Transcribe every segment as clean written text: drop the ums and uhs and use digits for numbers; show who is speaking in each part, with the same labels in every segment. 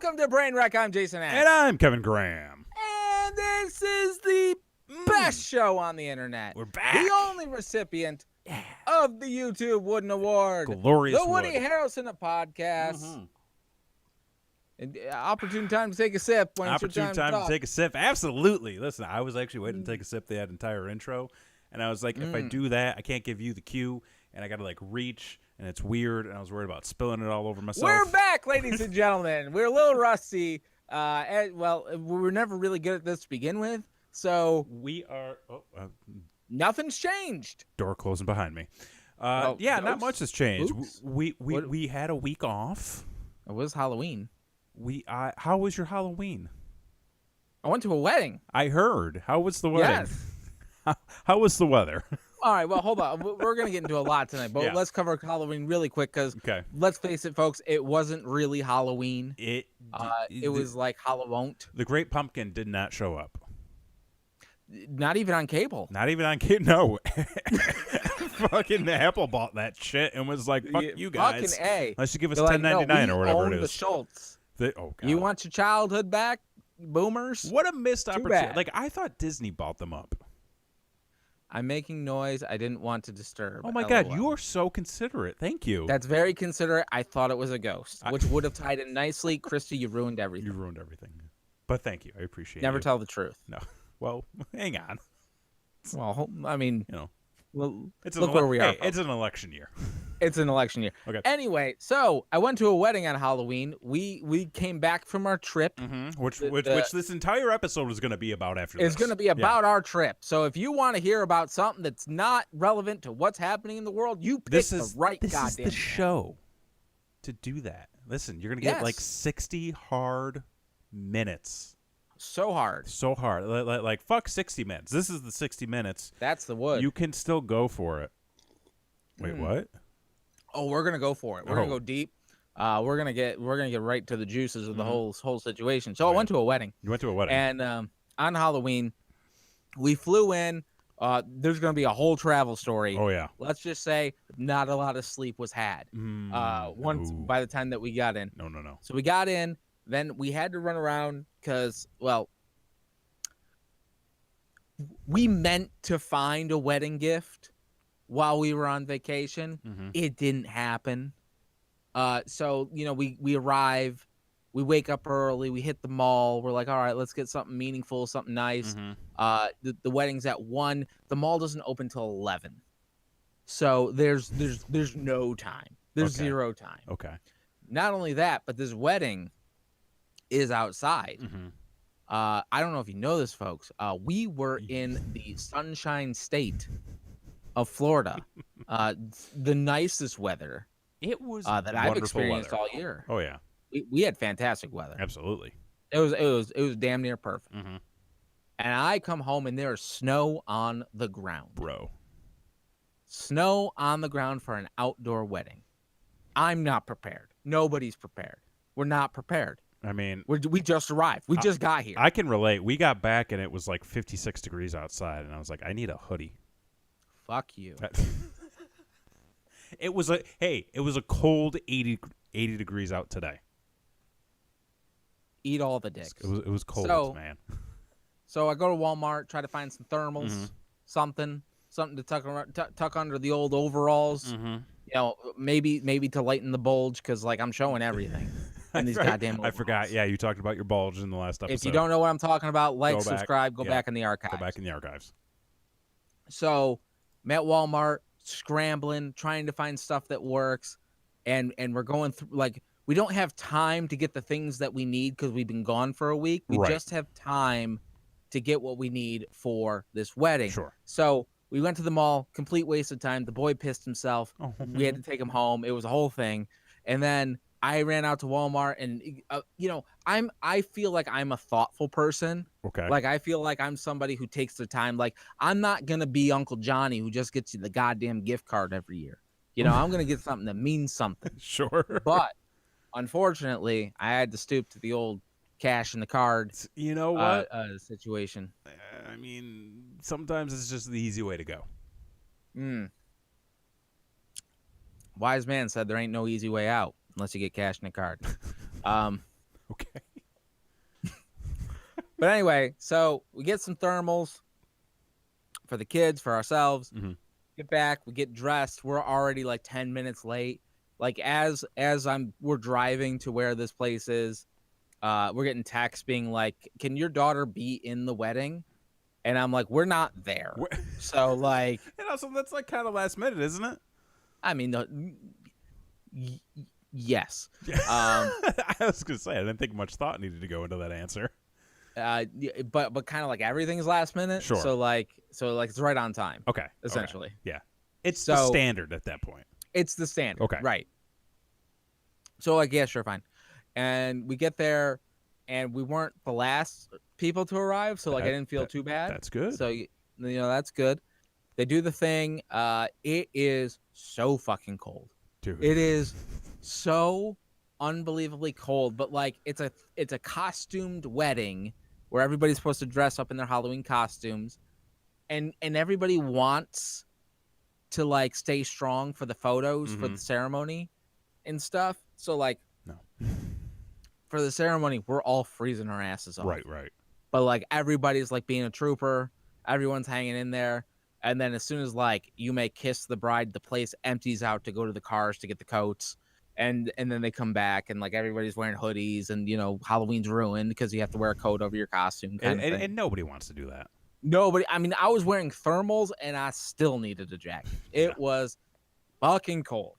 Speaker 1: Welcome to Brain Wreck. I'm Jason Ash.
Speaker 2: And I'm Kevin Graham.
Speaker 1: And this is the best show on the internet.
Speaker 2: We're back.
Speaker 1: The only recipient of the YouTube Wooden Award.
Speaker 2: Glorious
Speaker 1: The Woody
Speaker 2: Wood.
Speaker 1: Harrelson of podcasts. And, opportune time to take a sip. When
Speaker 2: Opportune
Speaker 1: it's your
Speaker 2: time to take a sip. Absolutely. Listen, I was actually waiting to take a sip that entire intro. And I was like, if I do that, I can't give you the cue. And I got to like reach. And it's weird. And I was worried about spilling it all over myself.
Speaker 1: We're back, ladies and gentlemen. We're a little rusty. Well, we were never really good at this to begin with. So
Speaker 2: we are.
Speaker 1: Nothing's changed.
Speaker 2: Door closing behind me.
Speaker 1: Oh,
Speaker 2: yeah,
Speaker 1: ghosts?
Speaker 2: not much has changed.
Speaker 1: Oops.
Speaker 2: We had a week off.
Speaker 1: It was Halloween.
Speaker 2: How was your Halloween?
Speaker 1: I went to a wedding.
Speaker 2: I heard. How was the wedding?
Speaker 1: Yes.
Speaker 2: How was the weather?
Speaker 1: All right, well, hold on. We're going to get into a lot tonight, but
Speaker 2: Yeah.
Speaker 1: let's cover Halloween really quick because, let's face it, folks, it wasn't really Halloween. It was like Halloween.
Speaker 2: The Great Pumpkin did not show up.
Speaker 1: Not even on cable.
Speaker 2: Not even on cable. No. Fucking Apple bought that shit and was like, fuck you guys.
Speaker 1: Fucking A.
Speaker 2: Unless you give us
Speaker 1: They're
Speaker 2: $10.99
Speaker 1: like, no,
Speaker 2: or whatever
Speaker 1: own
Speaker 2: it is.
Speaker 1: The Schultz.
Speaker 2: Oh, God.
Speaker 1: You want your childhood back, boomers?
Speaker 2: What a missed opportunity.
Speaker 1: bad.
Speaker 2: Like, I thought Disney bought them up.
Speaker 1: I'm making noise. I didn't want to disturb.
Speaker 2: Oh, my God. You are so considerate. Thank you.
Speaker 1: That's very considerate. I thought it was a ghost, which would have tied in nicely. Christy, you ruined everything.
Speaker 2: You ruined everything. But thank you. I appreciate it.
Speaker 1: Never tell the truth.
Speaker 2: No. Well, hang on.
Speaker 1: Well, I mean, well, look where we are.
Speaker 2: It's an election year.
Speaker 1: It's an election year.
Speaker 2: Okay.
Speaker 1: Anyway, so I went to a wedding on Halloween. We came back from our trip.
Speaker 2: Which this entire episode is going to be about after this.
Speaker 1: It's going to be about our trip. So if you want to hear about something that's not relevant to what's happening in the world, you pick the right goddamn
Speaker 2: This is the show to do that. Listen, you're going to get like 60 hard minutes.
Speaker 1: So hard.
Speaker 2: So hard. Like, fuck 60 minutes. This is the 60 minutes.
Speaker 1: That's the wood.
Speaker 2: You can still go for it. Wait, what?
Speaker 1: Oh, we're gonna go for it. We're gonna go deep. We're gonna get right to the juices of the whole situation. So I went to a wedding.
Speaker 2: You went to a wedding.
Speaker 1: And on Halloween, we flew in. There's gonna be a whole travel story.
Speaker 2: Oh yeah.
Speaker 1: Let's just say not a lot of sleep was had. By the time that we got in.
Speaker 2: No.
Speaker 1: So we got in. Then we had to run around because, well, we meant to find a wedding gift while we were on vacation. It didn't happen. So, we arrive, we wake up early, we hit the mall. We're like, all right, let's get something meaningful, something nice. The wedding's at 1. The mall doesn't open till 11. So there's no time. There's zero time.
Speaker 2: Okay.
Speaker 1: Not only that, but this wedding is outside. I don't know if you know this, folks. We were in the Sunshine State of Florida. The nicest weather
Speaker 2: it was
Speaker 1: that I've experienced all year.
Speaker 2: Oh yeah.
Speaker 1: We had fantastic weather.
Speaker 2: Absolutely.
Speaker 1: It was damn near perfect. And I come home and there's snow on the ground.
Speaker 2: Bro.
Speaker 1: Snow on the ground for an outdoor wedding. I'm not prepared. Nobody's prepared. We're not prepared.
Speaker 2: I mean,
Speaker 1: we just arrived. We just got here.
Speaker 2: I can relate. We got back and it was like 56 degrees outside, and I was like, I need a hoodie.
Speaker 1: Fuck you.
Speaker 2: It was a cold 80 degrees out today.
Speaker 1: Eat all the dicks.
Speaker 2: It was cold, man.
Speaker 1: So I go to Walmart, try to find some thermals, something to tuck under the old overalls. Maybe to lighten the bulge because like I'm showing everything. And these goddamn overalls.
Speaker 2: I forgot. Yeah, you talked about your bulge in the last episode.
Speaker 1: If you don't know what I'm talking about, subscribe, go back in the archives.
Speaker 2: Go back in the archives.
Speaker 1: So I'm at Walmart, scrambling, trying to find stuff that works, and we're going through like we don't have time to get the things that we need because we've been gone for a week. We just have time to get what we need for this wedding.
Speaker 2: Sure.
Speaker 1: So we went to the mall, complete waste of time. The boy pissed himself. We had to take him home. It was a whole thing. And then I ran out to Walmart and, I feel like I'm a thoughtful person.
Speaker 2: Okay.
Speaker 1: Like, I feel like I'm somebody who takes their time. Like, I'm not going to be Uncle Johnny who just gets you the goddamn gift card every year. I'm going to get something that means something.
Speaker 2: Sure.
Speaker 1: But unfortunately, I had to stoop to the old cash in the cards.
Speaker 2: You know what?
Speaker 1: Situation.
Speaker 2: I mean, sometimes it's just the easy way to go.
Speaker 1: Wise man said there ain't no easy way out unless you get cash in a card.
Speaker 2: Okay.
Speaker 1: But anyway, so we get some thermals for the kids, for ourselves. Get back, we get dressed. We're already like 10 minutes late. Like as we're driving to where this place is, we're getting texts being like, "Can your daughter be in the wedding?" And I'm like, "We're not there." So like,
Speaker 2: so that's like kind of last minute, isn't it?
Speaker 1: I mean, yes.
Speaker 2: I was gonna say I didn't think much thought needed to go into that answer.
Speaker 1: But kind of like everything's last minute.
Speaker 2: Sure.
Speaker 1: So like it's right on time.
Speaker 2: Okay.
Speaker 1: Essentially.
Speaker 2: Okay. Yeah. It's the standard at that point.
Speaker 1: It's the standard.
Speaker 2: Okay.
Speaker 1: Right. So like, yeah, sure, fine. And we get there, and we weren't the last people to arrive, so like I didn't feel too bad.
Speaker 2: That's good.
Speaker 1: So that's good. They do the thing. It is so fucking cold.
Speaker 2: Dude.
Speaker 1: It is so unbelievably cold, but like it's a costumed wedding where everybody's supposed to dress up in their Halloween costumes, and everybody wants to like stay strong for the photos for the ceremony and stuff. So like,
Speaker 2: no,
Speaker 1: for the ceremony, we're all freezing our asses off.
Speaker 2: Right.
Speaker 1: But like everybody's like being a trooper, everyone's hanging in there. And then as soon as like you may kiss the bride, the place empties out to go to the cars to get the coats. And then they come back, and like everybody's wearing hoodies, and Halloween's ruined because you have to wear a coat over your costume kind of thing.
Speaker 2: And nobody wants to do that.
Speaker 1: Nobody. I mean, I was wearing thermals and I still needed a jacket. It was fucking cold.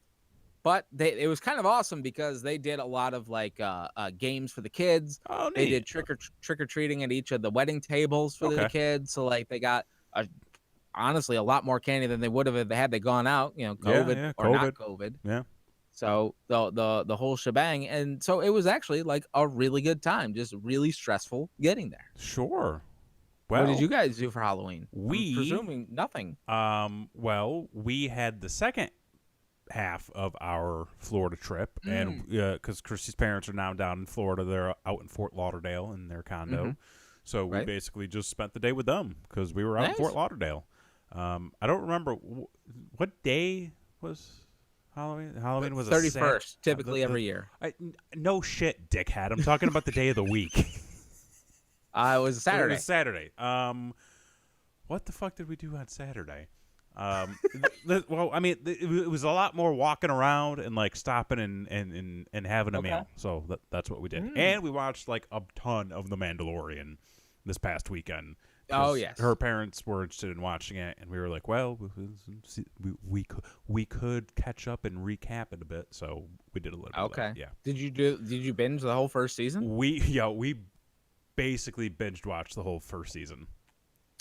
Speaker 1: But it was kind of awesome because they did a lot of like games for the kids.
Speaker 2: Oh, neat.
Speaker 1: They did trick or treating at each of the wedding tables for the kids. So like they got honestly a lot more candy than they would have if they gone out. COVID or not COVID.
Speaker 2: Yeah.
Speaker 1: So the whole shebang, and so it was actually like a really good time, just really stressful getting there.
Speaker 2: Sure. Well,
Speaker 1: what did you guys do for Halloween? I'm presuming nothing.
Speaker 2: Well, we had the second half of our Florida trip, and because Christy's parents are now down in Florida, they're out in Fort Lauderdale in their condo, so we basically just spent the day with them because we were out in Fort Lauderdale. I don't remember what day was. Halloween was
Speaker 1: 31st, typically every year.
Speaker 2: No shit, dickhead. I'm talking about the day of the week.
Speaker 1: It was Saturday.
Speaker 2: It was Saturday. What the fuck did we do on Saturday? Well, I mean, it was a lot more walking around and like stopping and having a meal. So that's what we did. And we watched like a ton of The Mandalorian this past weekend.
Speaker 1: Oh yes,
Speaker 2: her parents were interested in watching it, and we were like, "Well, we could catch up and recap it a bit." So we did a little bit.
Speaker 1: Okay,
Speaker 2: of that. Yeah.
Speaker 1: Did you binge the whole first season?
Speaker 2: We basically binge watched the whole first season.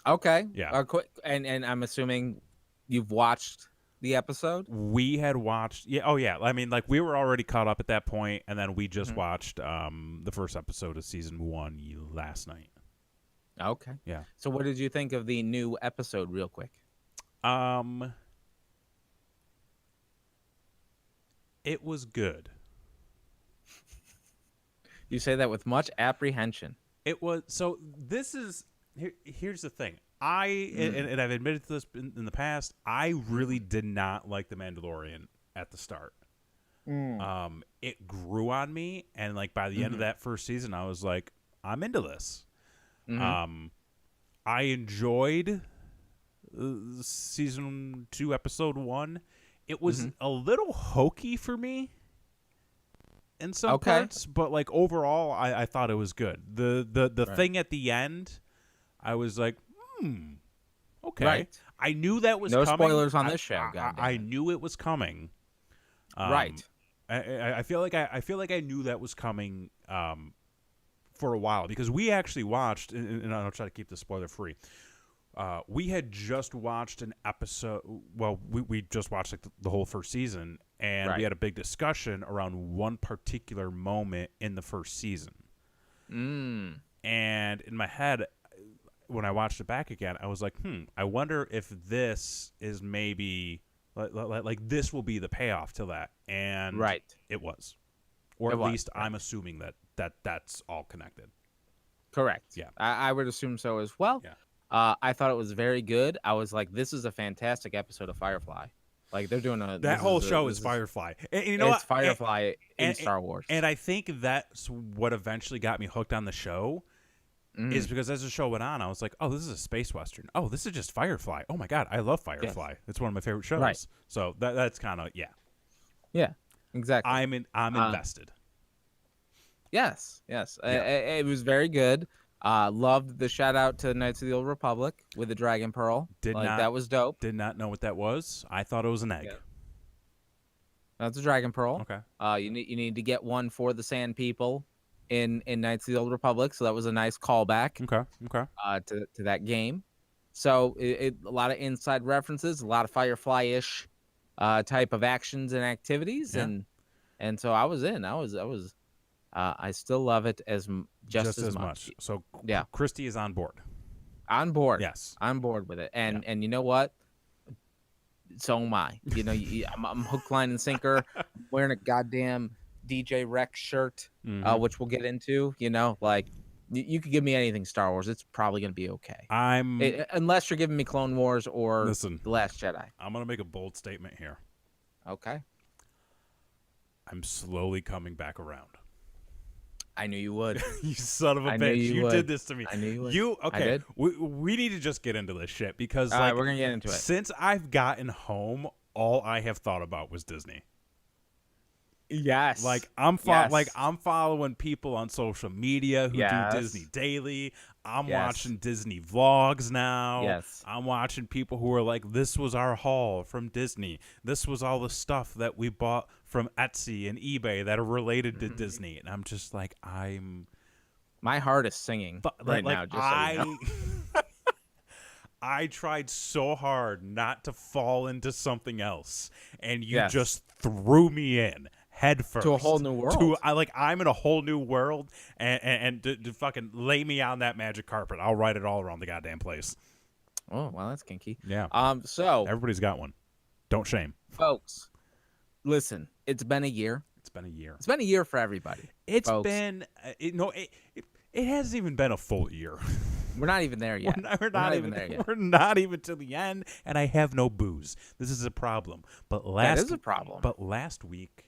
Speaker 1: Okay.
Speaker 2: Yeah.
Speaker 1: And I'm assuming you've watched the episode.
Speaker 2: We had watched. Yeah. Oh yeah. I mean, like we were already caught up at that point, and then we just watched the first episode of season 1 last night.
Speaker 1: Okay.
Speaker 2: Yeah.
Speaker 1: So what did you think of the new episode real quick?
Speaker 2: It was good.
Speaker 1: You say that with much apprehension.
Speaker 2: It was. So this is here's the thing. And I've admitted to this in the past, I really did not like The Mandalorian at the start. It grew on me, and like by the end of that first season, I was like, I'm into this. I enjoyed season 2, episode 1. It was a little hokey for me in some parts, but like overall, I thought it was good. The thing at the end, I was like, okay.
Speaker 1: Right.
Speaker 2: I knew that was
Speaker 1: no
Speaker 2: coming.
Speaker 1: Spoilers on this show.
Speaker 2: I knew it was coming.
Speaker 1: Right.
Speaker 2: I feel like I knew that was coming. For a while, because we actually watched, and I'll try to keep this spoiler free. We had just watched an episode. Well, we just watched like the whole first season, and we had a big discussion around one particular moment in the first season. And in my head, when I watched it back again, I was like, I wonder if this is maybe like this will be the payoff to that. And it was, or at least I'm assuming that's all connected.
Speaker 1: Correct.
Speaker 2: Yeah.
Speaker 1: I would assume so as well.
Speaker 2: Yeah.
Speaker 1: I thought it was very good. I was like, this is a fantastic episode of Firefly. Like they're doing
Speaker 2: that whole show is Firefly. And you know
Speaker 1: it's
Speaker 2: what?
Speaker 1: Firefly in Star Wars.
Speaker 2: And I think that's what eventually got me hooked on the show is because as the show went on, I was like, oh, this is a space western. Oh, this is just Firefly. Oh my God, I love Firefly.
Speaker 1: Yes.
Speaker 2: It's one of my favorite shows.
Speaker 1: Right.
Speaker 2: So that's kind of
Speaker 1: Yeah, exactly.
Speaker 2: I'm invested.
Speaker 1: Yes. It was very good. Loved the shout out to Knights of the Old Republic with the Dragon Pearl. That was dope.
Speaker 2: Did not know what that was. I thought it was an egg.
Speaker 1: Yeah. That's a Dragon Pearl.
Speaker 2: Okay.
Speaker 1: You need to get one for the Sand People in Knights of the Old Republic. So that was a nice callback.
Speaker 2: Okay.
Speaker 1: To that game. So a lot of inside references, a lot of Firefly-ish type of actions and activities, and so I was in. I still love it just as much.
Speaker 2: So
Speaker 1: yeah,
Speaker 2: Christy is on board.
Speaker 1: On board.
Speaker 2: Yes,
Speaker 1: on board with it. And you know what? So am I. You know, I'm hook, line, and sinker. I'm wearing a goddamn DJ Rex shirt, which we'll get into. You know, like you could give me anything Star Wars, it's probably gonna be okay. Unless you're giving me Clone Wars or The Last Jedi.
Speaker 2: I'm gonna make a bold statement here.
Speaker 1: Okay.
Speaker 2: I'm slowly coming back around.
Speaker 1: I knew you would.
Speaker 2: You son of a bitch. You did this to me.
Speaker 1: I knew you would.
Speaker 2: Okay.
Speaker 1: I did.
Speaker 2: We need to just get into this shit because
Speaker 1: all right, we're gonna get into it.
Speaker 2: Since I've gotten home, all I have thought about was Disney.
Speaker 1: Yes.
Speaker 2: Like I'm following people on social media who do Disney daily. I'm watching Disney vlogs now.
Speaker 1: Yes.
Speaker 2: I'm watching people who are like, this was our haul from Disney. This was all the stuff that we bought from Etsy and eBay that are related to Disney. And I'm just like,
Speaker 1: my heart is singing right now, just so you know.
Speaker 2: I tried so hard not to fall into something else, and you just threw me in head first
Speaker 1: to a whole new world.
Speaker 2: I'm in a whole new world, and to fucking lay me on that magic carpet. I'll ride it all around the goddamn place.
Speaker 1: Oh, well, that's kinky.
Speaker 2: Yeah.
Speaker 1: So
Speaker 2: everybody's got one. Don't shame,
Speaker 1: folks. Listen, it's been a year.
Speaker 2: It's been a year.
Speaker 1: It's been a year for everybody.
Speaker 2: It's been it hasn't even been a full year.
Speaker 1: We're not even there yet.
Speaker 2: We're not even there yet. We're not even to the end, and I have no booze. This is a problem. But
Speaker 1: that is a problem.
Speaker 2: But last week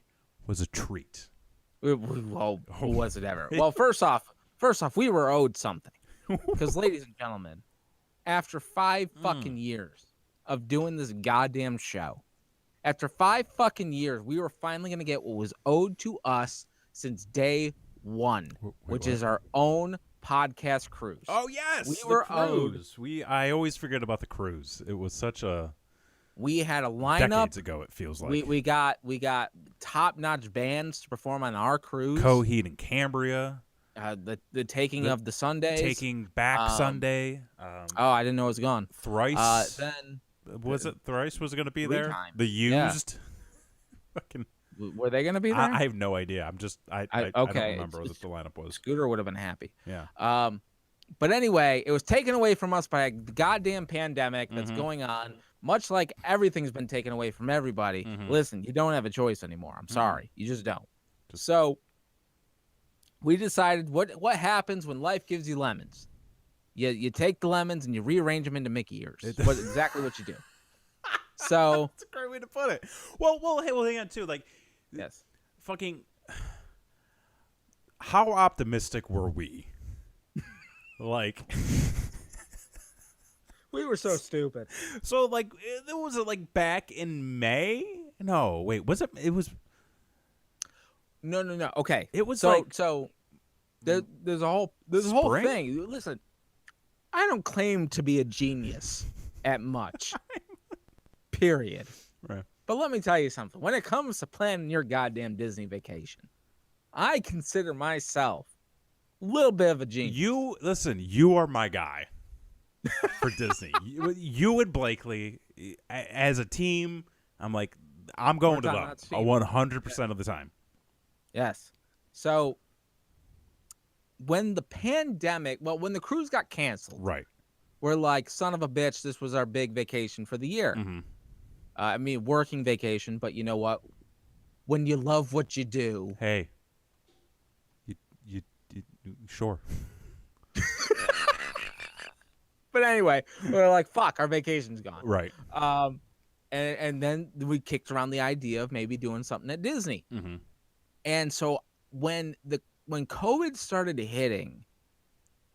Speaker 2: was a treat.
Speaker 1: Well, was it ever? Well, first off, we were owed something. Because, ladies and gentlemen, after 5 fucking years of doing this goddamn show, after 5 fucking years, we were finally going to get what was owed to us since day one, which is our own podcast cruise.
Speaker 2: Oh yes,
Speaker 1: we were owed.
Speaker 2: I always forget about the cruise. It was such a.
Speaker 1: We had a lineup
Speaker 2: decades ago. It feels like
Speaker 1: we got top-notch bands to perform on our cruise.
Speaker 2: Coheed and Cambria.
Speaker 1: The Taking of the Sundays.
Speaker 2: Taking Back Sunday.
Speaker 1: I didn't know it was gone.
Speaker 2: Thrice.
Speaker 1: Then
Speaker 2: was it Thrice was going to be there?
Speaker 1: Time.
Speaker 2: The Used. Fucking.
Speaker 1: Were they going to be there?
Speaker 2: I have no idea. I'm just I don't remember what the lineup was.
Speaker 1: Scooter would have been happy.
Speaker 2: Yeah.
Speaker 1: But anyway, it was taken away from us by a goddamn pandemic that's going on. Much like everything's been taken away from everybody. Listen, you don't have a choice anymore. I'm sorry. You just don't. So we decided what happens when life gives you lemons. You take the lemons and you rearrange them into Mickey ears. Exactly what you do. So
Speaker 2: that's a great way to put it. Well, hang on too. Like,
Speaker 1: yes,
Speaker 2: fucking. How optimistic were we? Like,
Speaker 1: we were so stupid.
Speaker 2: So like, was it like back in May? No, wait, was it? It was.
Speaker 1: No. Okay,
Speaker 2: it was
Speaker 1: there's a whole thing. Listen, I don't claim to be a genius at much. Period.
Speaker 2: Right.
Speaker 1: But let me tell you something. When it comes to planning your goddamn Disney vacation, I consider myself a little bit of a genius.
Speaker 2: You are my guy for Disney. You and Blakely, as a team, I'm going to them 100% of the time.
Speaker 1: Yes. So when the cruise got canceled,
Speaker 2: right?
Speaker 1: We're like, son of a bitch, this was our big vacation for the year. I mean, working vacation, but you know what? When you love what you do.
Speaker 2: Hey, you sure.
Speaker 1: But anyway, we're like, fuck, our vacation's gone.
Speaker 2: Right.
Speaker 1: And then we kicked around the idea of maybe doing something at Disney. And so when COVID started hitting,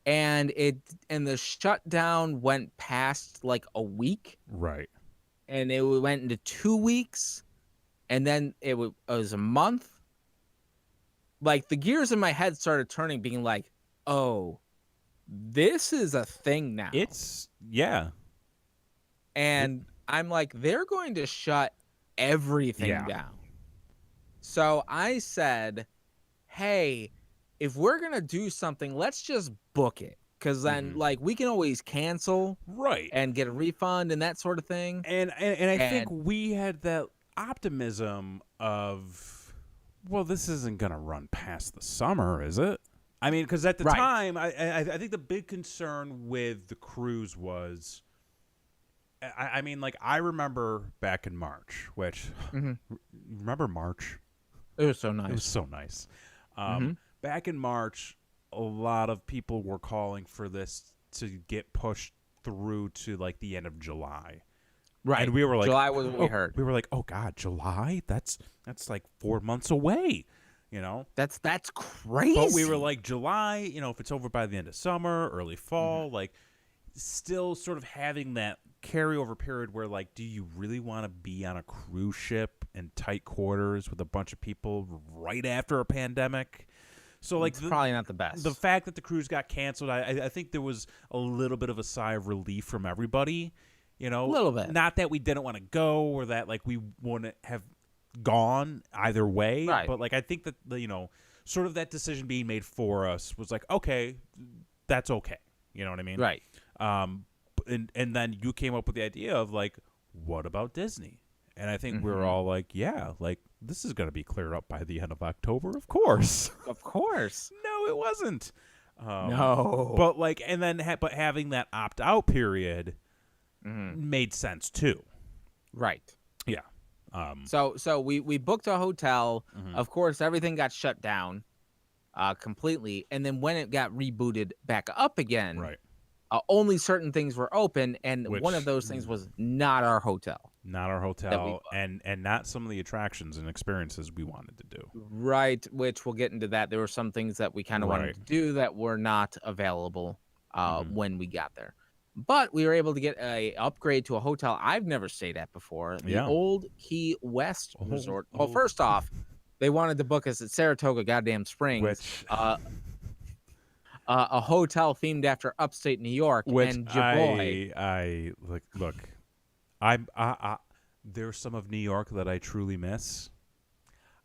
Speaker 1: and the shutdown went past like a week,
Speaker 2: Right.
Speaker 1: and it went into 2 weeks, and then it was a month. Like the gears in my head started turning, being like, "Oh, this is a thing now."
Speaker 2: Yeah.
Speaker 1: And I'm like, they're going to shut everything down. So I said, hey, if we're going to do something, let's just book it. Because then, like, we can always cancel
Speaker 2: Right.
Speaker 1: and get a refund and that sort of thing.
Speaker 2: And I think we had that optimism of, well, this isn't going to run past the summer, is it? I mean, because at the time, I think the big concern with the cruise was, I mean, like, I remember back in March, which, remember March?
Speaker 1: It was so nice.
Speaker 2: It was so nice. Back in March, a lot of people were calling for this to get pushed through to, like, the end of July.
Speaker 1: Right.
Speaker 2: And we were like,
Speaker 1: July was what we heard.
Speaker 2: We were like, oh, God, July? That's like 4 months away, you know?
Speaker 1: That's crazy.
Speaker 2: But we were like, July, you know, if it's over by the end of summer, early fall, like, still sort of having that carryover period where, like, do you really want to be on a cruise ship in tight quarters with a bunch of people right after a pandemic? So, like,
Speaker 1: it's probably not the best.
Speaker 2: The fact that the cruise got canceled, I think there was a little bit of a sigh of relief from everybody, you know?
Speaker 1: A little bit.
Speaker 2: Not that we didn't want to go or that, like, we wouldn't have gone either way.
Speaker 1: Right.
Speaker 2: But, like, I think that, you know, sort of that decision being made for us was like, okay, that's okay. You know what I mean?
Speaker 1: Right.
Speaker 2: And then you came up with the idea of, like, what about Disney? And I think we were all like, yeah, like, this is going to be cleared up by the end of October, of course.
Speaker 1: Of course.
Speaker 2: No, it wasn't.
Speaker 1: No.
Speaker 2: But, like, and then but having that opt-out period made sense, too.
Speaker 1: Right.
Speaker 2: Yeah.
Speaker 1: So we booked a hotel. Of course, everything got shut down completely. And then when it got rebooted back up again,
Speaker 2: Right.
Speaker 1: Only certain things were open, and one of those things was not our hotel.
Speaker 2: Not our hotel, and not some of the attractions and experiences we wanted to do.
Speaker 1: Right, which we'll get into that. There were some things that we kind of wanted to do that were not available when we got there. But we were able to get a upgrade to a hotel I've never stayed at before, the Old Key West Resort. Well, first off, they wanted to book us at Saratoga Goddamn Springs.
Speaker 2: Which...
Speaker 1: a hotel themed after upstate New York,
Speaker 2: which
Speaker 1: and Javoy.
Speaker 2: I look. There's some of New York that I truly miss.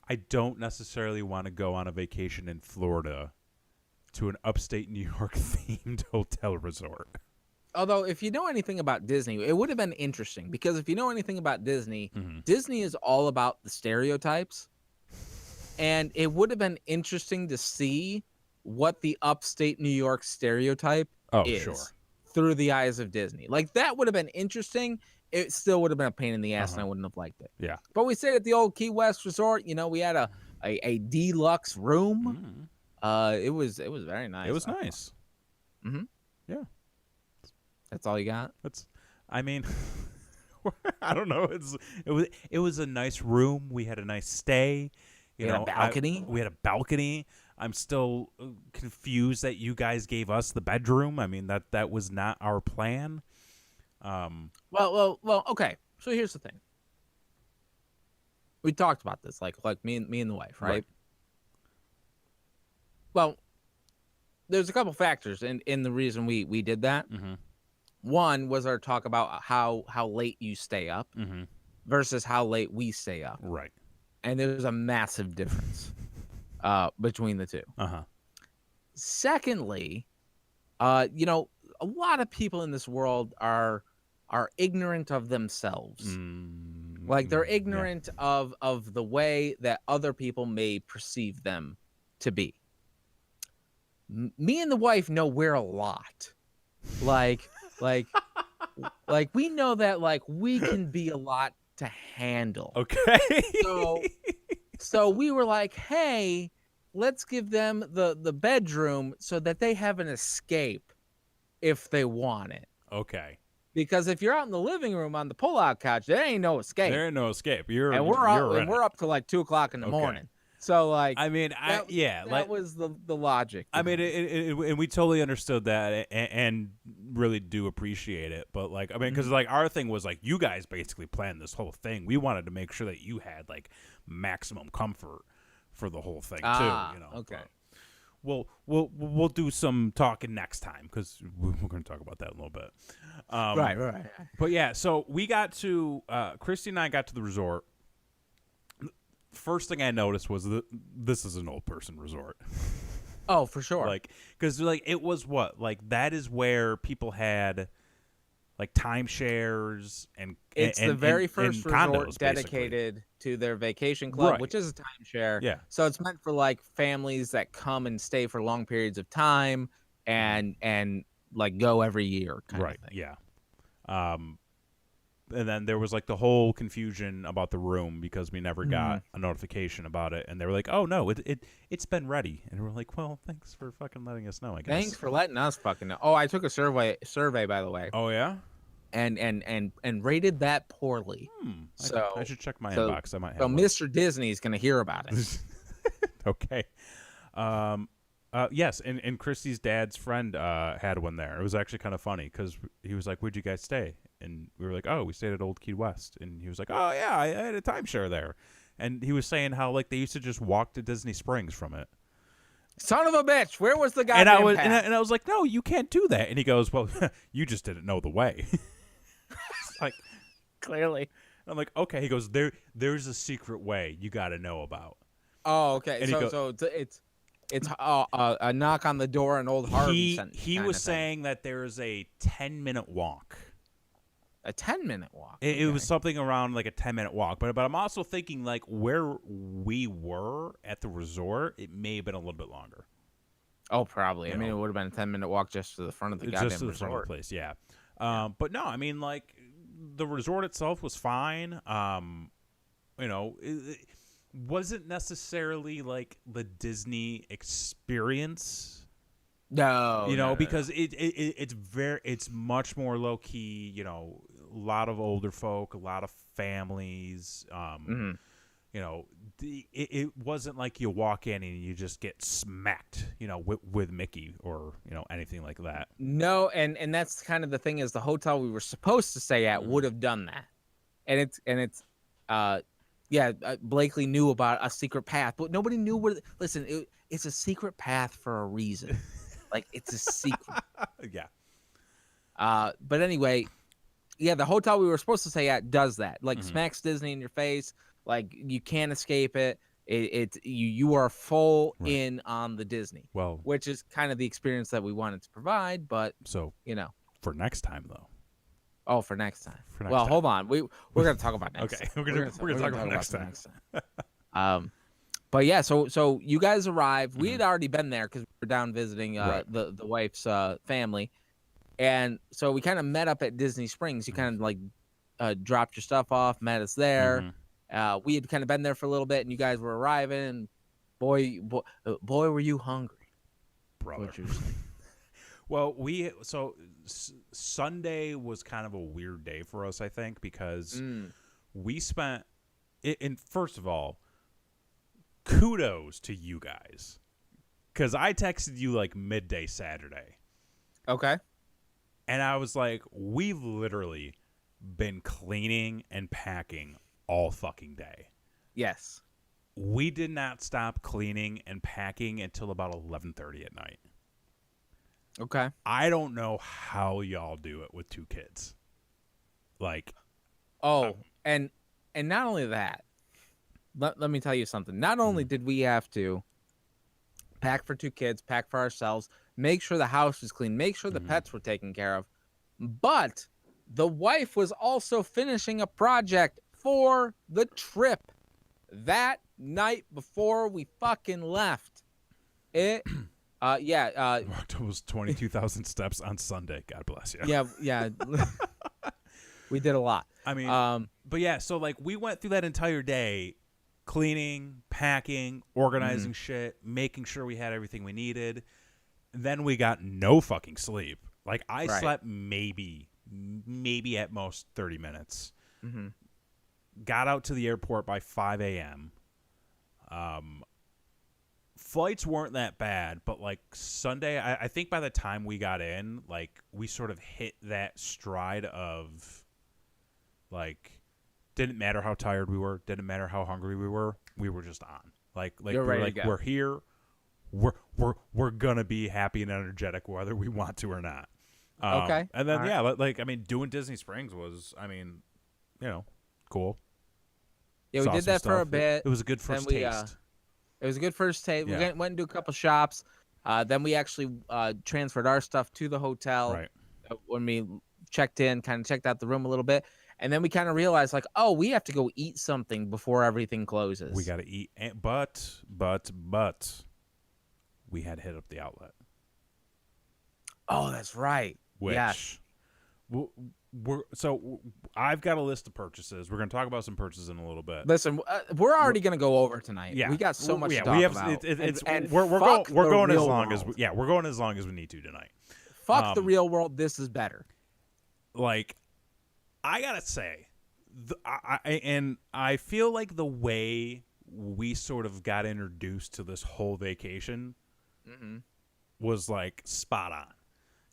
Speaker 2: I don't necessarily want to go on a vacation in Florida to an upstate New York themed hotel resort.
Speaker 1: Although, if you know anything about Disney, it would have been interesting, because if you know anything about Disney, Disney is all about the stereotypes, and it would have been interesting to see what the upstate New York stereotype is through the eyes of Disney. Like, that would have been interesting. It still would have been a pain in the ass, and I wouldn't have liked it.
Speaker 2: Yeah.
Speaker 1: But we stayed at the Old Key West Resort. You know, we had a deluxe room. It was very nice.
Speaker 2: It was nice. Yeah.
Speaker 1: That's all you got?
Speaker 2: I mean, I don't know. It was a nice room. We had a nice stay.
Speaker 1: We had a balcony.
Speaker 2: We had a balcony. I'm still confused that you guys gave us the bedroom. I mean, that was not our plan.
Speaker 1: Well. Okay. So here's the thing. We talked about this, like me and the wife, right? Well, there's a couple factors in the reason we did that. One was our talk about how late you stay up versus how late we stay up.
Speaker 2: Right.
Speaker 1: And there's a massive difference between the two. Secondly, you know, a lot of people in this world are ignorant of themselves. Like, they're ignorant of the way that other people may perceive them to be. Me and the wife know we're a lot. Like we know that, like, we can be a lot to handle.
Speaker 2: Okay.
Speaker 1: So we were like, hey, let's give them the bedroom so that they have an escape if they want it.
Speaker 2: Okay.
Speaker 1: Because if you're out in the living room on the pull-out couch, there ain't no escape.
Speaker 2: There ain't no escape.
Speaker 1: We're up to like 2:00 in the morning. So like,
Speaker 2: I mean,
Speaker 1: that was the logic.
Speaker 2: I mean, and we totally understood that and really do appreciate it. But like, I mean, because like our thing was like, you guys basically planned this whole thing. We wanted to make sure that you had like maximum comfort for the whole thing too.
Speaker 1: Okay.
Speaker 2: But we'll do some talking next time because we're going to talk about that in a little bit.
Speaker 1: Right.
Speaker 2: But yeah, so we got to Christy and I got to the resort. First thing I noticed was that this is an old person resort.
Speaker 1: Oh, for sure.
Speaker 2: Like, because like it was what, like that is where people had like timeshares and
Speaker 1: it's the very first resort
Speaker 2: condos,
Speaker 1: dedicated to their vacation club,
Speaker 2: Right.
Speaker 1: which is a timeshare.
Speaker 2: Yeah.
Speaker 1: So it's meant for like families that come and stay for long periods of time and like go every year kind of thing.
Speaker 2: Yeah. And then there was like the whole confusion about the room because we never got a notification about it, and they were like, "Oh no, it's been ready," and we're like, "Well, thanks for fucking letting us know." I guess.
Speaker 1: Thanks for letting us fucking know. Oh, I took a survey by the way.
Speaker 2: Oh yeah.
Speaker 1: And rated that poorly. So
Speaker 2: I should check my inbox. I might have.
Speaker 1: So Mr. Disney's gonna hear about it.
Speaker 2: Okay. Yes, and Christy's dad's friend had one there. It was actually kind of funny because he was like, "Where'd you guys stay?" And we were like, "Oh, we stayed at Old Key West." And he was like, "Oh yeah, I had a timeshare there." And he was saying how like they used to just walk to Disney Springs from it.
Speaker 1: Son of a bitch! Where was the guy?
Speaker 2: And I was like, "No, you can't do that." And he goes, "Well, you just didn't know the way." It's like,
Speaker 1: clearly.
Speaker 2: I'm like, "Okay." He goes, "There's a secret way you got to know about."
Speaker 1: Oh, okay.
Speaker 2: And
Speaker 1: so it's a knock on the door, and old Harvey.
Speaker 2: He was saying that there is a 10-minute walk.
Speaker 1: A 10-minute walk.
Speaker 2: It was something around like a 10-minute walk, but I'm also thinking like where we were at the resort, it may have been a little bit longer.
Speaker 1: Oh, probably. I mean, it would have been a 10-minute walk just to the front of the goddamn
Speaker 2: just to the
Speaker 1: resort.
Speaker 2: front of the place, yeah. But no, I mean, like the resort itself was fine. It wasn't necessarily like the Disney experience.
Speaker 1: No,
Speaker 2: because it's much more low key. A lot of older folk, a lot of families. It wasn't like you walk in and you just get smacked, with Mickey or anything like that.
Speaker 1: No, and that's kind of the thing is the hotel we were supposed to stay at would have done that, and it's Blakely knew about a secret path, but nobody knew where. Listen, it's a secret path for a reason. Like it's a secret.
Speaker 2: Yeah.
Speaker 1: But anyway, yeah, the hotel we were supposed to stay at does that. Like smacks Disney in your face. Like you can't escape it. You are full in on the Disney.
Speaker 2: Well,
Speaker 1: which is kind of the experience that we wanted to provide. But
Speaker 2: so for next time though.
Speaker 1: Oh, for next time. Hold on. We're gonna talk about next.
Speaker 2: Okay, we're gonna talk about next time.
Speaker 1: But yeah, so you guys arrived. We had already been there because we were down visiting the wife's family, and so we kind of met up at Disney Springs. You kind of like dropped your stuff off, met us there. We had kind of been there for a little bit, and you guys were arriving. And boy, were you hungry,
Speaker 2: brother. Well, Sunday was kind of a weird day for us, I think, because we spent. And first of all, kudos to you guys, because I texted you like midday Saturday.
Speaker 1: Okay.
Speaker 2: And I was like, we've literally been cleaning and packing all fucking day.
Speaker 1: Yes.
Speaker 2: We did not stop cleaning and packing until about 11:30 at night.
Speaker 1: Okay.
Speaker 2: I don't know how y'all do it with 2 kids. Like,
Speaker 1: and not only that, let me tell you something. Not only did we have to pack for 2 kids, pack for ourselves, make sure the house was clean, make sure the pets were taken care of, but the wife was also finishing a project for the trip that night before we fucking left.
Speaker 2: Walked almost 22,000 steps on Sunday. God bless you.
Speaker 1: Yeah. We did a lot.
Speaker 2: I mean, but yeah, so like we went through that entire day cleaning, packing, organizing shit, making sure we had everything we needed. Then we got no fucking sleep. Like I slept maybe at most 30 minutes. Got out to the airport by 5 a.m. flights weren't that bad, but like Sunday, I think by the time we got in, like we sort of hit that stride of like didn't matter how tired we were, didn't matter how hungry we were just on. Like
Speaker 1: You're
Speaker 2: we were
Speaker 1: ready
Speaker 2: like
Speaker 1: to go.
Speaker 2: we're here, we're gonna be happy and energetic whether we want to or not.
Speaker 1: Okay.
Speaker 2: And then
Speaker 1: All right.
Speaker 2: like I mean, doing Disney Springs was, I mean, cool.
Speaker 1: Yeah, we
Speaker 2: Saw
Speaker 1: did
Speaker 2: some
Speaker 1: that for a
Speaker 2: stuff.
Speaker 1: bit.
Speaker 2: It was a good
Speaker 1: Then
Speaker 2: first
Speaker 1: we
Speaker 2: taste.
Speaker 1: it was a good first taste.
Speaker 2: Yeah.
Speaker 1: We went and do a couple shops. Then we actually transferred our stuff to the hotel
Speaker 2: Right.
Speaker 1: when we checked in, kind of checked out the room a little bit, and then we kind of realized like, oh, we have to go eat something before everything closes.
Speaker 2: We got to eat, but we had to hit up the outlet.
Speaker 1: Oh, that's right.
Speaker 2: Which
Speaker 1: Yes.
Speaker 2: so I've got a list of purchases. We're going to talk about some purchases in a little bit.
Speaker 1: Listen, we're already gonna go over tonight.
Speaker 2: Yeah,
Speaker 1: we got so much to talk
Speaker 2: we have.
Speaker 1: about.
Speaker 2: We're going as long as
Speaker 1: world.
Speaker 2: we're going as long as we need to tonight.
Speaker 1: Fuck the real world. This is better.
Speaker 2: Like, I gotta say, I feel like the way we sort of got introduced to this whole vacation was like spot on.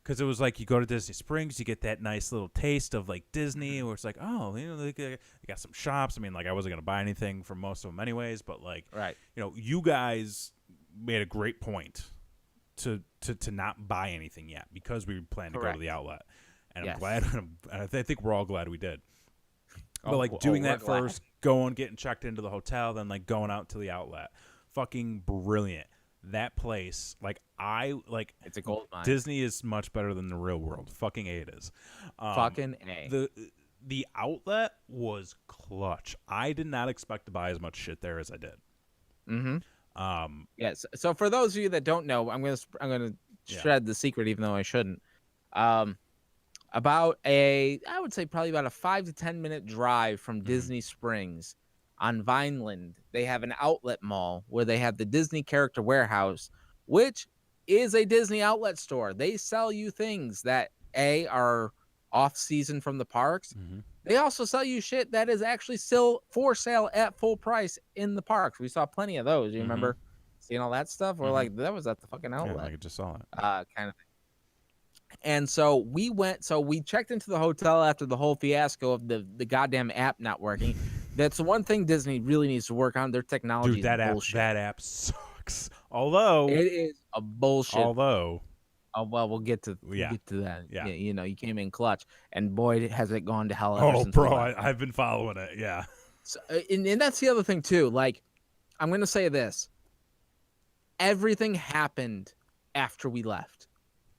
Speaker 2: Because it was like you go to Disney Springs, you get that nice little taste of like Disney, where it's like, oh, they got some shops. I mean, like I wasn't gonna buy anything from most of them anyways, but like,
Speaker 1: Right.
Speaker 2: You guys made a great point to not buy anything yet because we planned to go to the outlet, and
Speaker 1: Yes.
Speaker 2: I'm glad. I think we're all glad we did.
Speaker 1: Oh,
Speaker 2: But like doing
Speaker 1: we're
Speaker 2: that
Speaker 1: glad.
Speaker 2: first, going getting checked into the hotel, then like going out to the outlet, fucking brilliant. That place, like
Speaker 1: It's a gold mine.
Speaker 2: Disney is much better than the real world. Fucking A it is.
Speaker 1: Fucking A.
Speaker 2: The outlet was clutch. I did not expect to buy as much shit there as I did.
Speaker 1: Mm-hmm. Yes. So for those of you that don't know, I'm gonna shred the secret, even though I shouldn't. About I would say probably about a 5 to 10 minute drive from Disney Springs on Vineland, they have an outlet mall where they have the Disney Character Warehouse, which is a Disney outlet store. They sell you things that are off season from the parks. They also sell you shit that is actually still for sale at full price in the parks. We saw plenty of those. You remember seeing all that stuff? We're like, that was at the fucking outlet.
Speaker 2: Yeah, I just saw it.
Speaker 1: Kind of thing. And so we checked into the hotel after the whole fiasco of the goddamn app not working. That's the one thing Disney really needs to work on. Their technology
Speaker 2: Dude,
Speaker 1: is bullshit.
Speaker 2: that app sucks. Although
Speaker 1: it is a bullshit.
Speaker 2: Although
Speaker 1: oh well, we'll get to that.
Speaker 2: Yeah.
Speaker 1: You came in clutch, and boy, has it gone to hell.
Speaker 2: Oh, bro, I've been following it. Yeah.
Speaker 1: So, and that's the other thing too. Like, I'm gonna say this. Everything happened after we left.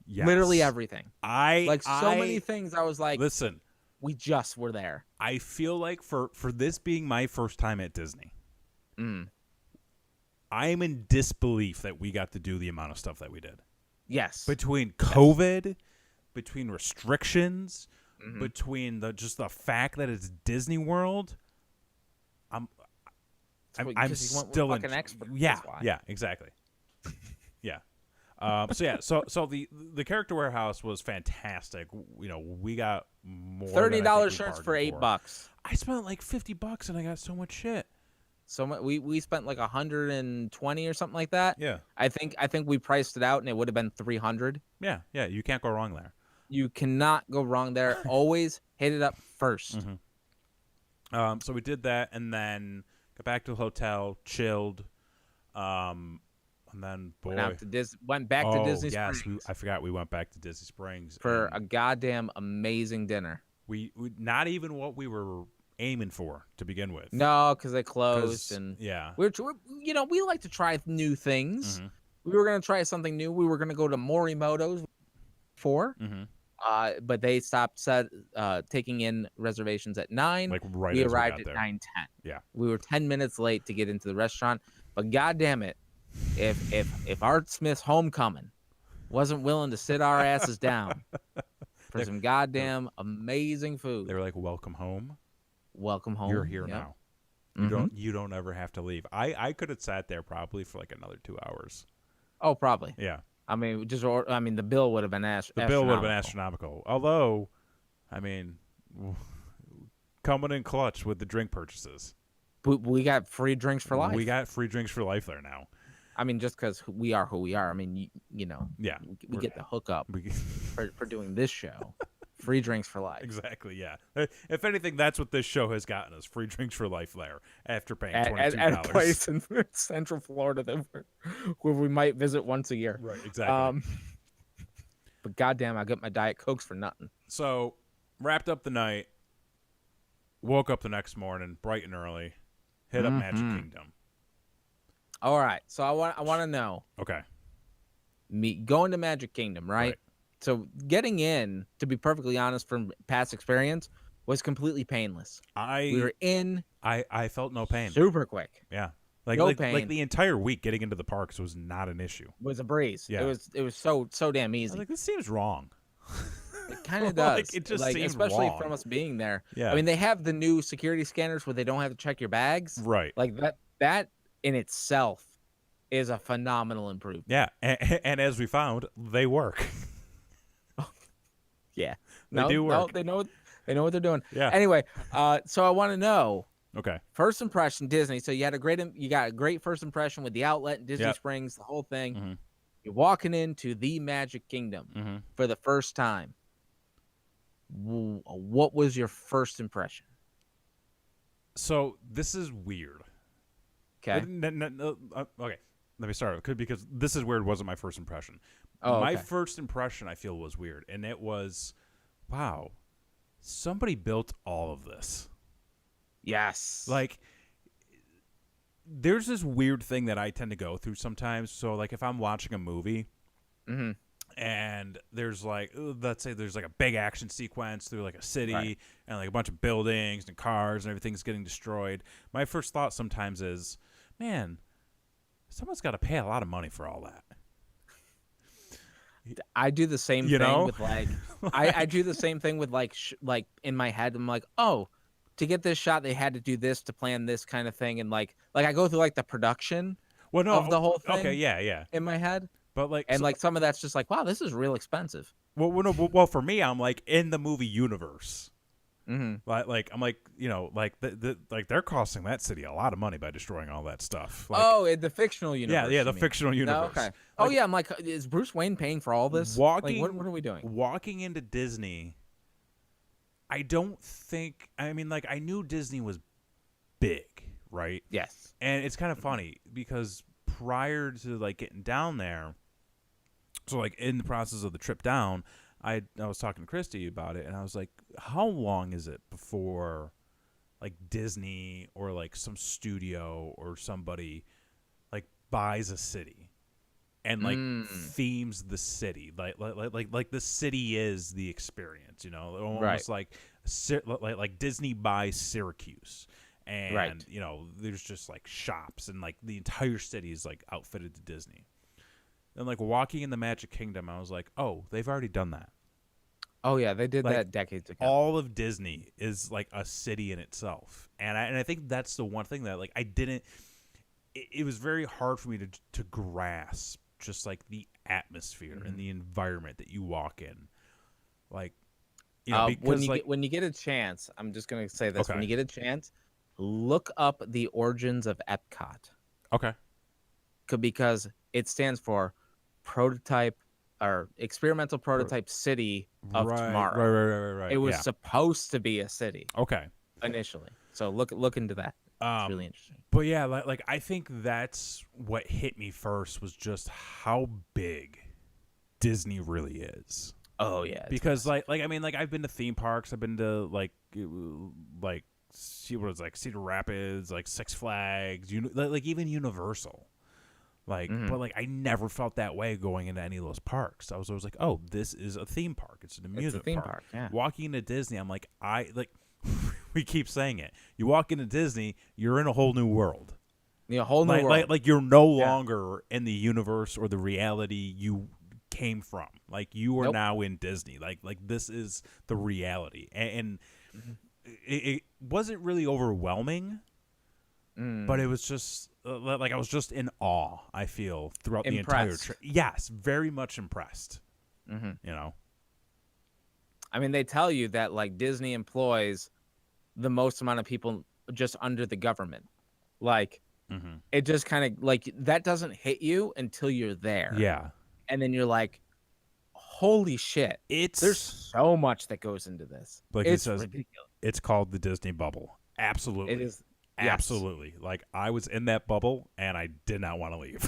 Speaker 2: Yes.
Speaker 1: Literally everything.
Speaker 2: So
Speaker 1: many things. I was like,
Speaker 2: listen,
Speaker 1: we just were there.
Speaker 2: I feel like for this being my first time at Disney, I am in disbelief that we got to do the amount of stuff that we did.
Speaker 1: Yes.
Speaker 2: Between COVID, between restrictions, between the fact that it's Disney World, I'm still
Speaker 1: fucking expert.
Speaker 2: Yeah, exactly. Yeah. So the Character Warehouse was fantastic. We got more
Speaker 1: $30 shirts for $8.
Speaker 2: I spent like $50 and I got so much shit.
Speaker 1: So we spent like 120 or something like that.
Speaker 2: Yeah.
Speaker 1: I think we priced it out and it would have been 300.
Speaker 2: Yeah. You can't go wrong there.
Speaker 1: You cannot go wrong there. Always hit it up first.
Speaker 2: So we did that and then got back to the hotel, chilled. And then, boy,
Speaker 1: went back to Disney Springs.
Speaker 2: Yes, I forgot we went back to Disney Springs
Speaker 1: for a goddamn amazing dinner.
Speaker 2: We not even what we were aiming for to begin with.
Speaker 1: No, because they closed, and we like to try new things. We were gonna try something new. We were gonna go to Morimoto's but they stopped taking in reservations at 9.
Speaker 2: Like right
Speaker 1: we
Speaker 2: as
Speaker 1: arrived
Speaker 2: we got
Speaker 1: at
Speaker 2: there.
Speaker 1: 9:10.
Speaker 2: Yeah,
Speaker 1: we were 10 minutes late to get into the restaurant. But goddamn it, if Art Smith's Homecoming wasn't willing to sit our asses down for some goddamn amazing food,
Speaker 2: they were like, "Welcome home.
Speaker 1: Welcome home.
Speaker 2: You're here now. You don't ever have to leave." I could have sat there probably for like another 2 hours.
Speaker 1: Oh, probably.
Speaker 2: Yeah.
Speaker 1: I mean, the bill would have been
Speaker 2: The bill would have been astronomical. Although, I mean, coming in clutch with the drink purchases.
Speaker 1: We got free drinks for life.
Speaker 2: We got free drinks for life there now.
Speaker 1: I mean, just because we are who we are. I mean, you know,
Speaker 2: Yeah,
Speaker 1: we get the hookup
Speaker 2: we,
Speaker 1: for doing this show. Free drinks for life.
Speaker 2: exactly. Yeah. If anything, that's what this show has gotten us: free drinks for life. There, after paying $22.
Speaker 1: At a place in Central Florida where we might visit once a year.
Speaker 2: Right. Exactly.
Speaker 1: But goddamn, I got my Diet Cokes for nothing.
Speaker 2: So, wrapped up the night. Woke up the next morning, bright and early. Hit up Magic Kingdom.
Speaker 1: All right, so I want to know.
Speaker 2: Okay.
Speaker 1: Going to Magic Kingdom, right? So getting in, to be perfectly honest, from past experience, was completely painless. We were in.
Speaker 2: I felt no pain.
Speaker 1: Super quick.
Speaker 2: Yeah.
Speaker 1: No pain.
Speaker 2: Like the entire week getting into the parks was not an issue.
Speaker 1: It was a breeze.
Speaker 2: Yeah.
Speaker 1: It was so damn easy.
Speaker 2: I was like, this seems wrong.
Speaker 1: It kind of does.
Speaker 2: Like, it just seems
Speaker 1: especially
Speaker 2: wrong.
Speaker 1: from us being there.
Speaker 2: Yeah.
Speaker 1: I mean, they have the new security scanners where they don't have to check your bags.
Speaker 2: Right.
Speaker 1: Like that in itself is a phenomenal improvement.
Speaker 2: Yeah. And as we found, they work.
Speaker 1: Yeah.
Speaker 2: They do work.
Speaker 1: No, they know what they're doing.
Speaker 2: Yeah.
Speaker 1: Anyway, so I want to know.
Speaker 2: Okay.
Speaker 1: First impression, Disney. So you got a great first impression with the outlet in Disney Springs, the whole thing.
Speaker 2: Mm-hmm.
Speaker 1: You're walking into the Magic Kingdom for the first time. What was your first impression?
Speaker 2: So this is weird.
Speaker 1: Okay.
Speaker 2: Okay. Let me start because this is weird. Wasn't my first impression.
Speaker 1: Oh,
Speaker 2: my
Speaker 1: okay.
Speaker 2: first impression, I feel, was weird, and it was, wow, somebody built all of this.
Speaker 1: Yes.
Speaker 2: Like, there's this weird thing that I tend to go through sometimes. So, like, if I'm watching a movie, and there's like, let's say there's like a big action sequence through like a city, and like a bunch of buildings and cars and everything's getting destroyed. My first thought sometimes is, man, someone's got to pay a lot of money for all that.
Speaker 1: I do the same thing with like, I do the same thing with like in my head. I'm like, oh, to get this shot, they had to do this to plan this kind of thing, and like I go through like the production of the whole thing.
Speaker 2: Okay, yeah.
Speaker 1: In my head,
Speaker 2: but like,
Speaker 1: and like some of that's just like, wow, this is real expensive.
Speaker 2: Well, for me, I'm like in the movie universe. Like I'm like, you know, like like they're costing that city a lot of money by destroying all that stuff. Like,
Speaker 1: in the fictional universe.
Speaker 2: Yeah, the fictional universe.
Speaker 1: No, okay. Oh yeah, I'm like, is Bruce Wayne paying for all this? What are we doing?
Speaker 2: Walking into Disney, I don't think. I mean, like I knew Disney was big, right?
Speaker 1: Yes.
Speaker 2: And it's kind of funny because prior to like getting down there, so like in the process of the trip down, I was talking to Christy about it, and I was like, how long is it before like Disney or like some studio or somebody like buys a city and like themes the city like the city is the experience, you know, almost like Disney buys Syracuse, and you know, there's just like shops and like the entire city is like outfitted to Disney. And like walking in the Magic Kingdom, I was like, oh, they've already done that.
Speaker 1: Oh yeah, they did that decades ago.
Speaker 2: All of Disney is like a city in itself, and I think that's the one thing that like I didn't. It was very hard for me to grasp just like the atmosphere and the environment that you walk in, like, you know, because
Speaker 1: when you get a chance, I'm just gonna say this: when you get a chance, look up the origins of Epcot.
Speaker 2: Okay.
Speaker 1: Because it stands for prototype or experimental prototype city of tomorrow.
Speaker 2: Right.
Speaker 1: It was supposed to be a city.
Speaker 2: Okay.
Speaker 1: Initially. So look into that. It's really interesting.
Speaker 2: But yeah, like I think that's what hit me first was just how big Disney really is.
Speaker 1: Oh yeah.
Speaker 2: Because like I mean, like I've been to theme parks, I've been to like Cedar Rapids, like Six Flags, like even Universal. Like, but like I never felt that way going into any of those parks. I was always like, oh, this is a theme park. It's an amusement park.
Speaker 1: Yeah.
Speaker 2: Walking into Disney, I'm like, we keep saying it. You walk into Disney, you're in a whole new world.
Speaker 1: Yeah, a whole new world.
Speaker 2: Like you're no longer in the universe or the reality you came from. Like you are now in Disney. Like this is the reality, and it wasn't really overwhelming, but it was just. Like I was just in awe, I feel, throughout the entire trip. Yes, very much impressed. You know?
Speaker 1: I mean, they tell you that, like, Disney employs the most amount of people just under the government. Like,
Speaker 2: Mm-hmm.
Speaker 1: It just kind of like that doesn't hit you until you're there.
Speaker 2: Yeah.
Speaker 1: And then you're like, holy shit. There's
Speaker 2: It's
Speaker 1: so much that goes into this.
Speaker 2: like it
Speaker 1: It's
Speaker 2: says.
Speaker 1: ridiculous.
Speaker 2: It's called the Disney bubble.
Speaker 1: It
Speaker 2: Absolutely.
Speaker 1: is. Yes.
Speaker 2: Absolutely. Like I was in that bubble and I did not want to leave.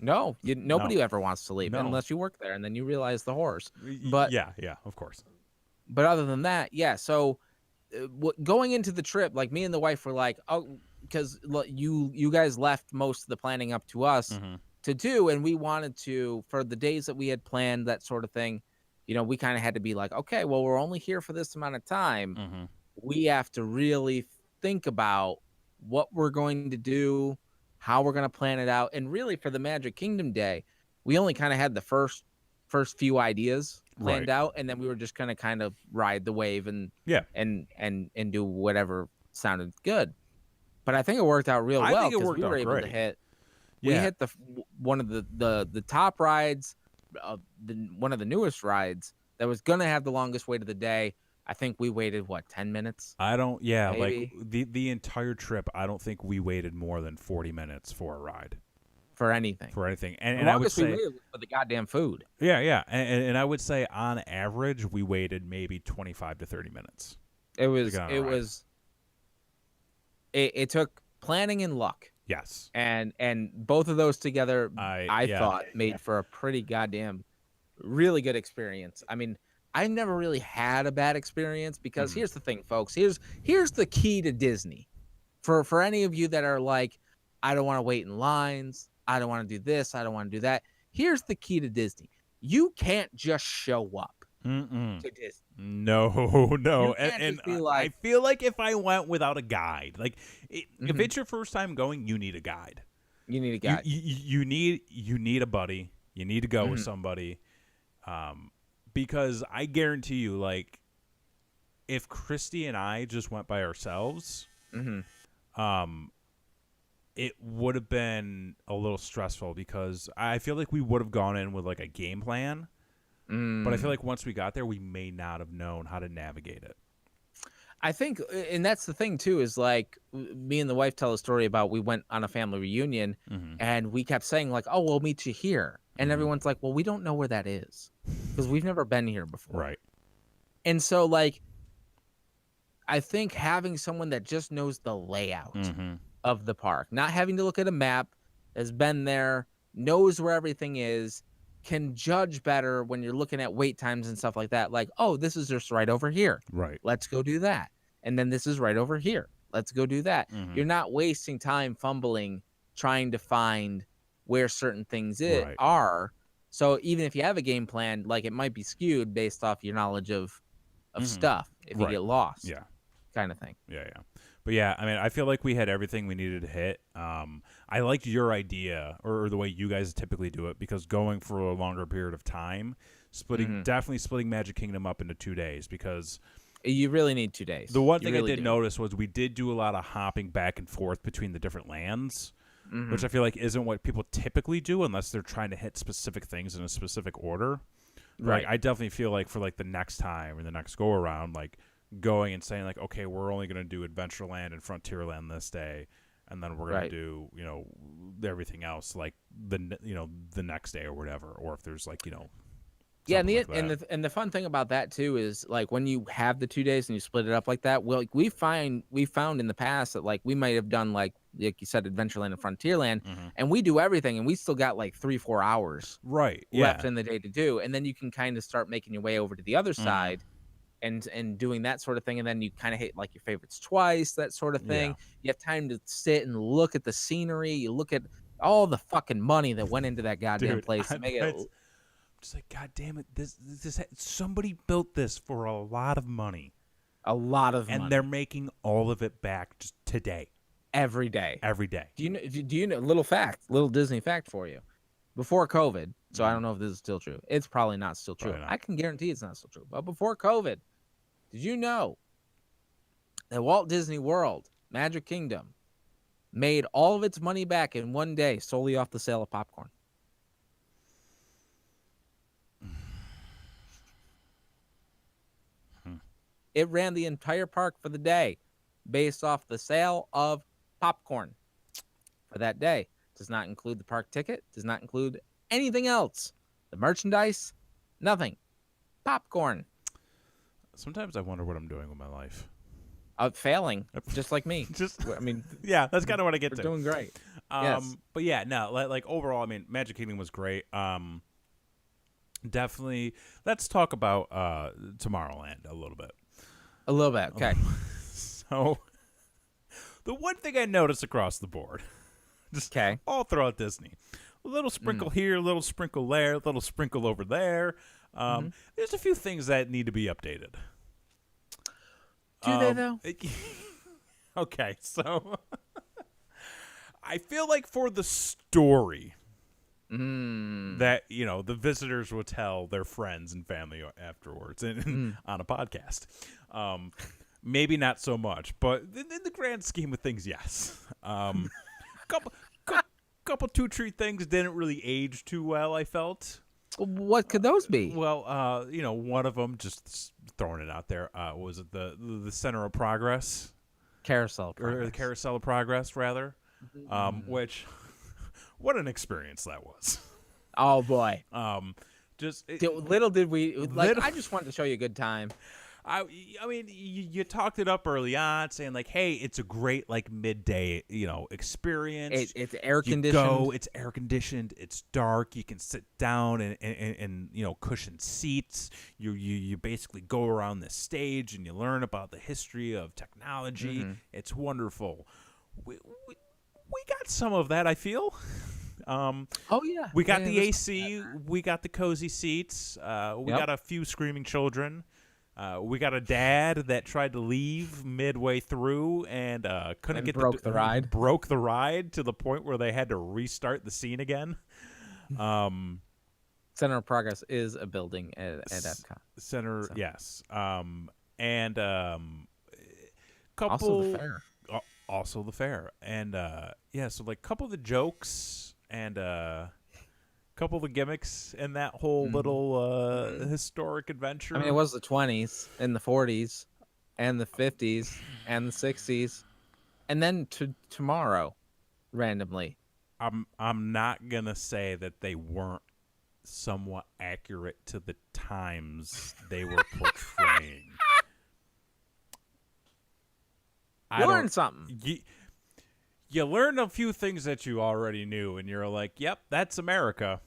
Speaker 1: No,
Speaker 2: No.
Speaker 1: nobody ever wants to leave
Speaker 2: No.
Speaker 1: unless you work there, and then you realize the horrors. But
Speaker 2: Yeah, yeah, of course.
Speaker 1: other than that, yeah. So going into the trip, like me and the wife were like, oh, because you guys left most of the planning up to us
Speaker 2: Mm-hmm.
Speaker 1: to do, and we wanted to for the days that we had planned that sort of thing. We kind of had to be like, okay, well, we're only here for this amount of time.
Speaker 2: Mm-hmm.
Speaker 1: We have to really think about what we're going to do, how we're going to plan it out. And really for the Magic Kingdom day, we only kind of had the first few ideas planned
Speaker 2: Right.
Speaker 1: out, and then we were just going to kind of ride the wave and
Speaker 2: Yeah.
Speaker 1: and do whatever sounded good. But I think it worked out real
Speaker 2: I
Speaker 1: well
Speaker 2: think it
Speaker 1: because
Speaker 2: worked
Speaker 1: we were
Speaker 2: out
Speaker 1: able to
Speaker 2: great.
Speaker 1: hit we
Speaker 2: Yeah.
Speaker 1: hit one of the top rides, one of the newest rides that was gonna have the longest wait of the day. I think we waited 10 minutes,
Speaker 2: I don't yeah, like
Speaker 1: maybe,
Speaker 2: the entire trip I don't think we waited more than 40 minutes for a ride.
Speaker 1: for anything.
Speaker 2: For anything.
Speaker 1: The
Speaker 2: And I would
Speaker 1: longest we
Speaker 2: say
Speaker 1: waited was for the goddamn food.
Speaker 2: yeah. And I would say on average we waited maybe 25 to 30 minutes.
Speaker 1: It was
Speaker 2: get on a
Speaker 1: it
Speaker 2: ride.
Speaker 1: was it took planning and luck,
Speaker 2: Yes.
Speaker 1: and both of those together, I
Speaker 2: Yeah.
Speaker 1: thought made for a pretty goddamn really good experience. I mean, I never really had a bad experience because here's the thing, folks. Here's the key to Disney. For any of you that are like, I don't want to wait in lines, I don't want to do this, I don't want to do that. Here's the key to Disney. You can't just show up
Speaker 2: Mm-mm.
Speaker 1: to Disney.
Speaker 2: No, no.
Speaker 1: You can't
Speaker 2: And
Speaker 1: just be
Speaker 2: I
Speaker 1: like,
Speaker 2: feel like if I went without a guide, like if
Speaker 1: Mhm.
Speaker 2: it's your first time going, you need a guide.
Speaker 1: you need a
Speaker 2: You,
Speaker 1: guide.
Speaker 2: you need a buddy. You need to go with somebody. Because I guarantee you, like, if Christy and I just went by ourselves, it would have been a little stressful because I feel like we would have gone in with like a game plan. But I feel like once we got there, we may not have known how to navigate it.
Speaker 1: I think, and that's the thing too, is like me and the wife tell a story about we went on a family reunion and we kept saying like, oh, we'll meet you here. And everyone's like, well, we don't know where that is because we've never been here before.
Speaker 2: Right.
Speaker 1: And so like, I think having someone that just knows the layout of the park, not having to look at a map, has been there, knows where everything is, can judge better when you're looking at wait times and stuff like that. Like, oh, this is just right over here.
Speaker 2: Right.
Speaker 1: Let's go do that. And then this is right over here. Let's go do that. You're not wasting time fumbling trying to find where certain things
Speaker 2: Right.
Speaker 1: are. So even if you have a game plan, like it might be skewed based off your knowledge of stuff if you
Speaker 2: Right.
Speaker 1: get lost.
Speaker 2: Yeah.
Speaker 1: Kind of thing.
Speaker 2: Yeah. But yeah, I mean, I feel like we had everything we needed to hit. I liked your idea or the way you guys typically do it because going for a longer period of time, definitely splitting Magic Kingdom up into 2 days because
Speaker 1: You really need 2 days.
Speaker 2: the one
Speaker 1: You
Speaker 2: thing
Speaker 1: really
Speaker 2: I did
Speaker 1: do.
Speaker 2: notice was we did do a lot of hopping back and forth between the different lands, which I feel like isn't what people typically do unless they're trying to hit specific things in a specific order.
Speaker 1: Right.
Speaker 2: Like, I definitely feel like for like the next time or the next go around, like going and saying like, okay, we're only going to do Adventureland and Frontierland this day, and then we're going to do everything else like the next day or whatever, or if there's like
Speaker 1: Yeah, and
Speaker 2: something like that.
Speaker 1: and the fun thing about that too is like when you have the 2 days and you split it up like that, well, like we found in the past that like we might have done like you said Adventureland and Frontierland, and we do everything and we still got like 3-4 hours
Speaker 2: Right.
Speaker 1: left
Speaker 2: Yeah.
Speaker 1: in the day to do, and then you can kind of start making your way over to the other side and doing that sort of thing, and then you kind of hit like your favorites twice, that sort of thing. You have time to sit and look at the scenery, you look at all the fucking money that went into that goddamn
Speaker 2: Dude,
Speaker 1: place to make it
Speaker 2: just like, God damn it, this somebody built this for a lot of money,
Speaker 1: a lot of
Speaker 2: and
Speaker 1: money
Speaker 2: they're making all of it back just today,
Speaker 1: every day.
Speaker 2: every day.
Speaker 1: Do you know little Disney fact for you? Before COVID, so I don't know if this is still true. It's probably not still true.
Speaker 2: Probably not.
Speaker 1: I can guarantee it's not still true. But before COVID, did you know that Walt Disney World, Magic Kingdom, made all of its money back in one day solely off the sale of popcorn? It ran the entire park for the day based off the sale of popcorn. for that day. Does not include the park ticket. Does not include anything else. The merchandise, nothing. Popcorn.
Speaker 2: Sometimes I wonder what I'm doing with my life.
Speaker 1: Failing, just like me. I mean,
Speaker 2: yeah, that's kind of what I get
Speaker 1: we're
Speaker 2: to.
Speaker 1: doing great. Yes.
Speaker 2: But yeah, no, like overall, I mean, Magic Kingdom was great. Definitely. Let's talk about Tomorrowland a little bit.
Speaker 1: A little bit. Okay.
Speaker 2: So, the one thing I noticed across the board, just all throughout Disney, a little sprinkle here, a little sprinkle there, a little sprinkle over there. There's a few things that need to be updated.
Speaker 1: Do they though?
Speaker 2: Okay, so I feel like for the story that the visitors will tell their friends and family afterwards and on a podcast, maybe not so much, but in the grand scheme of things, yes. Couple two tree things didn't really age too well, I felt.
Speaker 1: What could those be?
Speaker 2: Well, one of them, just throwing it out there, was it the Center of Progress?
Speaker 1: Carousel.
Speaker 2: Or the Carousel of Progress, rather. Which, what an experience that was.
Speaker 1: Oh, boy. Little did we, I just wanted to show you a good time.
Speaker 2: I mean, you talked it up early on, saying like, "Hey, it's a great midday, experience.
Speaker 1: It's air conditioned.
Speaker 2: It's air conditioned. It's dark. You can sit down and cushioned seats. You basically go around this stage and you learn about the history of technology. It's wonderful. We got some of that, I feel.
Speaker 1: Oh yeah,
Speaker 2: we got the AC. We got the cozy seats. We got a few screaming children. We got a dad that tried to leave midway through and couldn't get
Speaker 1: broke the ride.
Speaker 2: Broke the ride to the point where they had to restart the scene again.
Speaker 1: Center of Progress is a building at Epcot.
Speaker 2: Center, so. Yes. And
Speaker 1: also the fair.
Speaker 2: Also the fair, and so couple of the jokes and couple of the gimmicks in that whole little historic adventure.
Speaker 1: I mean, it was the 20s and the 40s and the 50s and the 60s, and then tomorrow, randomly.
Speaker 2: I'm not gonna say that they weren't somewhat accurate to the times they were portraying.
Speaker 1: Learn something.
Speaker 2: You learn a few things that you already knew, and you're like, "Yep, that's America."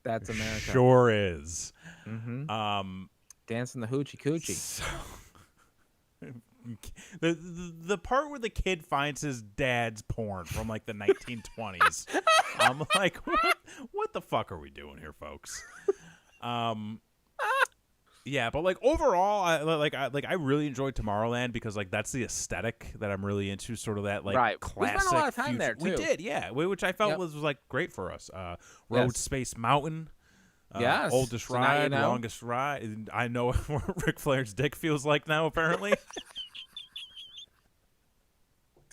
Speaker 1: That's America.
Speaker 2: Sure is.
Speaker 1: Dancing the hoochie coochie.
Speaker 2: So, the part where the kid finds his dad's porn from the 1920s. I'm like, what the fuck are we doing here, folks? Yeah, but overall, I really enjoyed Tomorrowland because that's the aesthetic that I'm really into, sort of that
Speaker 1: right.
Speaker 2: classic.
Speaker 1: We spent a lot of time there too.
Speaker 2: We did, yeah, which I felt was great for us. Road Space Mountain,
Speaker 1: yes,
Speaker 2: oldest
Speaker 1: so
Speaker 2: ride, longest ride. I know what Ric Flair's dick feels like now. Apparently,
Speaker 1: it's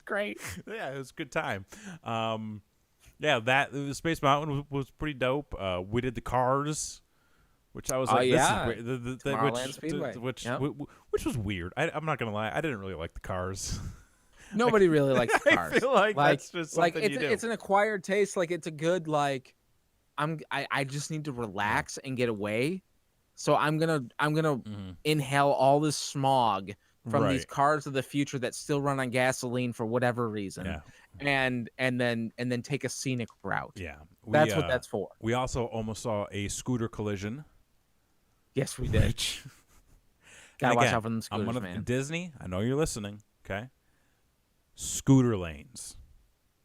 Speaker 1: great.
Speaker 2: Yeah, it was a good time. That Space Mountain was pretty dope. We did the Cars. Which I was like, this is great. Which was weird. I'm not gonna lie, I didn't really like the Cars.
Speaker 1: Nobody really likes the Cars.
Speaker 2: I feel like that's just something you do.
Speaker 1: It's an acquired taste. It's a good I just need to relax and get away. So I'm gonna inhale all this smog from these cars of the future that still run on gasoline for whatever reason.
Speaker 2: Yeah.
Speaker 1: And then take a scenic route.
Speaker 2: Yeah.
Speaker 1: That's what that's for.
Speaker 2: We also almost saw a scooter collision.
Speaker 1: Yes, we did. Gotta watch out for them scooters, man.
Speaker 2: Disney, I know you're listening, okay? Scooter lanes.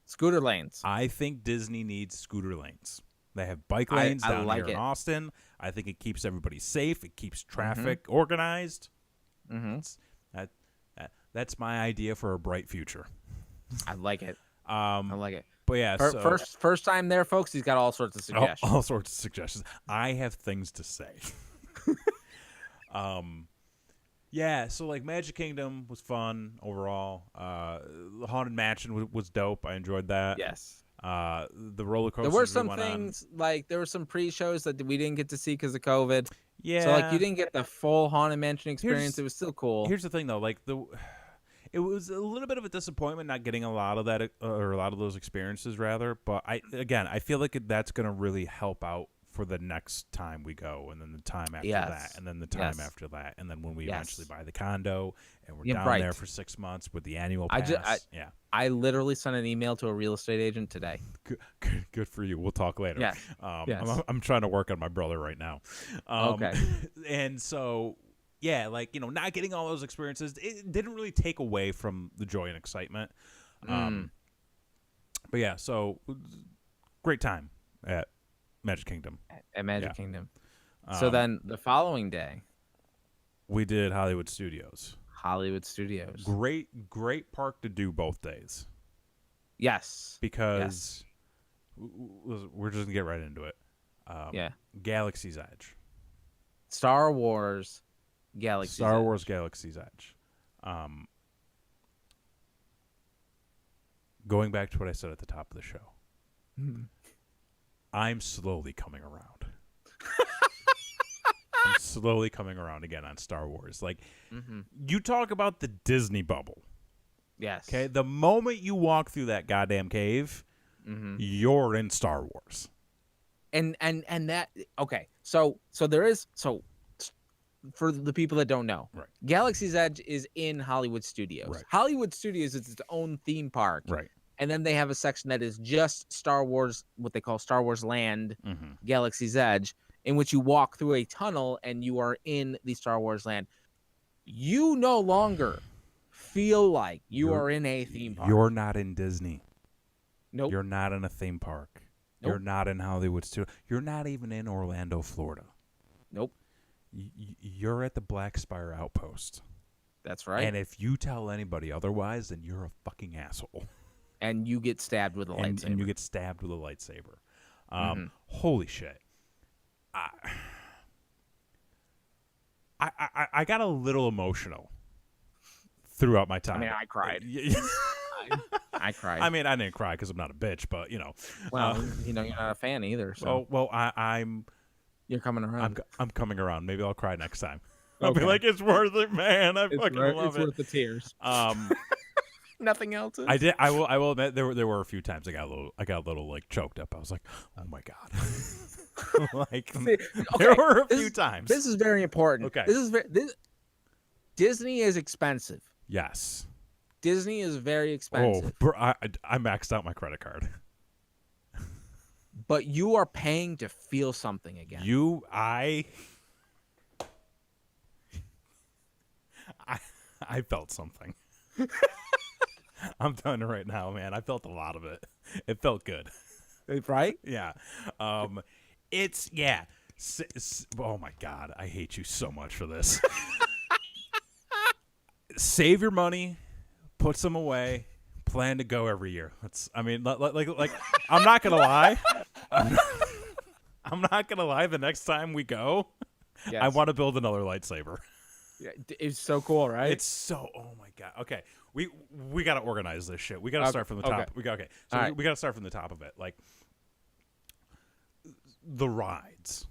Speaker 1: Scooter lanes.
Speaker 2: I think Disney needs scooter lanes. They have bike lanes down here in Austin. I think it keeps everybody safe. It keeps traffic organized. That's my idea for a bright future.
Speaker 1: I like it. I like it.
Speaker 2: But yeah,
Speaker 1: first time there, folks. He's got all sorts of suggestions.
Speaker 2: All sorts of suggestions. I have things to say. Yeah. So Magic Kingdom was fun overall. The Haunted Mansion was dope. I enjoyed that.
Speaker 1: Yes.
Speaker 2: The roller coaster.
Speaker 1: There were some things there were some pre-shows that we didn't get to see because of COVID.
Speaker 2: Yeah.
Speaker 1: So you didn't get the full Haunted Mansion experience. It was still cool.
Speaker 2: Here's the thing though, it was a little bit of a disappointment not getting a lot of that or a lot of those experiences rather. But I feel like that's going to really help out for the next time we go, and then the time after that, and then the time after that, and then when we eventually buy the condo and we're down there for 6 months with the annual pass.
Speaker 1: I literally sent an email to a real estate agent today.
Speaker 2: Good for you. We'll talk later.
Speaker 1: Yes.
Speaker 2: I'm trying to work on my brother right now.
Speaker 1: Okay.
Speaker 2: And so, yeah, like, not getting all those experiences, it didn't really take away from the joy and excitement. But yeah, so great time at Magic Kingdom.
Speaker 1: At Magic Kingdom. So then the following day,
Speaker 2: we did Hollywood Studios. Great park to do both days.
Speaker 1: Yes.
Speaker 2: Because we're just going to get right into it. Galaxy's Edge.
Speaker 1: Star Wars Galaxy's
Speaker 2: Edge. Going back to what I said at the top of the show. I'm slowly coming around. I'm slowly coming around again on Star Wars. Like, you talk about the Disney bubble.
Speaker 1: Yes.
Speaker 2: Okay. The moment you walk through that goddamn cave, you're in Star Wars.
Speaker 1: And that So there is for the people that don't know,
Speaker 2: right?
Speaker 1: Galaxy's Edge is in Hollywood Studios.
Speaker 2: Right.
Speaker 1: Hollywood Studios is its own theme park.
Speaker 2: Right.
Speaker 1: And then they have a section that is just Star Wars, what they call Star Wars Land, Galaxy's Edge, in which you walk through a tunnel and you are in the Star Wars land. You no longer feel like you're are in a theme park.
Speaker 2: You're not in Disney.
Speaker 1: Nope.
Speaker 2: You're not in a theme park. Nope. You're not in Hollywood Studios. You're not even in Orlando, Florida.
Speaker 1: Nope.
Speaker 2: You're at the Black Spire Outpost.
Speaker 1: That's right.
Speaker 2: And if you tell anybody otherwise, then you're a fucking asshole.
Speaker 1: And you get stabbed with a lightsaber.
Speaker 2: And you get stabbed with a lightsaber. Holy shit. I got a little emotional throughout my time.
Speaker 1: I mean, I cried. I cried.
Speaker 2: I mean, I didn't cry because I'm not a bitch, but,
Speaker 1: Well, you're not a fan either. So.
Speaker 2: Well, I'm...
Speaker 1: You're coming around.
Speaker 2: I'm coming around. Maybe I'll cry next time. I'll be like, it's worth it, man. I fucking love it.
Speaker 1: It's worth the tears. Nothing else is?
Speaker 2: I will admit there were a few times I got a little like choked up. I was like, oh my god. There were a few times.
Speaker 1: This is very important.
Speaker 2: Okay.
Speaker 1: Disney is expensive.
Speaker 2: Yes.
Speaker 1: Disney is very expensive.
Speaker 2: Oh, I maxed out my credit card.
Speaker 1: But you are paying to feel something again.
Speaker 2: I felt something. I'm telling you right now, man. I felt a lot of it. It felt good.
Speaker 1: Right?
Speaker 2: Yeah. Oh my God. I hate you so much for this. Save your money. Put some away. Plan to go every year. Like I'm not gonna lie. I'm not gonna lie. The next time we go, I want to build another lightsaber.
Speaker 1: Yeah, it's so cool, right?
Speaker 2: It's so. Oh my god. Okay, we got to organize this shit. We got to start from the top.
Speaker 1: Okay.
Speaker 2: We got to start from the top of it, like the rides.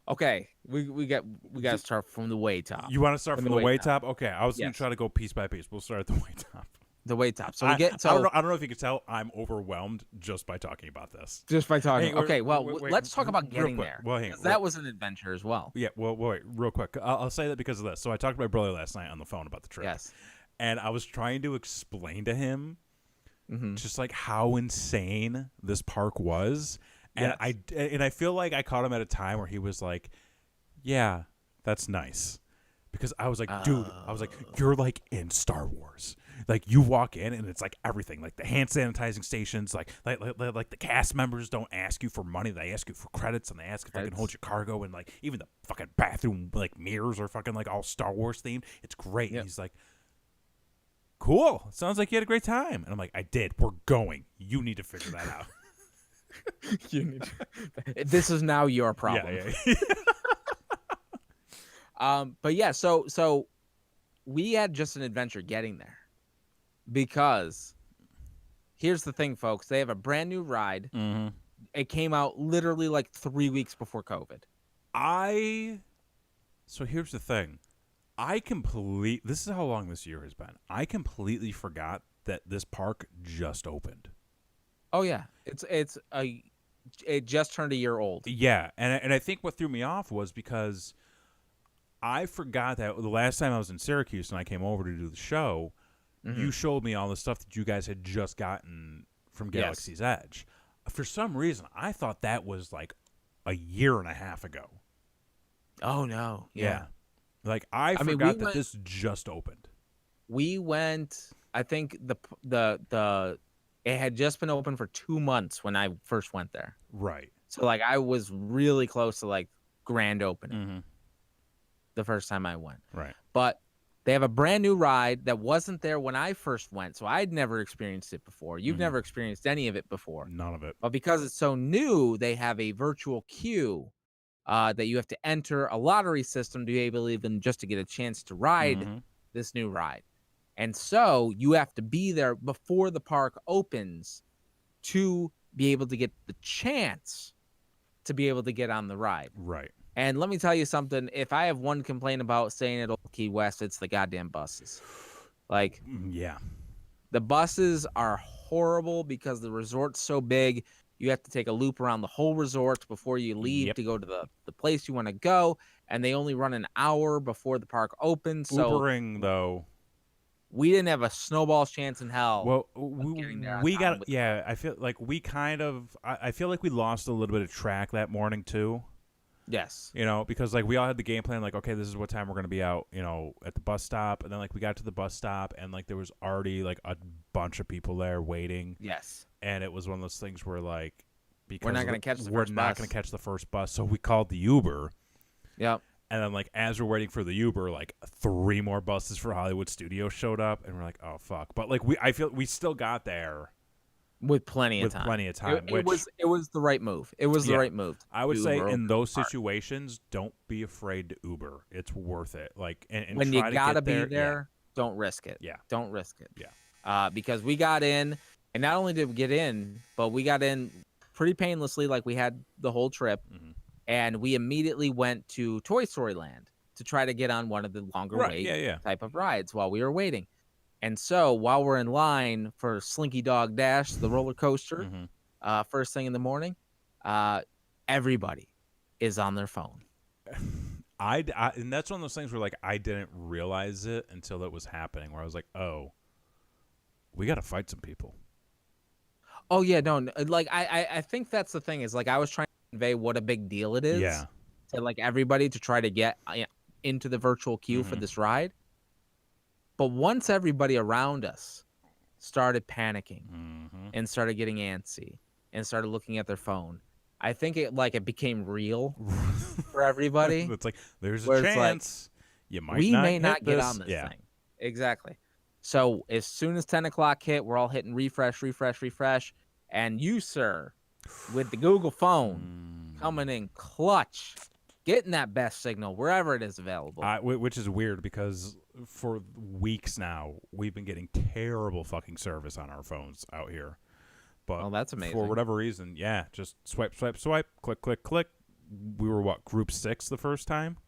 Speaker 1: Okay, we got to start from the way top.
Speaker 2: You want to start from the way top? Okay, I was gonna try to go piece by piece. We'll start at the way top.
Speaker 1: The way top. So
Speaker 2: I don't know if you could tell I'm overwhelmed just by talking about this.
Speaker 1: Just by talking. Okay, well, let's talk about getting there.
Speaker 2: Well, hang on.
Speaker 1: That was an adventure as well.
Speaker 2: Yeah. Well, wait, real quick. I'll say that because of this. So I talked to my brother last night on the phone about the trip.
Speaker 1: Yes.
Speaker 2: And I was trying to explain to him just like how insane this park was, and I feel like I caught him at a time where he was like, "Yeah, that's nice," because I was like, "Dude," I was like, "You're like in Star Wars." Like you walk in and it's like everything, like the hand sanitizing stations, like the cast members don't ask you for money, they ask you for credits, and they ask if they can hold your cargo, and like even the fucking bathroom like mirrors are fucking like all Star Wars themed. It's great. Yep. And he's like, "Cool, sounds like you had a great time." And I'm like, "I did. We're going. You need to figure that out."
Speaker 1: You need to... This is now your problem.
Speaker 2: Yeah.
Speaker 1: But yeah, so we had just an adventure getting there. Because here's the thing, folks. They have a brand new ride.
Speaker 2: Mm-hmm.
Speaker 1: It came out literally like 3 weeks before COVID.
Speaker 2: So here's the thing. This is how long this year has been. I completely forgot that this park just opened.
Speaker 1: Oh yeah, it just turned a year old.
Speaker 2: Yeah, and I think what threw me off was because I forgot that the last time I was in Syracuse and I came over to do the show, you showed me all the stuff that you guys had just gotten from Galaxy's Edge. For some reason, I thought that was like a year and a half ago.
Speaker 1: Oh no, yeah.
Speaker 2: Like I forgot that this just opened.
Speaker 1: We went. I think the it had just been open for 2 months when I first went there.
Speaker 2: Right.
Speaker 1: So like I was really close to like grand opening the first time I went.
Speaker 2: Right.
Speaker 1: But they have a brand new ride that wasn't there when I first went, so I'd never experienced it before. You've never experienced any of it before.
Speaker 2: None of it.
Speaker 1: But because it's so new, they have a virtual queue that you have to enter a lottery system to be able to even just to get a chance to ride this new ride. And so you have to be there before the park opens to be able to get the chance to be able to get on the ride.
Speaker 2: Right.
Speaker 1: And let me tell you something. If I have one complaint about staying at Old Key West, it's the goddamn buses. Like,
Speaker 2: yeah,
Speaker 1: the buses are horrible because the resort's so big. You have to take a loop around the whole resort before you leave to go to the place you want to go. And they only run an hour before the park opens. So
Speaker 2: Ubering, though.
Speaker 1: We didn't have a snowball's chance in hell.
Speaker 2: Well, we got I feel like I feel like we lost a little bit of track that morning too.
Speaker 1: Yes.
Speaker 2: You know, because like we all had the game plan, like, okay, this is what time we're gonna be out, at the bus stop, and then like we got to the bus stop, and like there was already like a bunch of people there waiting.
Speaker 1: Yes.
Speaker 2: And it was one of those things where like because
Speaker 1: we're not gonna catch
Speaker 2: the first bus, so we called the Uber.
Speaker 1: Yep.
Speaker 2: And then, like, as we're waiting for the Uber, like, 3 more buses for Hollywood Studios showed up, and we're like, "Oh fuck!" But like, I feel we still got there
Speaker 1: with plenty of time. It was the right move. It was the right move.
Speaker 2: I would say in those situations, don't be afraid to Uber. It's worth it. Like, and
Speaker 1: when
Speaker 2: try
Speaker 1: you gotta
Speaker 2: to
Speaker 1: be there, don't risk it.
Speaker 2: Yeah,
Speaker 1: don't risk it.
Speaker 2: Yeah.
Speaker 1: Because we got in, and not only did we get in, but we got in pretty painlessly, like we had the whole trip. And we immediately went to Toy Story Land to try to get on one of the longer wait type of rides while we were waiting. And so while we're in line for Slinky Dog Dash, the roller coaster, first thing in the morning, everybody is on their phone.
Speaker 2: And that's one of those things where like I didn't realize it until it was happening, where I was like, oh, we got to fight some people.
Speaker 1: Oh yeah, no, like I think that's the thing is like I was trying to convey what a big deal it is to like everybody to try to get into the virtual queue for this ride. But once everybody around us started panicking and started getting antsy and started looking at their phone, I think it became real for everybody.
Speaker 2: It's like there's a chance you might
Speaker 1: we
Speaker 2: not
Speaker 1: may
Speaker 2: hit
Speaker 1: not
Speaker 2: this.
Speaker 1: get on this thing. Exactly. So as soon as 10 o'clock hit, we're all hitting refresh. And you, sir, with the Google phone coming in clutch, getting that best signal wherever it is available.
Speaker 2: Which is weird because for weeks now, we've been getting terrible fucking service on our phones out here. But
Speaker 1: that's amazing.
Speaker 2: For whatever reason, just swipe, click, click, click. We were, Group 6 the first time?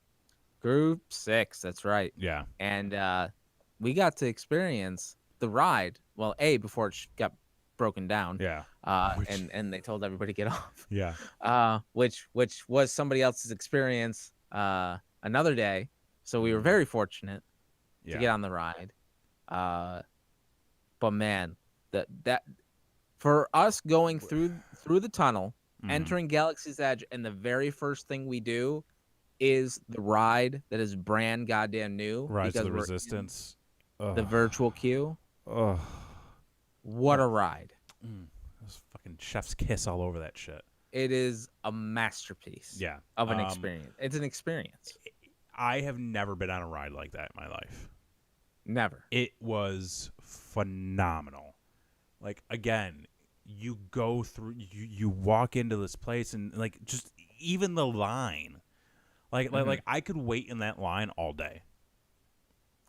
Speaker 1: Group 6, that's right.
Speaker 2: Yeah.
Speaker 1: And we got to experience the ride, well, before it got broken down.
Speaker 2: Yeah.
Speaker 1: And they told everybody to get off.
Speaker 2: Yeah.
Speaker 1: Which was somebody else's experience another day. So we were very fortunate to get on the ride. But man, that for us going through the tunnel, entering Galaxy's Edge, and the very first thing we do is the ride that is brand goddamn new.
Speaker 2: Rise of the Resistance.
Speaker 1: The virtual queue. What a ride.
Speaker 2: There's fucking chef's kiss all over that shit.
Speaker 1: It is a masterpiece of an experience. It's an experience.
Speaker 2: I have never been on a ride like that in my life.
Speaker 1: Never.
Speaker 2: It was phenomenal. Like, again, you go through, you walk into this place and, like, just even the line. Like I could wait in that line all day.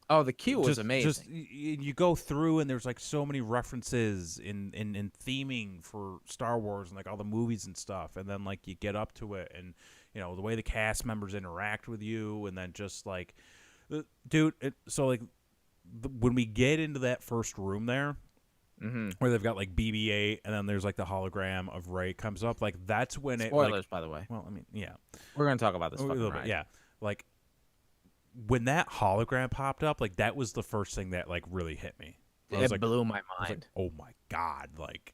Speaker 1: Oh, the queue was amazing.
Speaker 2: Just you go through and there's like so many references in theming for Star Wars and like all the movies and stuff, and then like you get up to it and the way the cast members interact with you, and then just like Dude, so like when we get into that first room there, where they've got like BB-8 and then there's like the hologram of Rey comes up, like that's when
Speaker 1: Spoilers, by the way.
Speaker 2: Well, I mean, yeah,
Speaker 1: we're gonna talk about this
Speaker 2: a
Speaker 1: fucking
Speaker 2: little
Speaker 1: ride.
Speaker 2: bit, yeah. Like when that hologram popped up, like that was the first thing that like really hit me.
Speaker 1: It blew my mind.
Speaker 2: Like, oh my god, like.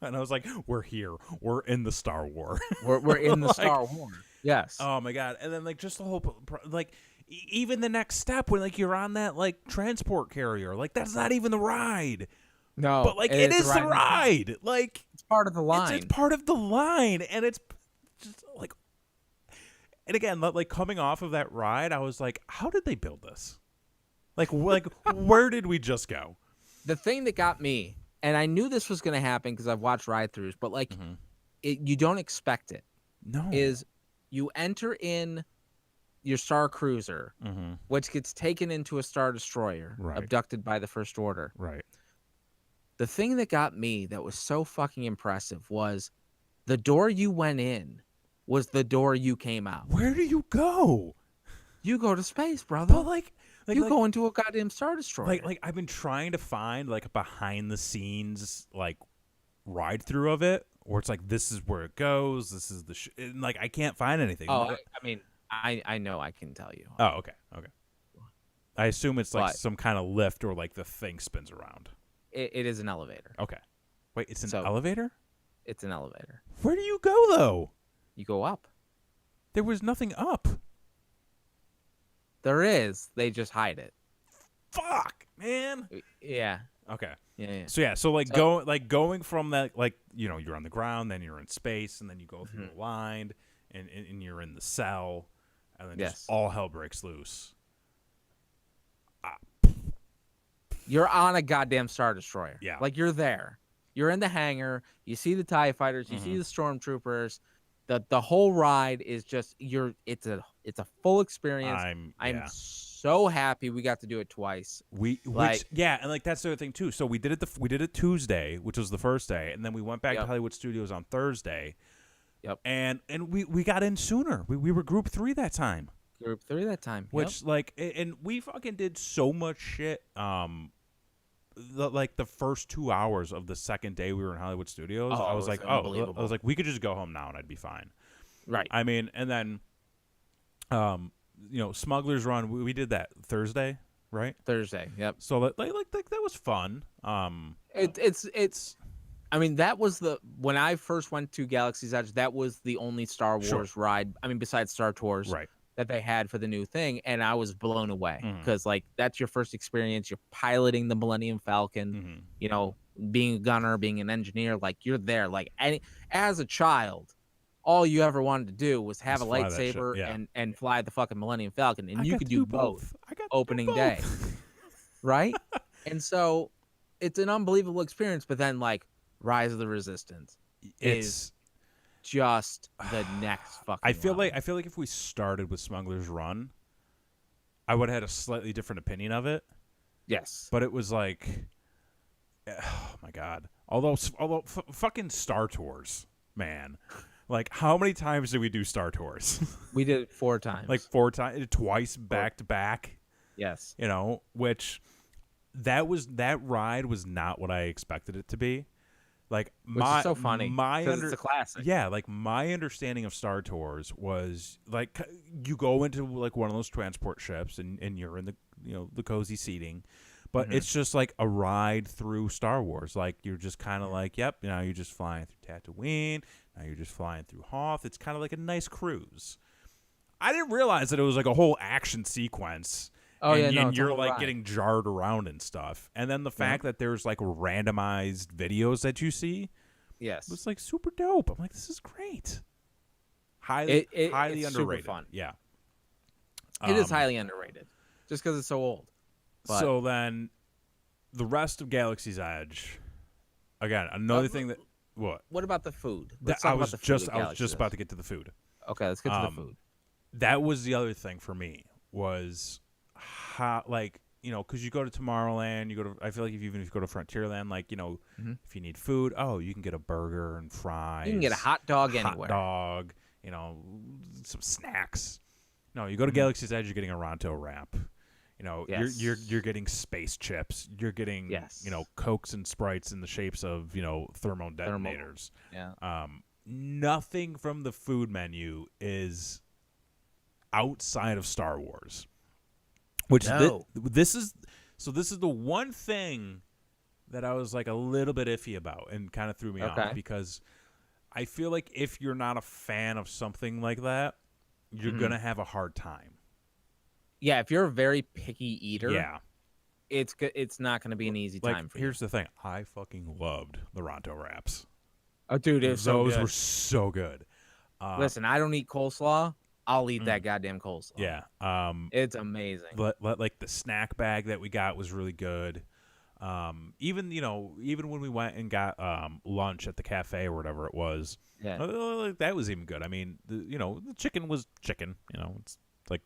Speaker 2: And I was like, we're here. We're in the Star War.
Speaker 1: We're in the Star War. Yes.
Speaker 2: Oh my god. And then like just the whole like even the next step when like you're on that like transport carrier, like that's not even the ride.
Speaker 1: No.
Speaker 2: But like it is the ride. Like
Speaker 1: it's part of the line.
Speaker 2: It's part of the line, and it's just like. And again, like coming off of that ride, I was like, how did they build this? Like where did we just go?
Speaker 1: The thing that got me, and I knew this was going to happen because I've watched ride-throughs, but like you don't expect it.
Speaker 2: No.
Speaker 1: Is you enter in your Star Cruiser, which gets taken into a Star Destroyer, abducted by the First Order.
Speaker 2: Right.
Speaker 1: The thing that got me that was so fucking impressive was the door you went in was the door you came out.
Speaker 2: Where do you go?
Speaker 1: You go to space, brother.
Speaker 2: But like
Speaker 1: you go into a goddamn Star Destroyer.
Speaker 2: Like I've been trying to find like a behind the scenes like ride through of it, where it's like this is where it goes. This is the and like I can't find anything.
Speaker 1: Oh, I mean, I know I can tell you.
Speaker 2: Oh, okay. I assume it's like some kind of lift or like the thing spins around.
Speaker 1: It is an elevator.
Speaker 2: Okay. Wait, it's an elevator?
Speaker 1: It's an elevator.
Speaker 2: Where do you go though?
Speaker 1: You go up.
Speaker 2: There was nothing up.
Speaker 1: There is. They just hide it.
Speaker 2: Fuck, man.
Speaker 1: Yeah.
Speaker 2: Okay.
Speaker 1: Yeah.
Speaker 2: So going from that, like, you know, you're on the ground, then you're in space, and then you go through the line, and you're in the cell, and then just all hell breaks loose.
Speaker 1: You're on a goddamn Star Destroyer.
Speaker 2: Yeah.
Speaker 1: Like you're there. You're in the hangar. You see the TIE fighters. You see the stormtroopers. The whole ride is just it's a full experience. I'm so happy we got to do it twice.
Speaker 2: And like that's the other thing too. So we did it Tuesday, which was the first day, and then we went back to Hollywood Studios on Thursday.
Speaker 1: Yep.
Speaker 2: And we got in sooner. We were Group 3 that time.
Speaker 1: Group 3 that time.
Speaker 2: Which like and we fucking did so much shit. The first 2 hours of the second day we were in Hollywood Studios, I was like, we could just go home now and I'd be fine.
Speaker 1: Right.
Speaker 2: I mean, and then, Smuggler's Run, we did that Thursday, right?
Speaker 1: Thursday. Yep.
Speaker 2: So like that was fun.
Speaker 1: It's. I mean, that was when I first went to Galaxy's Edge, that was the only Star Wars ride. I mean, besides Star Tours,
Speaker 2: right,
Speaker 1: that they had for the new thing, and I was blown away because like that's your first experience. You're piloting the Millennium Falcon, you know, being a gunner, being an engineer, like you're there. Like as a child, all you ever wanted to do was have a lightsaber and fly the fucking Millennium Falcon, and you could do both opening day, right? And so it's an unbelievable experience. But then like Rise of the Resistance is just the next fucking
Speaker 2: I feel like if we started with Smuggler's Run, I would have had a slightly different opinion of it.
Speaker 1: Yes.
Speaker 2: But it was like, oh my god. Although fucking Star Tours, man. Like how many times did we do Star Tours?
Speaker 1: We did it 4 times.
Speaker 2: Like 4 times, twice back to back.
Speaker 1: Yes.
Speaker 2: You know, which that ride was not what I expected it to be. Like
Speaker 1: which is so funny because it's a classic.
Speaker 2: Yeah, like my understanding of Star Tours was like you go into like one of those transport ships and you're in the the cozy seating, but it's just like a ride through Star Wars. Like you're just kind of like, yep, you're just flying through Tatooine. Now you're just flying through Hoth. It's kind of like a nice cruise. I didn't realize that it was like a whole action sequence.
Speaker 1: Oh,
Speaker 2: and you're like getting jarred around and stuff. And then the fact that there's like randomized videos that you see, was like super dope. I'm like, this is great. Highly underrated.
Speaker 1: Super fun.
Speaker 2: Yeah,
Speaker 1: it is highly underrated, just because it's so old. But
Speaker 2: so then, the rest of Galaxy's Edge, again, another thing that
Speaker 1: What about the food?
Speaker 2: I was just about to get to the food.
Speaker 1: Okay, let's get to the food.
Speaker 2: That was the other thing for me was. How, like, because you go to Tomorrowland, I feel like even if you go to Frontierland, like, if you need food, you can get a burger and fries.
Speaker 1: You can get a hot dog anywhere.
Speaker 2: Hot dog, some snacks. No, you go to Galaxy's Edge, you're getting a Ronto wrap. You know,
Speaker 1: Yes.
Speaker 2: you're getting space chips. You're getting
Speaker 1: Yes.
Speaker 2: you know, Cokes and Sprites in the shapes of, you know, thermo detonators.
Speaker 1: Yeah.
Speaker 2: Nothing from the food menu is outside of Star Wars. Which
Speaker 1: No.
Speaker 2: this is the one thing that I was like a little bit iffy about and kind of threw me off, because I feel like if you're not a fan of something like that, you're gonna have a hard time.
Speaker 1: Yeah, if you're a very picky eater,
Speaker 2: Yeah,
Speaker 1: it's not going to be an easy time for you.
Speaker 2: Here's the thing: I fucking loved the Ronto wraps.
Speaker 1: Oh, dude, it was so good.
Speaker 2: Those were so good.
Speaker 1: Listen, I don't eat coleslaw. I'll eat that goddamn coleslaw.
Speaker 2: Yeah,
Speaker 1: it's amazing.
Speaker 2: Like the snack bag that we got was really good. Even when we went and got lunch at the cafe or whatever it was, that was even good. I mean, the chicken was chicken. You know, it's like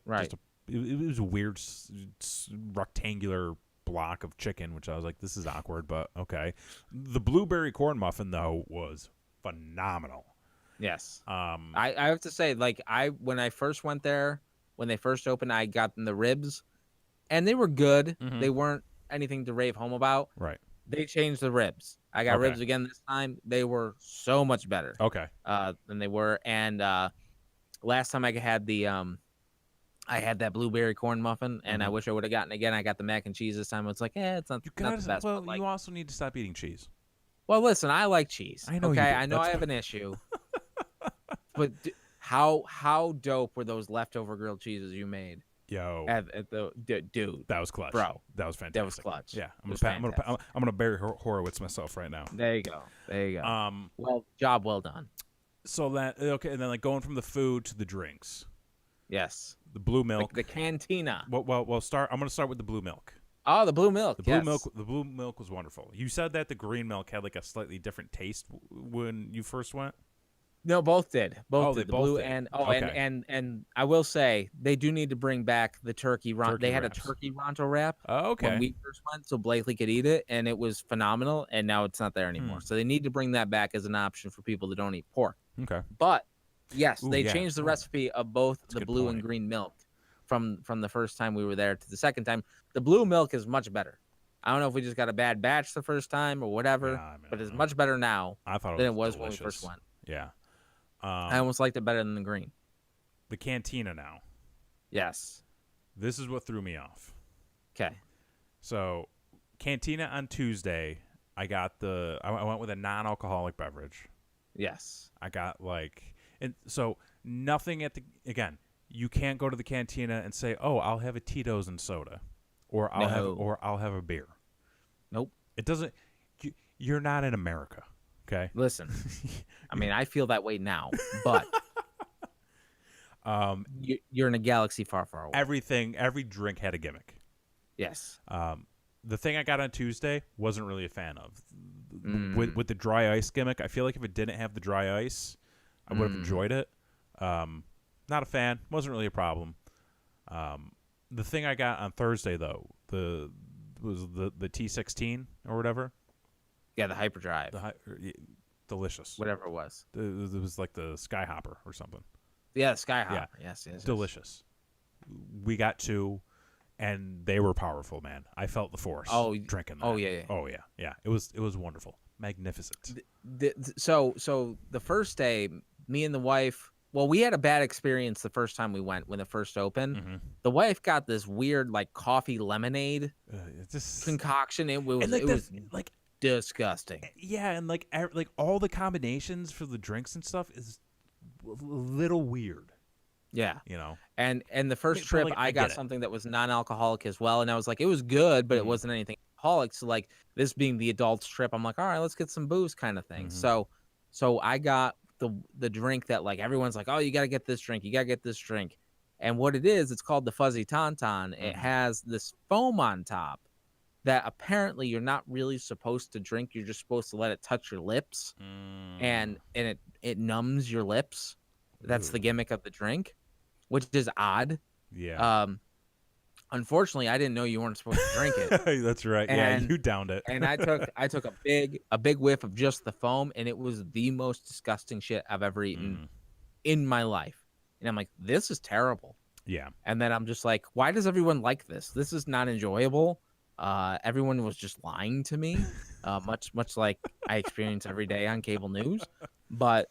Speaker 2: it was a weird rectangular block of chicken, which I was like, this is awkward, but okay. The blueberry corn muffin though was phenomenal.
Speaker 1: Yes. I have to say, like, when I first went there, when they first opened, I got them the ribs, and they were good.
Speaker 2: Mm-hmm.
Speaker 1: They weren't anything to rave home about.
Speaker 2: Right.
Speaker 1: They changed the ribs. I got ribs again this time. They were so much better.
Speaker 2: Okay.
Speaker 1: Than they were. And last time I had I had that blueberry corn muffin, and I wish I would have gotten it again. I got the mac and cheese this time. It's like, it's not the best.
Speaker 2: Well, you also need to stop eating cheese.
Speaker 1: Well, listen, I like cheese.
Speaker 2: I know.
Speaker 1: Okay, I know I have an issue. But how dope were those leftover grilled cheeses you made?
Speaker 2: Yo,
Speaker 1: at the dude,
Speaker 2: that was clutch,
Speaker 1: bro.
Speaker 2: That was fantastic.
Speaker 1: That was clutch.
Speaker 2: Yeah, I'm gonna bury Horowitz myself right now.
Speaker 1: There you go. Well, job well done.
Speaker 2: So and then like going from the food to the drinks.
Speaker 1: Yes.
Speaker 2: The blue milk.
Speaker 1: The cantina.
Speaker 2: I'm gonna start with the blue milk.
Speaker 1: Oh, the blue milk.
Speaker 2: The blue milk was wonderful. You said that the green milk had like a slightly different taste when you first went.
Speaker 1: No, both did. Both did.
Speaker 2: They
Speaker 1: The blue
Speaker 2: both did.
Speaker 1: and I will say they do need to bring back the turkey. They had
Speaker 2: wraps.
Speaker 1: a turkey Ronto wrap.
Speaker 2: Oh, okay.
Speaker 1: When we first went, so Blakely could eat it, and it was phenomenal. And now it's not there anymore. So they need to bring that back as an option for people that don't eat pork.
Speaker 2: Okay.
Speaker 1: But yes, they changed the recipe of both the blue
Speaker 2: point.
Speaker 1: and green milk from the first time we were there to the second time. The blue milk is much better. I don't know if we just got a bad batch the first time or whatever, but it's much better now than it was when we first went.
Speaker 2: Yeah.
Speaker 1: I almost liked it better than the green.
Speaker 2: The cantina now.
Speaker 1: Yes.
Speaker 2: This is what threw me off.
Speaker 1: Okay.
Speaker 2: So, cantina on Tuesday, I went with a non-alcoholic beverage.
Speaker 1: Yes.
Speaker 2: I got and so nothing again, you can't go to the cantina and say, "Oh, I'll have a Tito's and soda," or I'll have a beer.
Speaker 1: Nope.
Speaker 2: It doesn't. You're not in America, okay?
Speaker 1: Listen, I mean, I feel that way now, but you're in a galaxy far, far away.
Speaker 2: Every drink had a gimmick.
Speaker 1: Yes.
Speaker 2: The thing I got on Tuesday wasn't really a fan of. With the dry ice gimmick, I feel like if it didn't have the dry ice, I would have enjoyed it. Not a fan. Wasn't really a problem. The thing I got on Thursday though, was the T16 or whatever.
Speaker 1: Yeah, the hyperdrive.
Speaker 2: Delicious.
Speaker 1: Whatever it was.
Speaker 2: It was like the Skyhopper or something.
Speaker 1: Yeah, Skyhopper. Yeah. Yes.
Speaker 2: Delicious. We got two, and they were powerful, man. I felt the force drinking that.
Speaker 1: Oh, yeah.
Speaker 2: Oh, yeah. It was wonderful. Magnificent.
Speaker 1: So the first day, me and the wife, well, we had a bad experience the first time we went when it first opened.
Speaker 2: Mm-hmm.
Speaker 1: The wife got this weird like coffee lemonade concoction. It was disgusting.
Speaker 2: Yeah, and like all the combinations for the drinks and stuff is a little weird.
Speaker 1: Yeah, and the first
Speaker 2: but,
Speaker 1: trip I got something that was non-alcoholic as well, and I was like, it was good, but it wasn't anything alcoholic. So like this being the adults trip, I'm like, all right, let's get some booze kind of thing. So I got the drink that like everyone's like, oh, you got to get this drink, and what it is, it's called the Fuzzy Tauntaun. It has this foam on top that apparently you're not really supposed to drink. You're just supposed to let it touch your lips, and it numbs your lips. That's the gimmick of the drink, which is odd.
Speaker 2: Yeah.
Speaker 1: Unfortunately, I didn't know you weren't supposed to drink it.
Speaker 2: That's right.
Speaker 1: And,
Speaker 2: yeah, you downed it.
Speaker 1: And I took a big whiff of just the foam, and it was the most disgusting shit I've ever eaten in my life. And I'm like, this is terrible.
Speaker 2: Yeah.
Speaker 1: And then I'm just like, why does everyone like this? This is not enjoyable. Everyone was just lying to me, much like I experience every day on cable news. But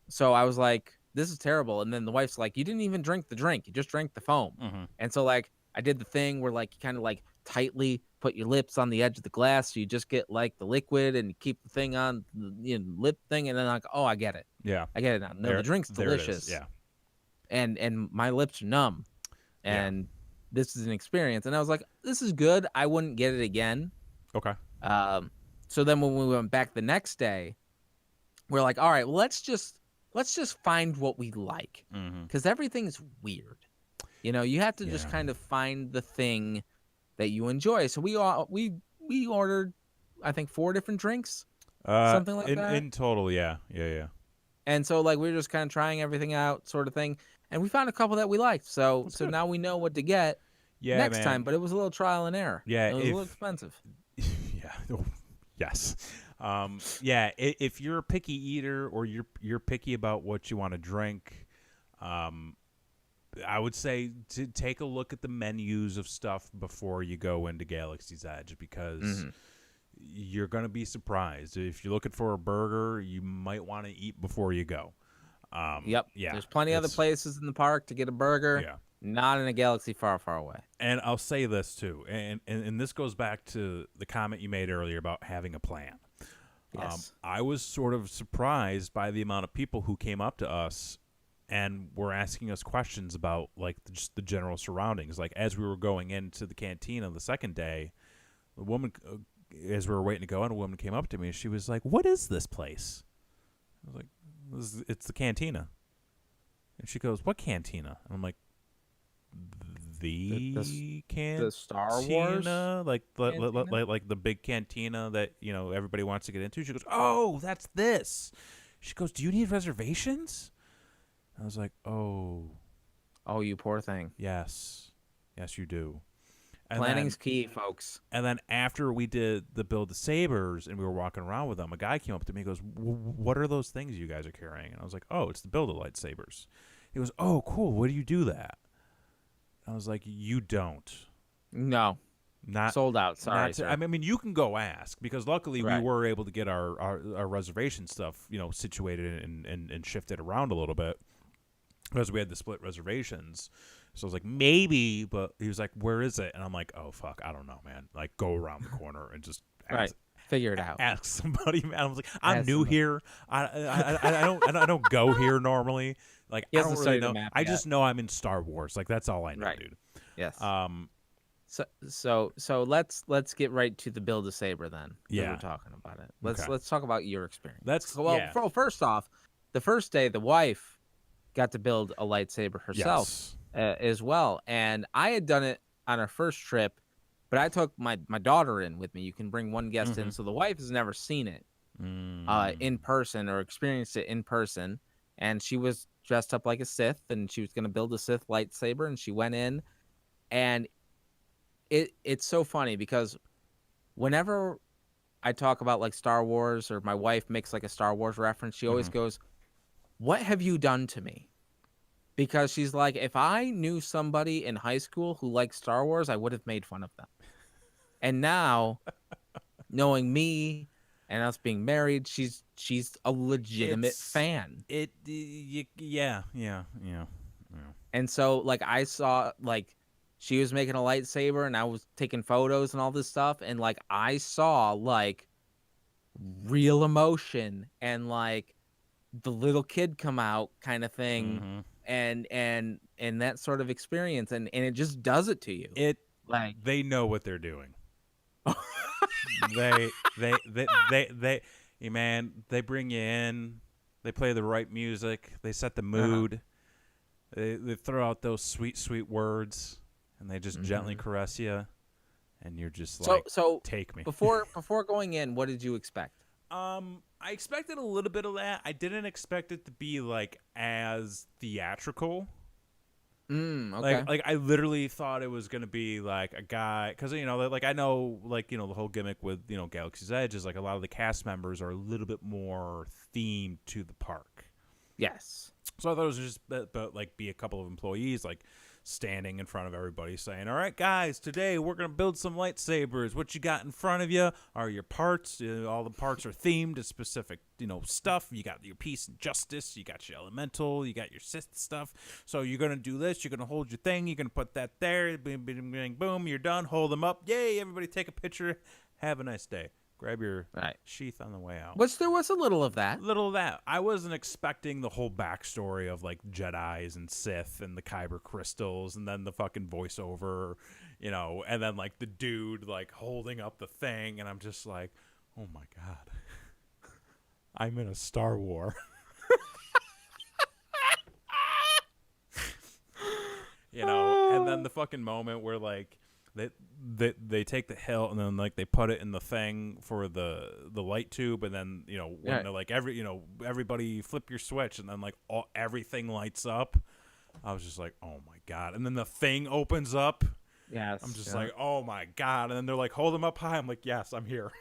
Speaker 1: so I was like, this is terrible. And then the wife's like, you didn't even drink the drink. You just drank the foam.
Speaker 2: Mm-hmm.
Speaker 1: And so like I did the thing where like you kind of like tightly put your lips on the edge of the glass so you just get like the liquid and you keep the thing on the lip thing. And then like, oh, I get it.
Speaker 2: Yeah.
Speaker 1: I get it now. No, the drink's
Speaker 2: There it is.
Speaker 1: delicious.
Speaker 2: Yeah.
Speaker 1: And my lips are numb.
Speaker 2: Yeah.
Speaker 1: And this is an experience. And I was like, this is good. I wouldn't get it again.
Speaker 2: Okay.
Speaker 1: So then when we went back the next day, we're like, all right, well, let's just find what we like, because everything's weird. You have to just kind of find the thing that you enjoy. So we ordered, I think, 4 different drinks, something like that.
Speaker 2: In total, yeah.
Speaker 1: And so like we were just kind of trying everything out, sort of thing, and we found a couple that we liked. So now we know what to get next time. But it was a little trial and error.
Speaker 2: Yeah,
Speaker 1: it was a little expensive.
Speaker 2: Yeah. Yes. If you're a picky eater or you're picky about what you want to drink, I would say to take a look at the menus of stuff before you go into Galaxy's Edge, because you're going to be surprised. If you're looking for a burger, you might want to eat before you go.
Speaker 1: Yep.
Speaker 2: Yeah.
Speaker 1: There's plenty other places in the park to get a burger.
Speaker 2: Yeah.
Speaker 1: Not in a galaxy far, far away.
Speaker 2: And I'll say this too, and this goes back to the comment you made earlier about having a plan.
Speaker 1: Yes.
Speaker 2: I was sort of surprised by the amount of people who came up to us and were asking us questions about like just the general surroundings. Like as we were going into the cantina the second day, the woman, as we were waiting to go in, a woman came up to me and she was like, "What is this place?" I was like, "It's the cantina." And she goes, "What cantina?" And I'm like, the
Speaker 1: Star Wars
Speaker 2: like the big cantina that everybody wants to get into. She goes, "Oh, that's this." She goes, "Do you need reservations?" I was like, "Oh,
Speaker 1: you poor thing.
Speaker 2: yes, you do." And
Speaker 1: Planning's key, folks.
Speaker 2: And then after we did the Build the Sabers and we were walking around with them, a guy came up to me and goes, "What are those things you guys are carrying?" And I was like, "Oh, it's the Build a Lightsabers." He goes, "Oh, cool. What do you do that?" I was like, "You don't."
Speaker 1: No.
Speaker 2: Not
Speaker 1: sold out. Sorry, sir.
Speaker 2: I mean, you can go ask, because luckily
Speaker 1: Right.
Speaker 2: we were able to get our reservation stuff, situated and shifted around a little bit, because we had the split reservations. So I was like, maybe, but he was like, "Where is it?" And I'm like, "Oh fuck, I don't know, man. Like, go around the corner and just
Speaker 1: right. Figure it out.
Speaker 2: Ask somebody." Man, I was like, "I'm new here. I don't go here normally. Like, I don't really know. I just know I'm in Star Wars. Like, that's all I know,
Speaker 1: Right.
Speaker 2: dude."
Speaker 1: Yes. So let's get right to the Build a Saber then.
Speaker 2: Yeah.
Speaker 1: We're talking about it. Let's talk about your experience. First off, the first day the wife got to build a lightsaber herself as well, and I had done it on our first trip, but I took my daughter in with me. You can bring one guest in, so the wife has never seen it in person or experienced it in person, and she was dressed up like a Sith, and she was going to build a Sith lightsaber, and she went in, and it's so funny because whenever I talk about like Star Wars, or my wife makes like a Star Wars reference, she always goes, "What have you done to me?" Because she's like, if I knew somebody in high school who liked Star Wars, I would have made fun of them. And now, knowing me and us being married, she's a legitimate fan.
Speaker 2: Yeah.
Speaker 1: And so like I saw like she was making a lightsaber and I was taking photos and all this stuff, and like I saw like real emotion and like the little kid come out kind of thing, and that sort of experience, and it just does it to you.
Speaker 2: They know what they're doing. They bring you in, they play the right music, they set the mood, they throw out those sweet words, and they just gently caress you, and you're just like,
Speaker 1: so
Speaker 2: take me.
Speaker 1: Before going in, what did you expect?
Speaker 2: I expected a little bit of that. I didn't expect it to be like as theatrical.
Speaker 1: Okay.
Speaker 2: Like I literally thought it was gonna be like a guy, because like I know, like the whole gimmick with Galaxy's Edge is like a lot of the cast members are a little bit more themed to the park.
Speaker 1: Yes.
Speaker 2: So I thought it was just but like be a couple of employees, like standing in front of everybody saying, all right, guys, today we're going to build some lightsabers. What you got in front of you are your parts. All the parts are themed to specific, stuff. You got your peace and justice. You got your elemental. You got your Sith stuff. So you're going to do this. You're going to hold your thing. You're going to put that there. Boom, boom, boom, boom. You're done. Hold them up. Yay, everybody take a picture. Have a nice day. Grab your sheath on the way out.
Speaker 1: There was a little of that.
Speaker 2: I wasn't expecting the whole backstory of like Jedis and Sith and the Kyber crystals, and then the fucking voiceover, and then like the dude like holding up the thing, and I'm just like, oh my god, I'm in a Star War. And then the fucking moment where like they take the hilt and then like they put it in the thing for the light tube, and then when they're like everybody flip your switch, and then like everything lights up. I was just like, oh my god. And then the thing opens up.
Speaker 1: Yes.
Speaker 2: I'm just like, oh my god. And then they're like, hold them up high. I'm like, yes, I'm here.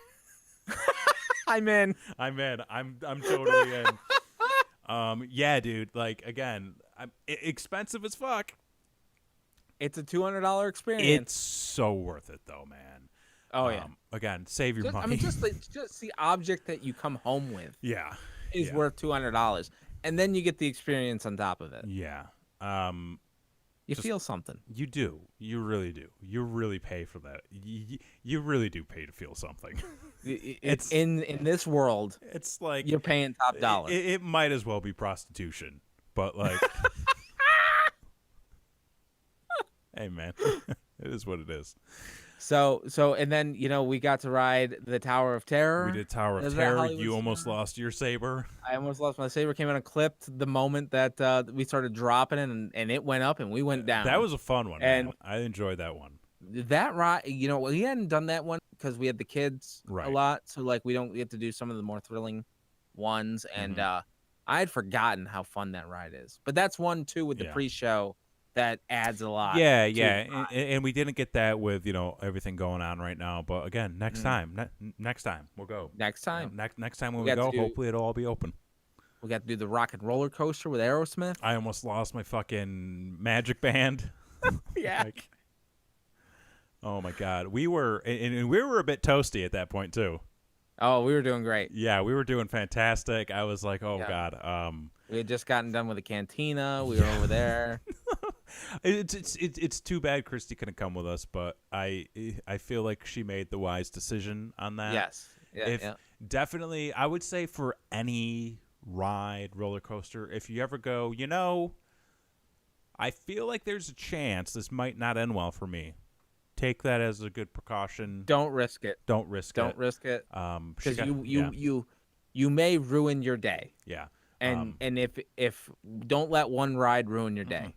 Speaker 1: I'm in.
Speaker 2: I'm totally in. Yeah, dude, like again, expensive as fuck.
Speaker 1: It's a $200 experience.
Speaker 2: It's so worth it, though, man.
Speaker 1: Oh yeah.
Speaker 2: Again, save your money.
Speaker 1: I mean, just the object that you come home with.
Speaker 2: Yeah.
Speaker 1: Is worth $200, and then you get the experience on top of it.
Speaker 2: Yeah.
Speaker 1: You feel something.
Speaker 2: You do. You really do. You really pay for that. You really do pay to feel something.
Speaker 1: It's in this world.
Speaker 2: It's like
Speaker 1: you're paying top dollar.
Speaker 2: It might as well be prostitution, but like. Hey man, it is what it is.
Speaker 1: So, and then we got to ride the Tower of Terror.
Speaker 2: We did Tower of Terror. You almost lost your saber.
Speaker 1: I almost lost my saber. Came in and clipped the moment that we started dropping it, and it went up and we went down.
Speaker 2: That was a fun one, and man. I enjoyed that one.
Speaker 1: That ride, we hadn't done that one because we had the kids a lot, so like we get to do some of the more thrilling ones, and I had forgotten how fun that ride is. But that's one too with the pre-show. That adds a lot.
Speaker 2: Yeah. And we didn't get that with, everything going on right now. But again, next time. Next time we'll go.
Speaker 1: Next time.
Speaker 2: Next time when we go, hopefully it'll all be open.
Speaker 1: We got to do the rock and roller coaster with Aerosmith.
Speaker 2: I almost lost my fucking magic band.
Speaker 1: Yeah.
Speaker 2: Oh my god. We were a bit toasty at that point too.
Speaker 1: Oh, we were doing great.
Speaker 2: Yeah, we were doing fantastic. I was like, oh god.
Speaker 1: We had just gotten done with the cantina. We were over there.
Speaker 2: It's too bad Christy couldn't come with us, but I feel like she made the wise decision on that.
Speaker 1: Yes. Yeah.
Speaker 2: Definitely, I would say for any ride, roller coaster, if you ever go, I feel like there's a chance this might not end well for me. Take that as a good precaution.
Speaker 1: Don't risk it.
Speaker 2: Don't risk it.
Speaker 1: Because you may ruin your day.
Speaker 2: Yeah.
Speaker 1: And if don't let one ride ruin your day.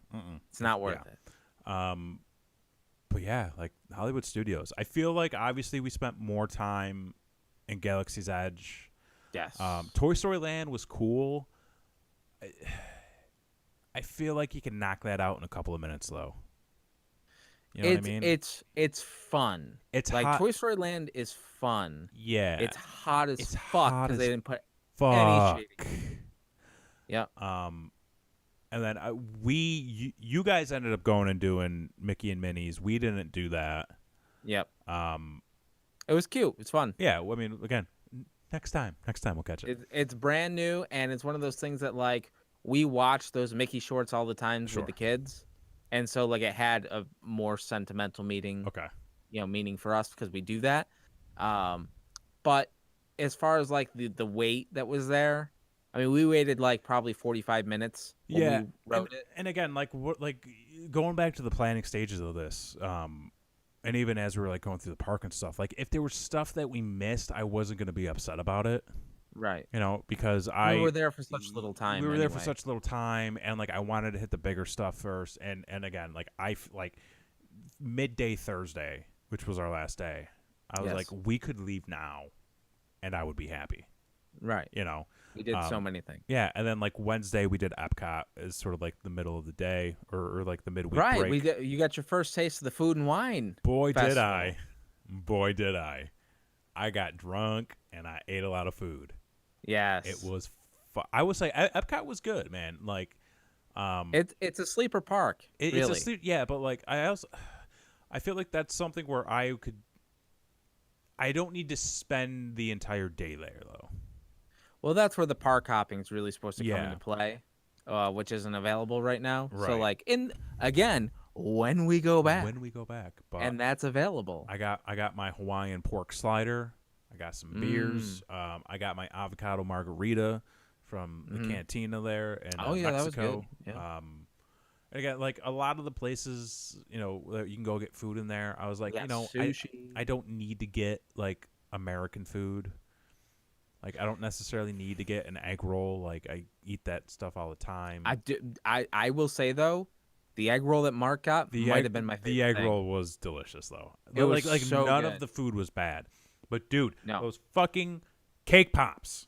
Speaker 1: It's not worth it.
Speaker 2: But yeah, like Hollywood Studios. I feel like obviously we spent more time in Galaxy's Edge.
Speaker 1: Yes.
Speaker 2: Toy Story Land was cool. I feel like you can knock that out in a couple of minutes though. You know what I mean?
Speaker 1: It's fun.
Speaker 2: It's
Speaker 1: like
Speaker 2: hot.
Speaker 1: Toy Story Land is fun.
Speaker 2: Yeah.
Speaker 1: It's hot as fuck because they didn't put
Speaker 2: fuck.
Speaker 1: any shading. Yeah.
Speaker 2: And then you guys ended up going and doing Mickey and Minnie's. We didn't do that.
Speaker 1: Yep. It was cute. It's fun.
Speaker 2: Yeah. Well, I mean, again, next time we'll catch it.
Speaker 1: It's brand new, and it's one of those things that like we watch those Mickey shorts all the time with the kids, and so like it had a more sentimental meaning.
Speaker 2: Okay.
Speaker 1: Meaning for us because we do that. But as far as like the wait that was there. I mean, we waited like probably 45 minutes when we wrote it.
Speaker 2: And again, like going back to the planning stages of this, and even as we were like going through the park and stuff, like if there was stuff that we missed, I wasn't going to be upset about it.
Speaker 1: Right.
Speaker 2: Because
Speaker 1: we were there for such little time.
Speaker 2: We were there for such little time, and like I wanted to hit the bigger stuff first. And again, like midday Thursday, which was our last day, I was like, we could leave now, and I would be happy.
Speaker 1: Right. We did so many things.
Speaker 2: Yeah, and then like Wednesday we did Epcot as sort of like the middle of the day or like the midweek
Speaker 1: break.
Speaker 2: Right,
Speaker 1: you got your first taste of the food and wine.
Speaker 2: Boy, did I. I got drunk and I ate a lot of food.
Speaker 1: Yes.
Speaker 2: It was I would say Epcot was good, man. Like
Speaker 1: It's a sleeper park,
Speaker 2: It's
Speaker 1: really.
Speaker 2: yeah, but like I feel like that's something where I don't need to spend the entire day there though.
Speaker 1: Well, that's where the park hopping is really supposed to come
Speaker 2: Yeah,
Speaker 1: into play, which isn't available right now. So,
Speaker 2: right.
Speaker 1: like, again, when we go back,
Speaker 2: When we go back, but
Speaker 1: and that's available.
Speaker 2: I got my Hawaiian pork slider. I got some beers. I got my avocado margarita from the cantina there in
Speaker 1: Oh yeah, that was good.
Speaker 2: Mexico.
Speaker 1: Yeah.
Speaker 2: And again, like a lot of the places, that you can go get food in there. I was
Speaker 1: We
Speaker 2: like,
Speaker 1: got sushi.
Speaker 2: I don't need to get like American food. Like I don't necessarily need to get an egg roll. Like I eat that stuff all the time.
Speaker 1: I will say though, the egg roll that Mark got might have been my favorite
Speaker 2: the egg
Speaker 1: thing.
Speaker 2: roll was delicious though.
Speaker 1: It was
Speaker 2: like
Speaker 1: so
Speaker 2: none
Speaker 1: good.
Speaker 2: of the food was bad. But dude,
Speaker 1: No.
Speaker 2: those fucking cake pops.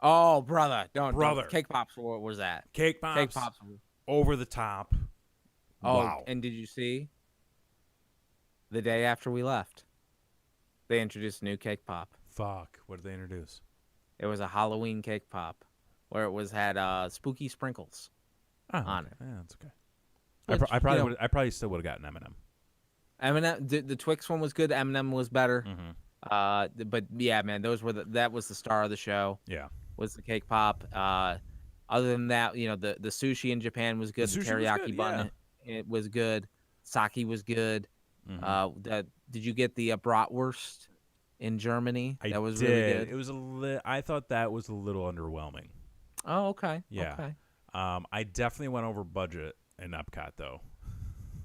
Speaker 1: Oh, brother, don't.
Speaker 2: Brother.
Speaker 1: Cake pops. What was that?
Speaker 2: Cake pops.
Speaker 1: Cake pops.
Speaker 2: Over the top.
Speaker 1: Oh,
Speaker 2: Wow.
Speaker 1: and did you see? The day after we left, they introduced a new cake pop.
Speaker 2: Fuck. What did they introduce?
Speaker 1: It was a Halloween cake pop, where it had spooky sprinkles on it.
Speaker 2: Yeah, that's okay.
Speaker 1: Which,
Speaker 2: I probably still would have gotten M&M.
Speaker 1: M&M, the Twix one was good. M&M was better.
Speaker 2: Mm-hmm.
Speaker 1: But yeah, man, that was the star of the show.
Speaker 2: Yeah.
Speaker 1: Was the cake pop. Other than that, the sushi in Japan was good. The
Speaker 2: sushi was
Speaker 1: teriyaki
Speaker 2: good,
Speaker 1: bun, it was good. Sake was good. Did you get the bratwurst in Germany? That was really good.
Speaker 2: It was I thought that was a little underwhelming.
Speaker 1: Oh, okay.
Speaker 2: Yeah.
Speaker 1: Okay.
Speaker 2: I definitely went over budget in Epcot though.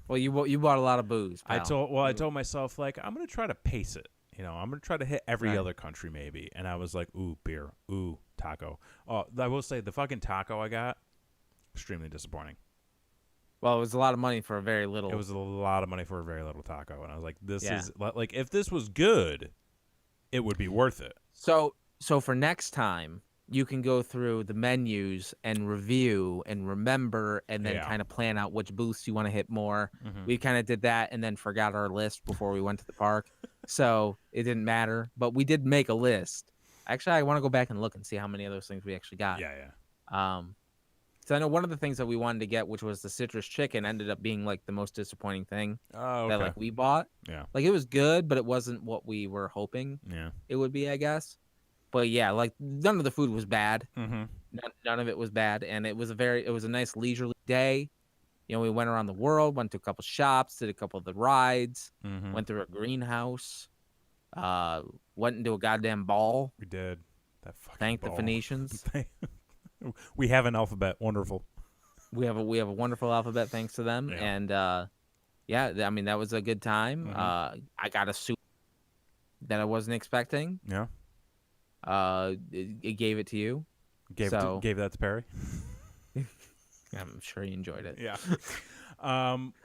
Speaker 1: Well, you bought a lot of booze, pal.
Speaker 2: I told myself like I'm gonna try to pace it. I'm gonna try to hit every other country maybe. And I was like, ooh, beer, ooh, taco. Oh, I will say the fucking taco I got, extremely disappointing.
Speaker 1: Well, it was a lot of money for a very little.
Speaker 2: It was a lot of money for a very little taco, and I was like, this is like if this was good, it would be worth it.
Speaker 1: So for next time, you can go through the menus and review and remember and then kind of plan out which booths you want to hit more. We kind of did that and then forgot our list before we went to the park. So it didn't matter, but we did make a list. Actually, I want to go back and look and see how many of those things we actually got.
Speaker 2: Yeah.
Speaker 1: So I know one of the things that we wanted to get, which was the citrus chicken, ended up being like the most disappointing thing that like we bought.
Speaker 2: Yeah.
Speaker 1: Like it was good, but it wasn't what we were hoping it would be, I guess. But yeah, like none of the food was bad. None of it was bad, and it was a nice leisurely day. We went around the world, went to a couple shops, did a couple of the rides, went through a greenhouse, went into a goddamn ball.
Speaker 2: We did. That fucking
Speaker 1: Thank
Speaker 2: ball.
Speaker 1: the Phoenicians.
Speaker 2: We have an alphabet. Wonderful.
Speaker 1: We have a wonderful alphabet thanks to them, and I mean that was a good time. I got a soup that I wasn't expecting.
Speaker 2: Yeah.
Speaker 1: It gave it to you.
Speaker 2: Gave that to Perry.
Speaker 1: I'm sure you enjoyed it.
Speaker 2: Yeah.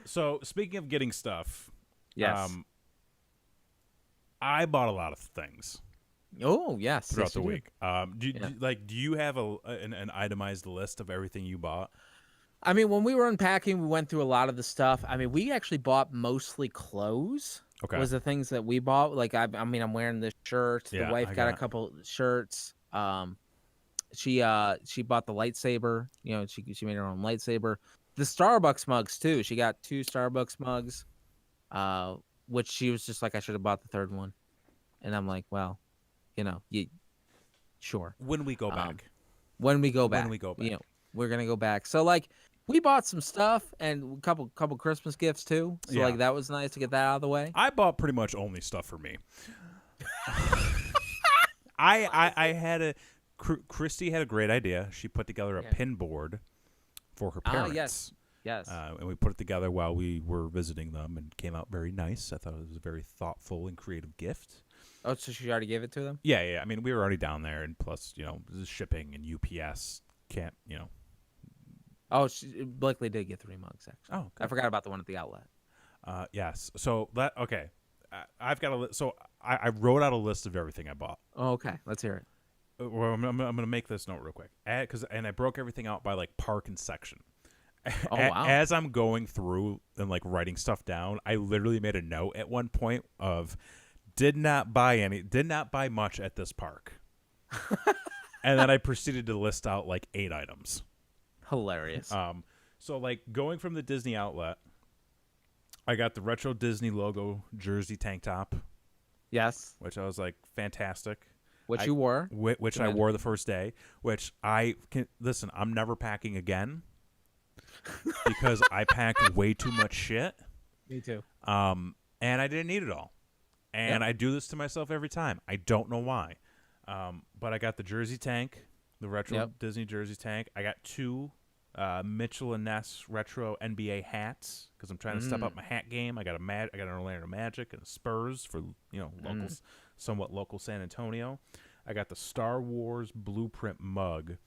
Speaker 2: So speaking of getting stuff,
Speaker 1: yes.
Speaker 2: I bought a lot of things.
Speaker 1: Oh yes.
Speaker 2: Throughout the week. Do you have an itemized list of everything you bought?
Speaker 1: I mean, when we were unpacking, we went through a lot of the stuff. I mean, we actually bought mostly clothes.
Speaker 2: Okay.
Speaker 1: Was the things that we bought. Like I mean, I'm wearing this shirt. The wife got a couple shirts. She bought the lightsaber. She made her own lightsaber. The Starbucks mugs too. She got 2 Starbucks mugs. Which she was just like, I should have bought the third one. And I'm like, well, sure.
Speaker 2: When we go back.
Speaker 1: When we go back. We're gonna go back. So like, we bought some stuff and a couple Christmas gifts too. So like that was nice to get that out of the way.
Speaker 2: I bought pretty much only stuff for me. I had Christy had a great idea. She put together a pin board for her parents.
Speaker 1: Yes.
Speaker 2: And we put it together while we were visiting them, and came out very nice. I thought it was a very thoughtful and creative gift.
Speaker 1: Oh, so she already gave it to them?
Speaker 2: Yeah. I mean, we were already down there, and plus, the shipping and UPS can't,
Speaker 1: Oh, Blakely did get 3 mugs, actually.
Speaker 2: Oh, good.
Speaker 1: I forgot about the one at the outlet.
Speaker 2: Yes. So okay. I've got a list. So I wrote out a list of everything I bought.
Speaker 1: Oh, okay. Let's hear it.
Speaker 2: Well, I'm going to make this note real quick. And I broke everything out by like park and section.
Speaker 1: Oh, wow.
Speaker 2: As I'm going through and like writing stuff down, I literally made a note at one point of did not buy much at this park. And then I proceeded to list out like 8 items.
Speaker 1: Hilarious.
Speaker 2: So like going from the Disney outlet, I got the retro Disney logo jersey tank top,
Speaker 1: Yes.
Speaker 2: which I was like, fantastic.
Speaker 1: Which you wore.
Speaker 2: Which I wore the first day, which I can listen. I'm never packing again because I packed way too much shit.
Speaker 1: Me too.
Speaker 2: And I didn't need it all. And I do this to myself every time. I don't know why. But I got the jersey tank, the retro Disney jersey tank. I got 2 Mitchell and Ness retro NBA hats because I'm trying to step up my hat game. I got I got an Orlando Magic and a Spurs for locals. Somewhat local San Antonio. I got the Star Wars Blueprint mug,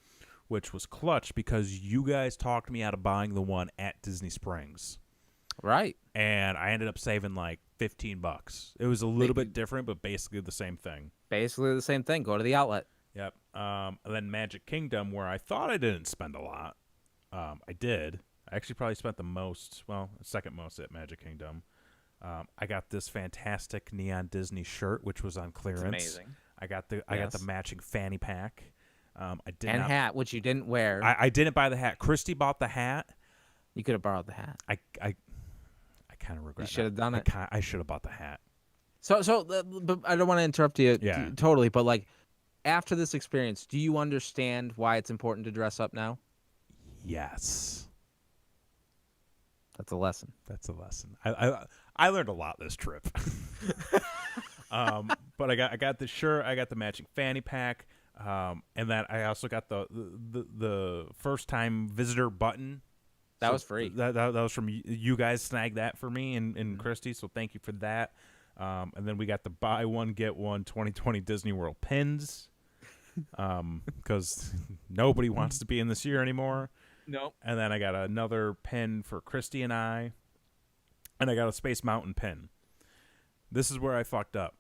Speaker 2: which was clutch because you guys talked me out of buying the one at Disney Springs.
Speaker 1: Right.
Speaker 2: And I ended up saving like $15. It was a little bit different, but basically the same thing.
Speaker 1: Basically the same thing. Go to the outlet.
Speaker 2: Yep. And then Magic Kingdom, where I thought I didn't spend a lot. I did. I actually probably spent the most, second most at Magic Kingdom. I got this fantastic neon Disney shirt, which was on clearance.
Speaker 1: It's amazing.
Speaker 2: I got the matching fanny pack.
Speaker 1: Hat, which you didn't wear.
Speaker 2: I didn't buy the hat. Christy bought the hat.
Speaker 1: You could have borrowed the hat.
Speaker 2: I kind of regret.
Speaker 1: You should have done it.
Speaker 2: I should have bought the hat.
Speaker 1: So, but I don't want to interrupt you totally. But like, after this experience, do you understand why it's important to dress up now?
Speaker 2: Yes.
Speaker 1: That's a lesson.
Speaker 2: That's a lesson. I learned a lot this trip. But I got the shirt, I got the matching fanny pack, and then I also got the first time visitor button.
Speaker 1: That was free.
Speaker 2: That was from you guys snagged that for me and Christy, so thank you for that. And then we got the buy one get one 2020 Disney World pins, because nobody wants to be in this year anymore.
Speaker 1: Nope.
Speaker 2: And then I got another pin for Christy and I got a Space Mountain pin. This is where I fucked up.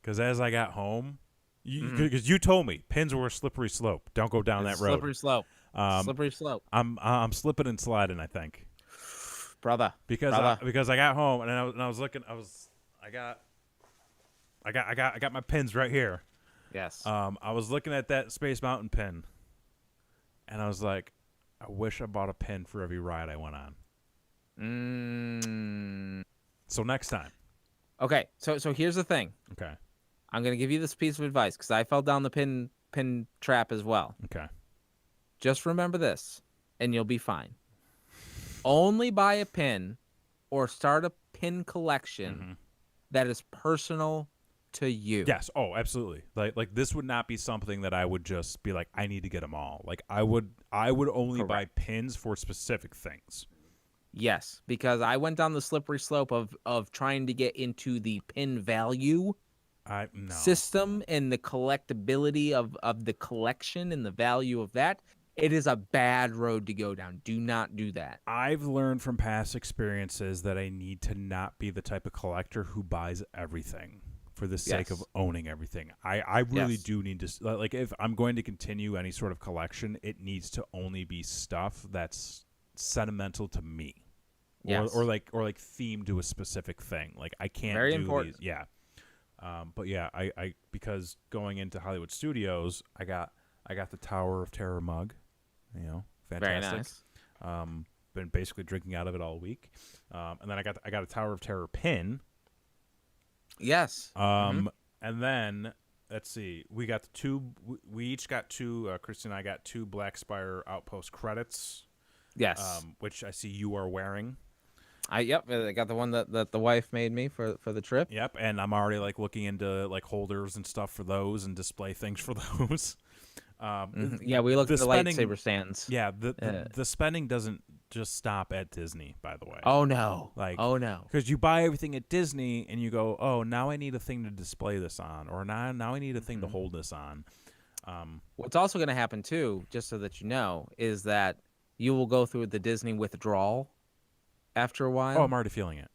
Speaker 2: Because as I got home, because you told me pins were a slippery slope. Don't go down that road.
Speaker 1: Slippery slope. Slippery slope.
Speaker 2: I'm slipping and sliding, I think.
Speaker 1: Brother.
Speaker 2: Because I got home and I was looking. I got my pins right here.
Speaker 1: Yes.
Speaker 2: I was looking at that Space Mountain pin, and I was like, I wish I bought a pin for every ride I went on. So next time.
Speaker 1: Okay. So here's the thing.
Speaker 2: Okay.
Speaker 1: I'm gonna give you this piece of advice because I fell down the pin trap as well.
Speaker 2: Okay.
Speaker 1: Just remember this, and you'll be fine. Only buy a pin or start a pin collection that is personal to you.
Speaker 2: Yes. Oh, absolutely. Like this would not be something that I would just be like, I need to get them all. Like I would only buy pins for specific things.
Speaker 1: Yes, because I went down the slippery slope of trying to get into the pin value system and the collectability of the collection and the value of that. It is a bad road to go down. Do not do that.
Speaker 2: I've learned from past experiences that I need to not be the type of collector who buys everything for the sake of owning everything. I really do need to, like, if I'm going to continue any sort of collection, it needs to only be stuff that's sentimental to me. Or like themed to a specific thing. Like I can't
Speaker 1: Very
Speaker 2: do
Speaker 1: important.
Speaker 2: these. Yeah. But yeah, I because going into Hollywood Studios, I got the Tower of Terror mug. Fantastic.
Speaker 1: Very nice.
Speaker 2: Been basically drinking out of it all week. And then I got a Tower of Terror pin.
Speaker 1: Yes.
Speaker 2: And then let's see, we got we each got 2. Christy and I got 2 Black Spire Outpost credits.
Speaker 1: Yes.
Speaker 2: Which I see you are wearing.
Speaker 1: I got the one that the wife made me for the trip.
Speaker 2: Yep, and I'm already like looking into like holders and stuff for those and display things for those.
Speaker 1: Yeah, we looked at the lightsaber stands.
Speaker 2: Yeah, the spending doesn't just stop at Disney, by the way.
Speaker 1: Oh no.
Speaker 2: Oh no. Because you buy everything at Disney and you go, oh, now I need a thing to display this on, or now I need a thing to hold this on.
Speaker 1: What's also going to happen too, just so that you know, is that you will go through the Disney withdrawal after a while.
Speaker 2: Oh, I'm already feeling it.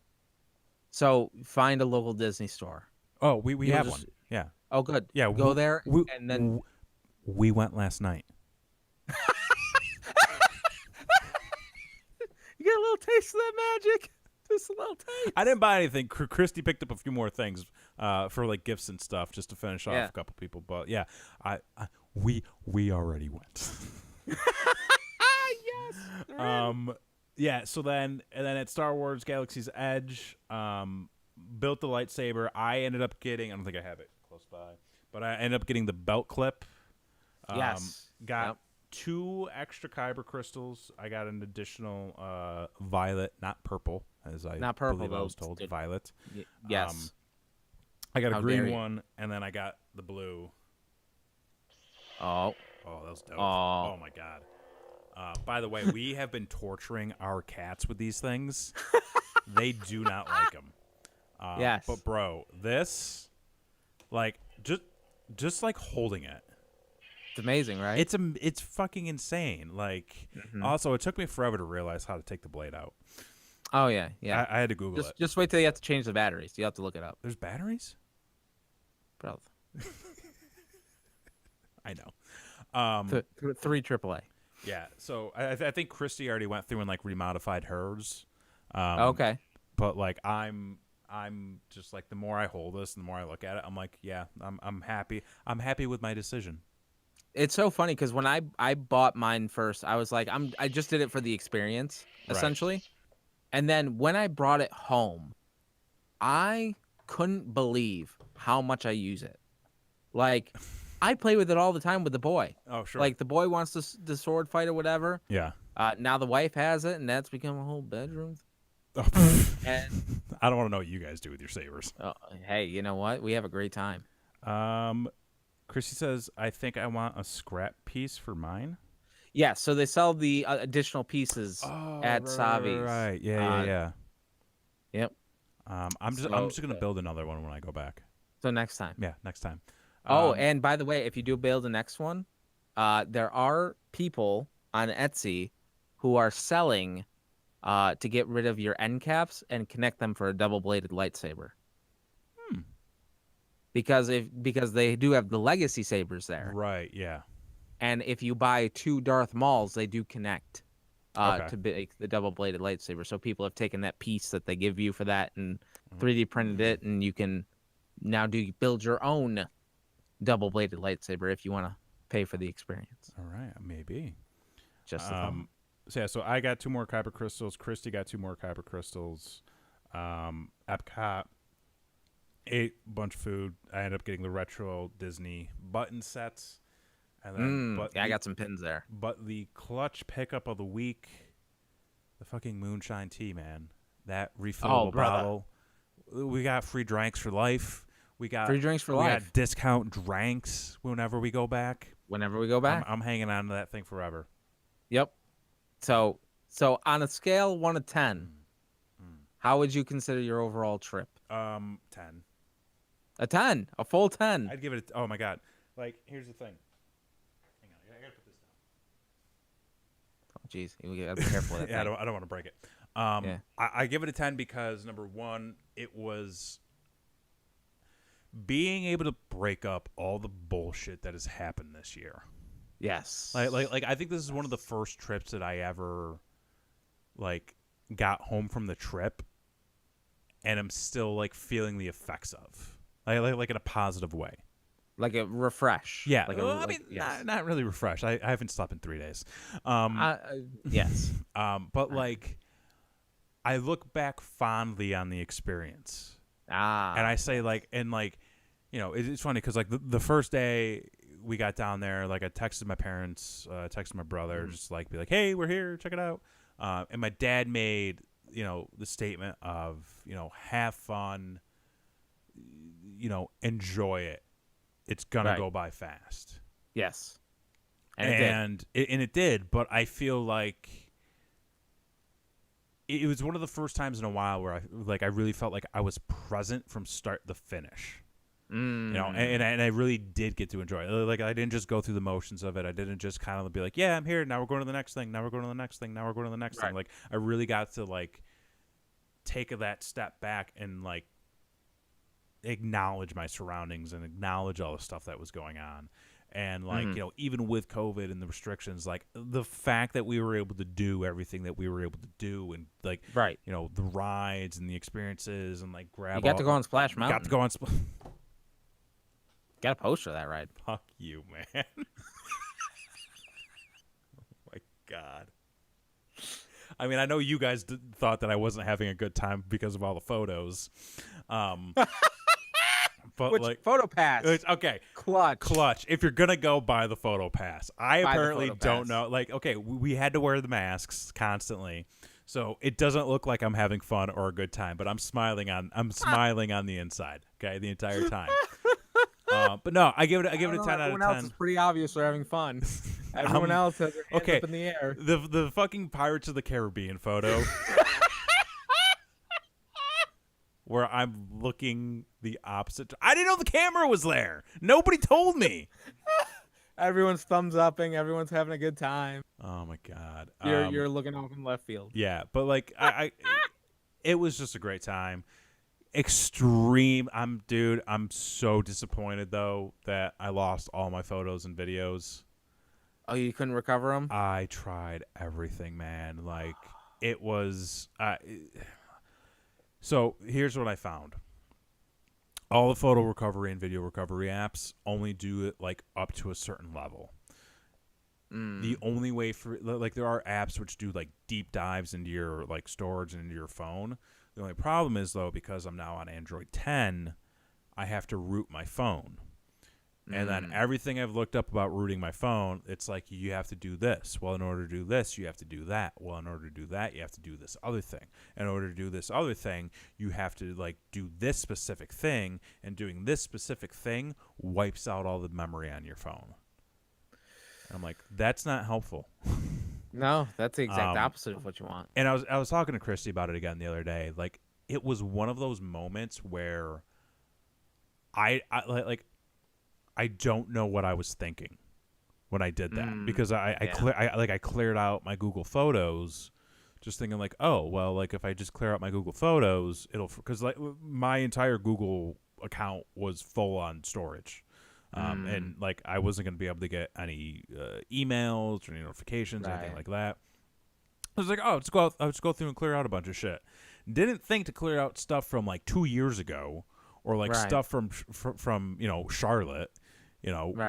Speaker 1: So find a local Disney store.
Speaker 2: Oh, we have one. Yeah.
Speaker 1: Oh, good.
Speaker 2: Yeah.
Speaker 1: Go there and then.
Speaker 2: We went last night.
Speaker 1: You get a little taste of that magic. Just a little taste.
Speaker 2: I didn't buy anything. Christy picked up a few more things for like gifts and stuff just to finish off a couple people. But yeah, we already went.
Speaker 1: Yes. Yes. They're in.
Speaker 2: Yeah. So then at Star Wars Galaxy's Edge, built the lightsaber. I ended up getting. I don't think I have it close by, but I ended up getting the belt clip.
Speaker 1: Yes.
Speaker 2: Got
Speaker 1: Yep.
Speaker 2: 2 extra kyber crystals. I got an additional violet, not purple, as I
Speaker 1: Not purple,
Speaker 2: believe I
Speaker 1: though.
Speaker 2: was told. Violet.
Speaker 1: Yes.
Speaker 2: I got a
Speaker 1: How dare
Speaker 2: green
Speaker 1: you.
Speaker 2: one, and then I got the blue.
Speaker 1: Oh.
Speaker 2: Oh, that was dope.
Speaker 1: Oh.
Speaker 2: Oh my god. By the way, we have been torturing our cats with these things. They do not like them.
Speaker 1: Yes.
Speaker 2: But bro, this, like, just like holding it.
Speaker 1: It's amazing, right?
Speaker 2: It's fucking insane. Like,
Speaker 1: Mhm.
Speaker 2: also, it took me forever to realize how to take the blade out.
Speaker 1: Oh yeah. Yeah.
Speaker 2: I had to Google it.
Speaker 1: Just wait till you have to change the batteries. You have to look it up,
Speaker 2: There's batteries?
Speaker 1: bro.
Speaker 2: I know.
Speaker 1: 3 AAA.
Speaker 2: Yeah. So I think Christy already went through and like remodified hers.
Speaker 1: Okay.
Speaker 2: But like I'm just like, the more I hold this, the more I look at it, I'm like, yeah, I'm happy. I'm happy with my decision.
Speaker 1: It's so funny because when I bought mine first, I was like, I just did it for the experience, essentially. And then when I brought it home, I couldn't believe how much I use it. Like, I play with it all the time with the boy.
Speaker 2: Oh, sure.
Speaker 1: Like, the boy wants the sword fight or whatever.
Speaker 2: Yeah.
Speaker 1: Now the wife has it, and that's become a whole bedroom. And
Speaker 2: I don't want to know what you guys do with your sabers.
Speaker 1: hey, you know what? We have a great time.
Speaker 2: Chrissy says, I think I want a scrap piece for mine.
Speaker 1: Yeah, so they sell the additional pieces at Savi's.
Speaker 2: Right. Yeah.
Speaker 1: Yep.
Speaker 2: I'm just gonna build another one when I go back.
Speaker 1: So next time.
Speaker 2: Yeah, next time.
Speaker 1: And by the way, if you do build the next one, there are people on Etsy who are selling to get rid of your end caps and connect them for a double-bladed lightsaber. Because they do have the legacy sabers there.
Speaker 2: Right, yeah.
Speaker 1: And if you buy 2 Darth Mauls, they do connect
Speaker 2: Okay.
Speaker 1: to make the double-bladed lightsaber. So people have taken that piece that they give you for that and 3D printed it, and you can now build your own double-bladed lightsaber if you want to pay for the experience.
Speaker 2: All right, maybe.
Speaker 1: Just a thought.
Speaker 2: So I got 2 more kyber crystals. Christy got 2 more kyber crystals. Epcot ate a bunch of food. I ended up getting the retro Disney button sets. And then,
Speaker 1: I got some pins there.
Speaker 2: But the clutch pickup of the week, the fucking moonshine tea, man. That refillable bottle. We got free drinks for life. We got
Speaker 1: free drinks for life.
Speaker 2: We got discount drinks whenever we go back.
Speaker 1: Whenever we go back.
Speaker 2: I'm hanging on to that thing forever.
Speaker 1: Yep. So on a scale 1 to 10, how would you consider your overall trip?
Speaker 2: 10.
Speaker 1: A 10, a full 10.
Speaker 2: I'd give it. Oh my god! Like, here's the thing. Hang on, I gotta put this down.
Speaker 1: Oh, jeez, you gotta be careful with that.
Speaker 2: Yeah,
Speaker 1: thing.
Speaker 2: I don't want to break it.
Speaker 1: Yeah.
Speaker 2: I give it a 10 because, number one, it was being able to break up all the bullshit that has happened this year.
Speaker 1: Yes.
Speaker 2: Like I think this is one of the first trips that I ever like got home from the trip, and I'm still like feeling the effects of like in a positive way.
Speaker 1: Like a refresh.
Speaker 2: Yeah.
Speaker 1: Like
Speaker 2: I mean,
Speaker 1: yes.
Speaker 2: not really refresh. I haven't slept in 3 days.
Speaker 1: Yes.
Speaker 2: But like, I look back fondly on the experience. And I say like, and like, you know, it's funny because like the first day we got down there, like I texted my parents, texted my brother, just like be like, hey, we're here, check it out. And my dad made, you know, the statement of, you know, have fun, you know, enjoy it. It's gonna go by fast.
Speaker 1: Yes.
Speaker 2: And it did, but I feel like it was one of the first times in a while where I really felt like I was present from start to finish. You know, and I really did get to enjoy it. Like, I didn't just go through the motions of it. I didn't just kind of be like, yeah, I'm here. Now we're going to the next thing. Now we're going to the next thing. Now we're going to the next thing. Like, I really got to like take that step back and like acknowledge my surroundings and acknowledge all the stuff that was going on. And like, you know, even with COVID and the restrictions, like the fact that we were able to do everything that we were able to do, and like, you know, the rides and the experiends and like grab.
Speaker 1: You got to go on Splash Mountain.
Speaker 2: Got to go on.
Speaker 1: Got a poster of that ride.
Speaker 2: Fuck you, man. Oh my god. I mean, I know you guys thought that I wasn't having a good time because of all the photos. But
Speaker 1: Which
Speaker 2: like
Speaker 1: photo pass?
Speaker 2: okay,
Speaker 1: Clutch.
Speaker 2: If you're gonna go buy the photo pass, I apparently don't
Speaker 1: pass.
Speaker 2: know. Like, okay, we had to wear the masks constantly, so it doesn't look like I'm having fun or a good time. But I'm smiling on the inside. Okay, the entire time. But no, I give it a 10 out of 10.
Speaker 1: Everyone else is pretty obvious they're having fun. Everyone else has their hands up in the air.
Speaker 2: The fucking Pirates of the Caribbean photo. Where I'm looking the opposite. I didn't know the camera was there. Nobody told me.
Speaker 1: Everyone's thumbs upping. Everyone's having a good time.
Speaker 2: Oh my god.
Speaker 1: You're looking off in left field.
Speaker 2: Yeah, but like it was just a great time. Extreme. I'm so disappointed though that I lost all my photos and videos.
Speaker 1: Oh, you couldn't recover them?
Speaker 2: I tried everything, man. Like it was. So here's what I found. All the photo recovery and video recovery apps only do it like up to a certain level. The only way for like there are apps which do like deep dives into your like storage and into your phone. The only problem is though, because I'm now on Android 10, I have to root my phone. And then everything I've looked up about rooting my phone, it's like you have to do this. Well, in order to do this, you have to do that. Well, in order to do that, you have to do this other thing. In order to do this other thing, you have to like do this specific thing, and doing this specific thing wipes out all the memory on your phone. And I'm like, that's not helpful.
Speaker 1: No, that's the exact opposite of what you want.
Speaker 2: And I was talking to Christy about it again the other day. Like it was one of those moments where I don't know what I was thinking when I did that because I cleared out my Google Photos, just thinking like, oh well, like if I just clear out my Google Photos, it'll because like my entire Google account was full on storage, and like I wasn't going to be able to get any emails or any notifications or anything like that. I was like, oh, I'll just go through and clear out a bunch of shit. Didn't think to clear out stuff from like 2 years ago or like stuff from Charlotte.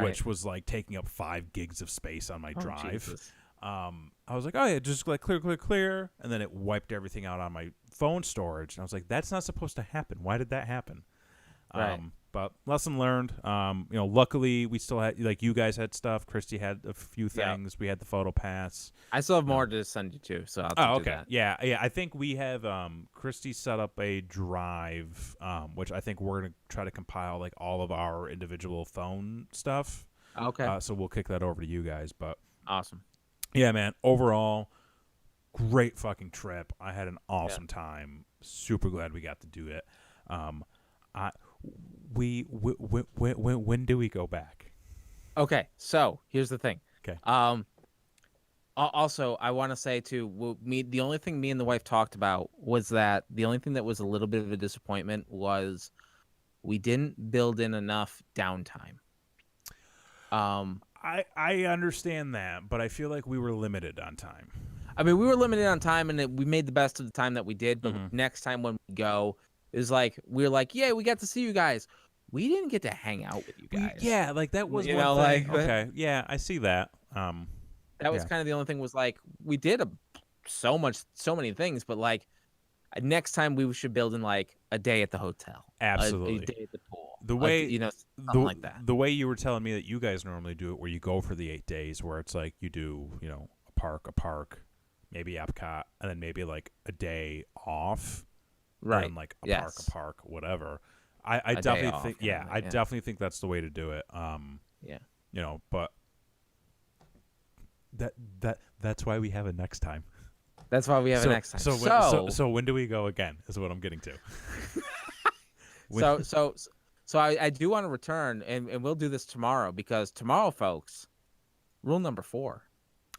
Speaker 2: Which was like taking up 5 gigs of space on my drive.
Speaker 1: Jesus.
Speaker 2: I was like, oh yeah, just like clear, and then it wiped everything out on my phone storage. And I was like, that's not supposed to happen. Why did that happen?
Speaker 1: Right.
Speaker 2: But lesson learned. Luckily we still had like you guys had stuff. Christy had a few things. We had the photo pass.
Speaker 1: I still have more to send you too, so I'll do that.
Speaker 2: Yeah. I think we have Christy set up a drive, which I think we're gonna try to compile like all of our individual phone stuff.
Speaker 1: Okay.
Speaker 2: So we'll kick that over to you guys. But
Speaker 1: awesome.
Speaker 2: Yeah, man. Overall, great fucking trip. I had an awesome time. Super glad we got to do it. When do we go back?
Speaker 1: Okay, so here's the thing.
Speaker 2: Okay.
Speaker 1: Also, I want to say too, the only thing me and the wife talked about was that the only thing that was a little bit of a disappointment was we didn't build in enough downtime.
Speaker 2: I understand that, but I feel like we were limited on time.
Speaker 1: I mean, we were limited on time, and we made the best of the time that we did. But next time when we go, is like we're like, yeah, we got to see you guys. We didn't get to hang out with you guys.
Speaker 2: Yeah, like that was one thing.
Speaker 1: Like
Speaker 2: okay, yeah, I see that.
Speaker 1: That was kind of the only thing was like we did so many things, but like next time we should build in like a day at the hotel,
Speaker 2: absolutely,
Speaker 1: a day at the pool,
Speaker 2: the way
Speaker 1: something like that.
Speaker 2: The way you were telling me that you guys normally do it, where you go for the 8 days, where it's like you do a park, maybe Epcot, and then maybe like a day off,
Speaker 1: right?
Speaker 2: And like a park, whatever. I definitely think, I definitely think that's the way to do it. But that's why we have it next time.
Speaker 1: That's why we have it next time.
Speaker 2: So when do we go again? Is what I'm getting to.
Speaker 1: So I do want to return, and we'll do this tomorrow because tomorrow, folks, rule number 4.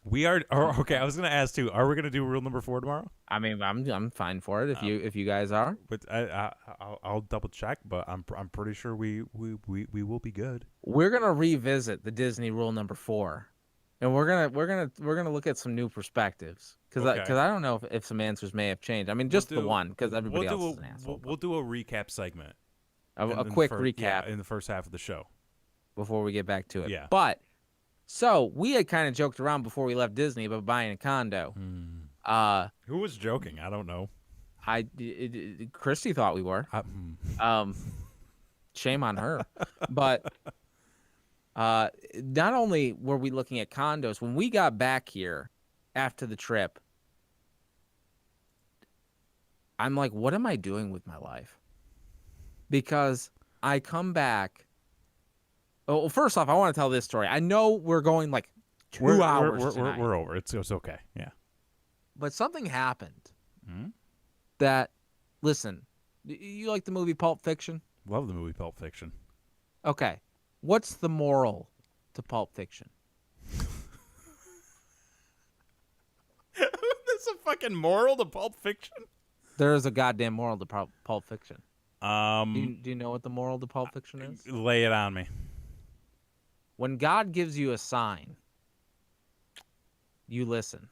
Speaker 2: We are okay. I was going to ask too. Are we going to do rule number 4 tomorrow?
Speaker 1: I mean, I'm fine for it if you guys are.
Speaker 2: But I'll double check. But I'm pretty sure we will be good.
Speaker 1: We're gonna revisit the Disney rule number 4, and we're gonna look at some new perspectives because I don't know if some answers may have changed. I mean, just the one because everybody else is an asshole.
Speaker 2: We'll do a recap segment.
Speaker 1: A quick recap
Speaker 2: in the first half of the show
Speaker 1: before we get back to it.
Speaker 2: Yeah.
Speaker 1: But so we had kind of joked around before we left Disney about buying a condo.
Speaker 2: Who was joking? I don't know.
Speaker 1: Christy thought we were. Um, shame on her. But not only were we looking at condos, when we got back here after the trip, I'm like, what am I doing with my life? Because I come back. Oh, well, first off, I want to tell this story. I know we're going like 2 hours tonight.
Speaker 2: We're over. It's okay. Yeah.
Speaker 1: But something happened
Speaker 2: Hmm?
Speaker 1: that, listen, you like the movie Pulp Fiction?
Speaker 2: Love the movie Pulp Fiction.
Speaker 1: Okay. What's the moral to Pulp Fiction?
Speaker 2: There's a fucking moral to Pulp Fiction?
Speaker 1: There is a goddamn moral to Pulp Fiction.
Speaker 2: Do
Speaker 1: Do you know what the moral to Pulp Fiction is?
Speaker 2: lay it on me.
Speaker 1: When God gives you a sign, you listen.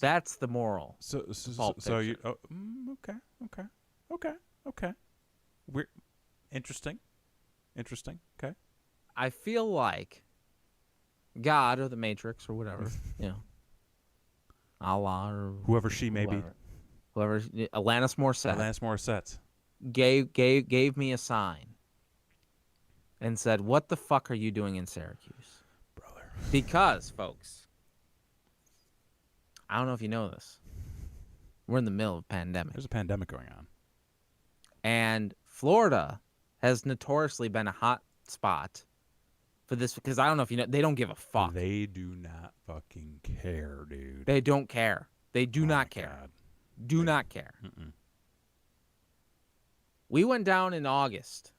Speaker 1: That's the moral.
Speaker 2: So
Speaker 1: Pulp
Speaker 2: you
Speaker 1: Fiction.
Speaker 2: okay. We're interesting. Okay.
Speaker 1: I feel like God or the Matrix or whatever, Allah or
Speaker 2: Whoever she may be.
Speaker 1: whoever, Alanis Morissette,
Speaker 2: Alanis Morissette.
Speaker 1: gave me a sign and said, "What the fuck are you doing in Syracuse?"
Speaker 2: Brother.
Speaker 1: Because, folks, I don't know if you know this, we're in the middle of a pandemic,
Speaker 2: There's a pandemic going on.
Speaker 1: and Florida has notoriously been a hot spot for this, because I don't know if you know, they don't give a fuck.
Speaker 2: They do not fucking care, dude.
Speaker 1: They don't care. They do
Speaker 2: Oh
Speaker 1: not
Speaker 2: my
Speaker 1: care.
Speaker 2: God.
Speaker 1: Do not care.
Speaker 2: Mm-mm.
Speaker 1: We went down in August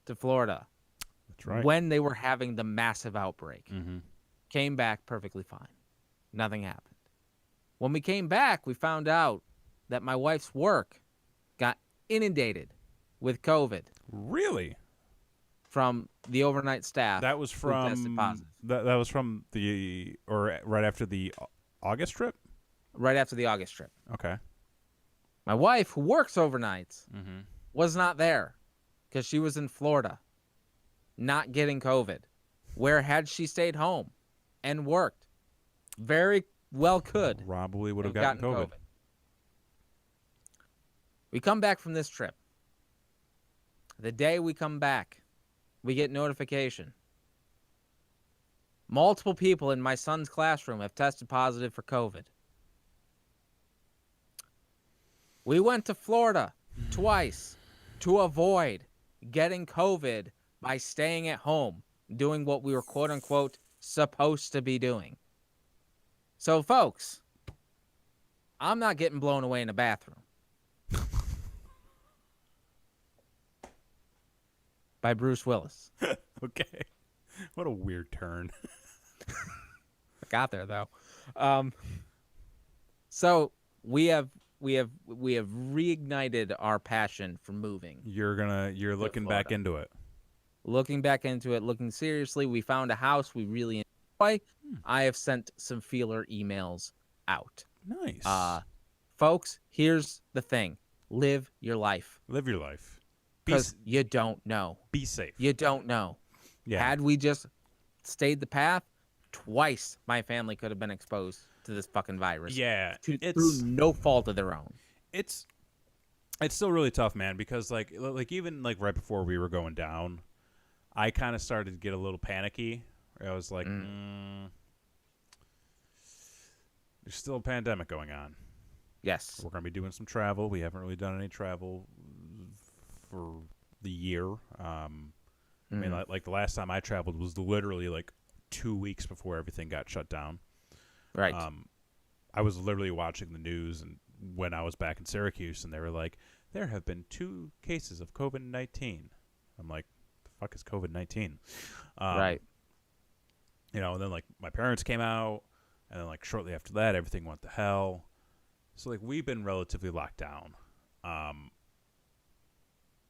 Speaker 1: to Florida
Speaker 2: That's right.
Speaker 1: when they were having the massive outbreak.
Speaker 2: Mm-hmm.
Speaker 1: Came back perfectly fine. Nothing happened. When we came back, we found out that my wife's work got inundated with COVID
Speaker 2: Really?
Speaker 1: from the overnight staff.
Speaker 2: That was
Speaker 1: who tested
Speaker 2: from
Speaker 1: positive.
Speaker 2: that was from the or right after the August trip?
Speaker 1: Right after the August trip.
Speaker 2: Okay.
Speaker 1: My wife, who works overnights,
Speaker 2: Mm-hmm.
Speaker 1: was not there because she was in Florida, not getting COVID. Where had she stayed home and worked, very well could
Speaker 2: Probably would have
Speaker 1: have
Speaker 2: gotten COVID.
Speaker 1: We come back from this trip. The day we come back, we get notification. Multiple people in my son's classroom have tested positive for COVID. We went to Florida twice to avoid getting COVID by staying at home, doing what we were quote unquote supposed to be doing. So, folks, I'm not getting blown away in a bathroom. By Bruce Willis.
Speaker 2: Okay. What a weird turn.
Speaker 1: I got there though. So we have reignited our passion for moving.
Speaker 2: You're looking back
Speaker 1: Florida.
Speaker 2: into it.
Speaker 1: Looking back into it, looking seriously, we found a house we really enjoy. I have sent some feeler emails out.
Speaker 2: Nice.
Speaker 1: Folks, here's the thing. Live your life.
Speaker 2: Live your life.
Speaker 1: Because you don't know.
Speaker 2: Be safe.
Speaker 1: You don't know.
Speaker 2: Yeah.
Speaker 1: Had we just stayed the path, twice my family could have been exposed to this fucking virus.
Speaker 2: Yeah.
Speaker 1: Through no fault of their own.
Speaker 2: It's still really tough, man, because like even like right before we were going down, I kind of started to get a little panicky. I was like, there's still a pandemic going on.
Speaker 1: Yes.
Speaker 2: We're going to be doing some travel. We haven't really done any travel for the year. I mean, like the last time I traveled was literally like 2 weeks before everything got shut down.
Speaker 1: Right.
Speaker 2: I was literally watching the news and when I was back in Syracuse, and they were like, there have been 2 cases of COVID-19. I'm like, the fuck is COVID-19?
Speaker 1: Right.
Speaker 2: You know, and then like my parents came out, and then like shortly after that, everything went to hell. So like we've been relatively locked down.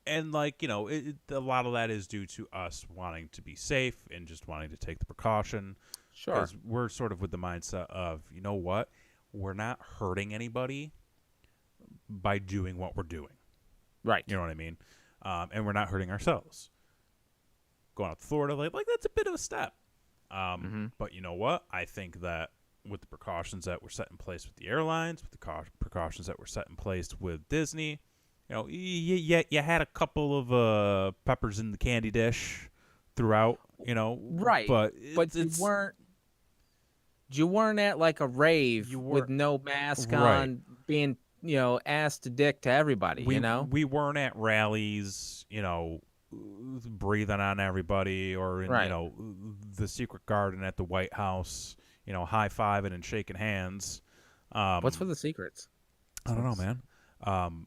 Speaker 2: And like, you know, a lot of that is due to us wanting to be safe and just wanting to take the precaution.
Speaker 1: Sure.
Speaker 2: Because we're sort of with the mindset of, you know what? We're not hurting anybody by doing what we're doing.
Speaker 1: Right.
Speaker 2: You know what I mean? And we're not hurting ourselves. Going out to Florida, like that's a bit of a step. But you know what? I think that with the precautions that were set in place with the airlines, with the precautions that were set in place with Disney. You know, you had a couple of peppers in the candy dish throughout, you know,
Speaker 1: Right.
Speaker 2: but
Speaker 1: you weren't at like a rave with no mask on, being, you know, ass to dick to everybody, you know?
Speaker 2: We weren't at rallies, you know, breathing on everybody, or in, you know, the secret garden at the White House, you know, high-fiving and shaking hands.
Speaker 1: What's for the secrets?
Speaker 2: I don't know, man.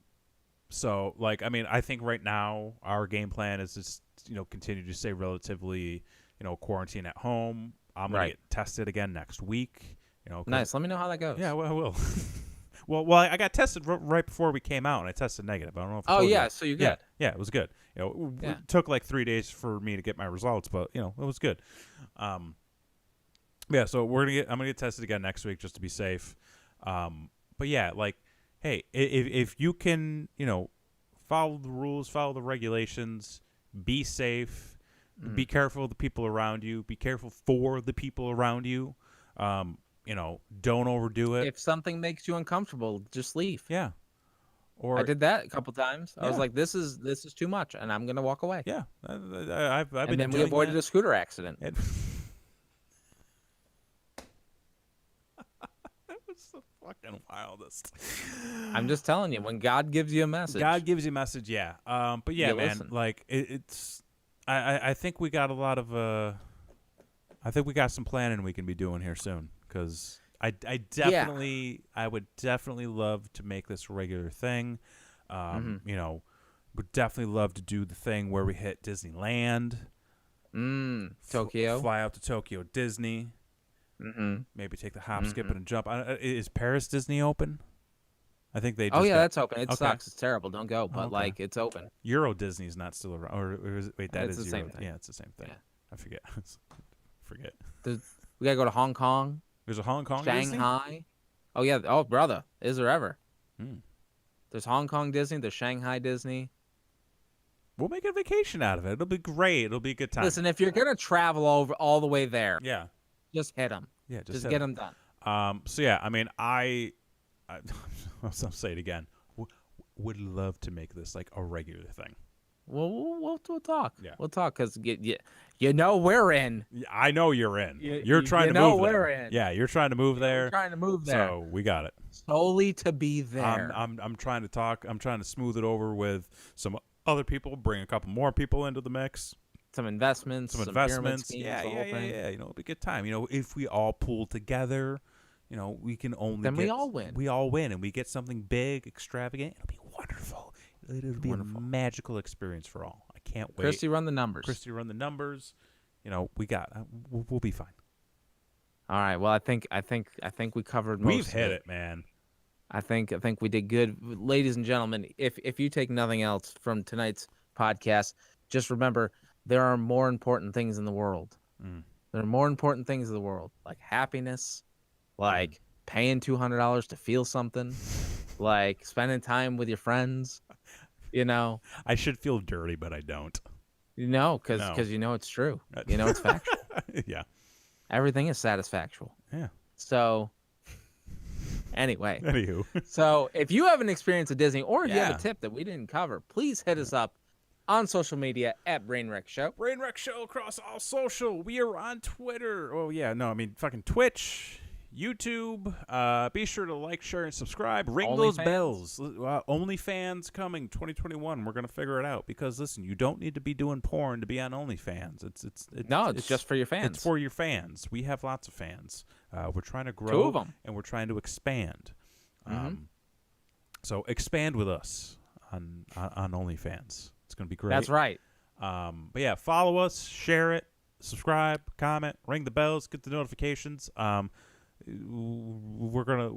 Speaker 2: So, like, I mean, I think right now our game plan is just, you know, continue to stay relatively, you know, quarantine at home. I'm going to get tested again next week. You know,
Speaker 1: nice. Let me know how that goes.
Speaker 2: Yeah, well, I will. well, I got tested right before we came out, and I tested negative. I don't know if I told you.
Speaker 1: So you're good.
Speaker 2: Yeah, it was good. You know, it took like 3 days for me to get my results, but, you know, it was good. Yeah, so I'm gonna get tested again next week just to be safe. But yeah, like, hey, if you can, you know, follow the rules, follow the regulations, be safe, be careful of the people around you, be careful for the people around you. You know, don't overdo it.
Speaker 1: If something makes you uncomfortable, just leave.
Speaker 2: Yeah. Or
Speaker 1: I did that a couple times. I was like, this is too much, and I'm gonna walk away.
Speaker 2: Yeah, I've been.
Speaker 1: And then we avoided a scooter accident.
Speaker 2: That was the fucking wildest.
Speaker 1: I'm just telling you, when God gives you a message.
Speaker 2: God gives you a message, yeah. But yeah, man,
Speaker 1: listen.
Speaker 2: like it's. I think we got a lot of. I think we got some planning we can be doing here soon, because I would definitely love to make this a regular thing. You know, would definitely love to do the thing where we hit Disneyland,
Speaker 1: Tokyo,
Speaker 2: fly out to Tokyo Disney, maybe take the hop, skip, and a jump. Is Paris Disney open? I think they. Just
Speaker 1: that's open. It sucks. It's terrible. Don't go. But like, it's open.
Speaker 2: Euro Disney's not still around. Or wait, that is
Speaker 1: the
Speaker 2: Euro.
Speaker 1: same thing.
Speaker 2: Yeah, it's the same thing.
Speaker 1: Yeah.
Speaker 2: I forget. Forget.
Speaker 1: We gotta go to Hong Kong.
Speaker 2: There's a Hong Kong
Speaker 1: Shanghai.
Speaker 2: Disney?
Speaker 1: Oh yeah. Oh brother, is there ever? There's Hong Kong Disney. There's Shanghai Disney.
Speaker 2: We'll make a vacation out of it. It'll be great. It'll be a good time.
Speaker 1: Listen, if you're gonna travel all the way there, just hit them.
Speaker 2: Yeah,
Speaker 1: just get them done.
Speaker 2: So yeah, I mean, I'll say it again. Would love to make this like a regular thing.
Speaker 1: Well, we'll talk.
Speaker 2: Yeah.
Speaker 1: We'll talk, because you know we're in.
Speaker 2: I know you're in. You're trying to move there.
Speaker 1: In.
Speaker 2: Yeah, you're trying to move there.
Speaker 1: We're trying to move there.
Speaker 2: So we got it.
Speaker 1: Solely to be there.
Speaker 2: I'm trying to talk. I'm trying to smooth it over with some other people. Bring a couple more people into the mix.
Speaker 1: Some investments. Some
Speaker 2: investments.
Speaker 1: Schemes,
Speaker 2: yeah. You know, it'll be a good time. You know, if we all pull together, you know, we can only.
Speaker 1: Then we all win.
Speaker 2: We all win, and we get something big, extravagant. It'll be wonderful. It'll be a magical experience for all. I can't wait.
Speaker 1: Christy, run the numbers.
Speaker 2: You know, we'll be fine.
Speaker 1: All right. Well, I think we covered most.
Speaker 2: We've hit it, man.
Speaker 1: I think we did good, ladies and gentlemen. If you take nothing else from tonight's podcast, just remember there are more important things in the world. There are more important things in the world, like happiness, like paying $200 to feel something, like spending time with your friends. You know,
Speaker 2: I should feel dirty, but I don't.
Speaker 1: You know, because you know it's true. You know it's factual.
Speaker 2: Yeah.
Speaker 1: Everything is satisfactual.
Speaker 2: Yeah.
Speaker 1: So, anyway.
Speaker 2: Anywho.
Speaker 1: So, if you have an experience at Disney, or if you have a tip that we didn't cover, please hit us up on social media at Brainwreck Show.
Speaker 2: Brainwreck Show across all social. We are on Twitter. Oh, yeah. No, I mean, fucking Twitch, YouTube. Be sure to like, share, and subscribe. Ring those bells. OnlyFans coming 2021. We're gonna figure it out, because listen, you don't need to be doing porn to be on OnlyFans. It's
Speaker 1: just for your fans.
Speaker 2: It's for your fans. We have lots of fans. We're trying to grow.
Speaker 1: 2 of them.
Speaker 2: And we're trying to expand. So expand with us on OnlyFans. It's gonna be great.
Speaker 1: That's right.
Speaker 2: But yeah, follow us, share it, subscribe, comment, ring the bells, get the notifications. We're gonna,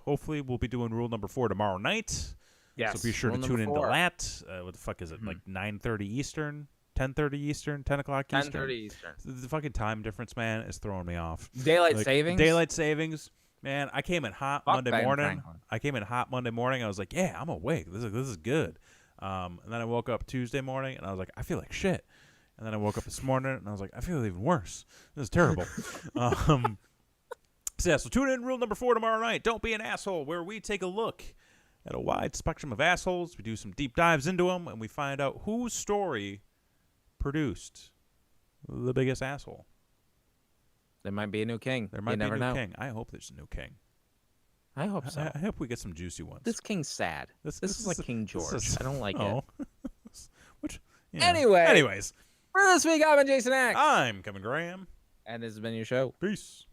Speaker 2: hopefully we'll be doing rule number 4 tomorrow night.
Speaker 1: Yes.
Speaker 2: So be sure to tune into that. What the fuck is it? Like 9:30 Eastern, 10:30 Eastern, 10 o'clock Eastern.
Speaker 1: 10:30 Eastern.
Speaker 2: The fucking time difference, man, is throwing me off.
Speaker 1: Daylight savings.
Speaker 2: Man, I came in hot Monday morning. I was like, yeah, I'm awake. This is good. And then I woke up Tuesday morning, and I was like, I feel like shit. And then I woke up this morning, and I was like, I feel even worse. This is terrible. So, yeah, so tune in, rule number 4 tomorrow night. Don't be an asshole, where we take a look at a wide spectrum of assholes. We do some deep dives into them, and we find out whose story produced the biggest asshole.
Speaker 1: There might be a new king.
Speaker 2: There might be a
Speaker 1: never
Speaker 2: new
Speaker 1: know.
Speaker 2: king. I hope there's a new king.
Speaker 1: I hope so.
Speaker 2: I hope we get some juicy ones.
Speaker 1: This king's sad. This is like King George. I don't like it.
Speaker 2: Which,
Speaker 1: Anyway.
Speaker 2: Anyways.
Speaker 1: For this week, I've been Jason X.
Speaker 2: I'm Kevin Graham.
Speaker 1: And this has been your show.
Speaker 2: Peace.